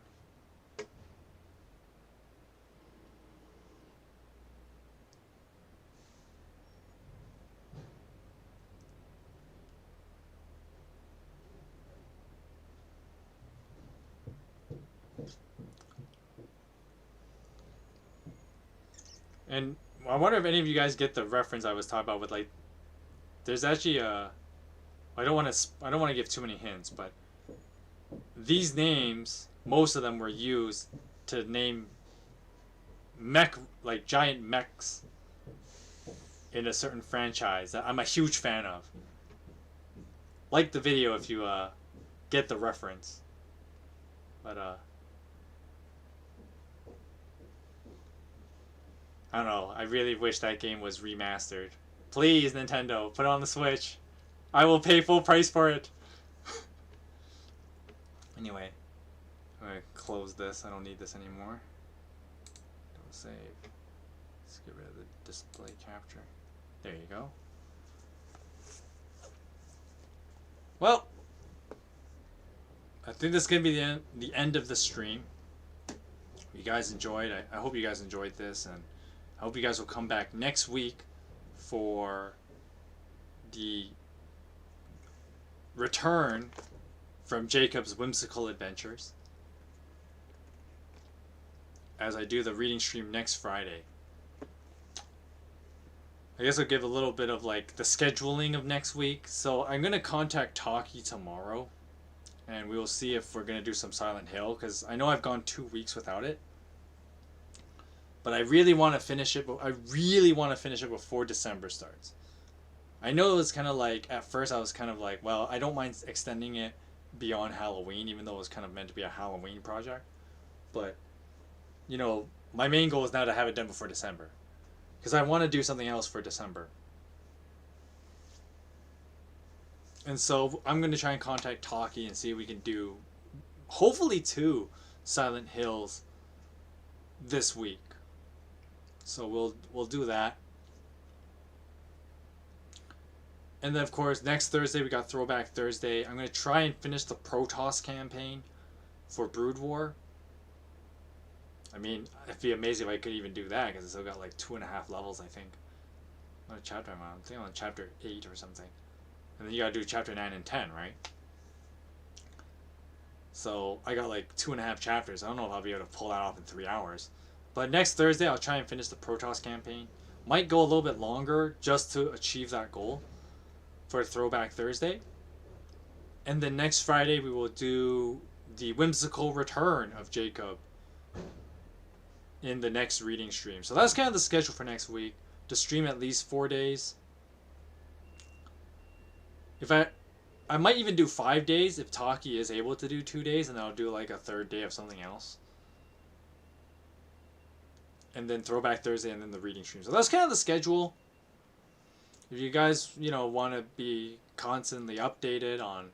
And I wonder if any of you guys get the reference I was talking about with, like, there's actually a, I don't want to give too many hints, but these names, most of them were used to name mech, like giant mechs in a certain franchise that I'm a huge fan of. Like the video if you get the reference. But I don't know. I really wish that game was remastered. Please, Nintendo, put it on the Switch. I will pay full price for it. Anyway, I'm going to close this. I don't need this anymore. Don't save. Let's get rid of the display capture. There you go. Well, I think this is going to be the end of the stream. You guys enjoyed. I hope you guys enjoyed this, and I hope you guys will come back next week for the return from Jacob's Whimsical Adventures, as I do the reading stream next Friday. I guess I'll give a little bit of like the scheduling of next week. So I'm going to contact Taki tomorrow, and we will see if we're going to do some Silent Hill, because I know I've gone 2 weeks without it. But I really want to finish it. I really want to finish it before December starts. I know it was kind of like, at first I was kind of like, well, I don't mind extending it beyond Halloween, even though it was kind of meant to be a Halloween project. But, you know, my main goal is now to have it done before December, because I want to do something else for December. And so I'm going to try and contact Taki and see if we can do, hopefully 2 Silent Hills this week. So we'll do that. And then, of course, next Thursday we got Throwback Thursday. I'm going to try and finish the Protoss campaign for Brood War. I mean, it'd be amazing if I could even do that, because it's still got like 2.5 levels, I think. What chapter am I on? I think I'm on chapter 8 or something. And then you gotta do chapter 9 and 10, right? So I got like 2.5 chapters. I don't know if I'll be able to pull that off in 3 hours. But next Thursday I'll try and finish the Protoss campaign. Might go a little bit longer just to achieve that goal for Throwback Thursday. And then next Friday we will do the whimsical return of Jacob in the next reading stream. So that's kind of the schedule for next week. To stream at least 4 days. If I might even do 5 days if Taki is able to do 2 days, and then I'll do like a 3rd day of something else. And then Throwback Thursday, and then the reading stream. So that's kind of the schedule. If you guys, you know, want to be constantly updated on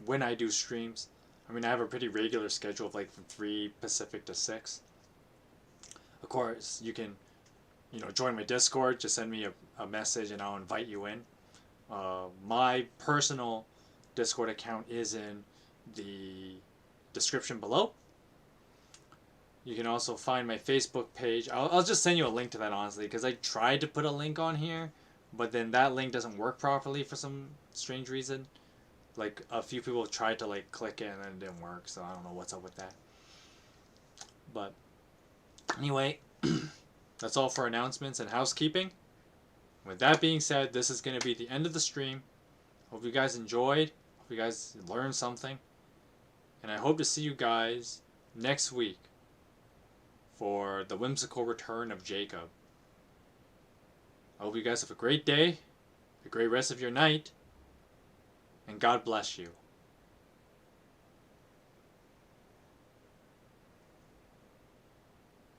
when I do streams, I mean, I have a pretty regular schedule of like from 3 Pacific to 6. Of course, you can, you know, join my Discord. Just send me a message and I'll invite you in. My personal Discord account is in the description below. You can also find my Facebook page. I'll just send you a link to that, honestly, because I tried to put a link on here, but then that link doesn't work properly for some strange reason. Like, a few people tried to like click it and then it didn't work, so I don't know what's up with that. But anyway, that's all for announcements and housekeeping. With that being said, this is going to be the end of the stream. Hope you guys enjoyed. Hope you guys learned something. And I hope to see you guys next week for the whimsical return of Jacob. I hope you guys have a great day, a great rest of your night, and God bless you.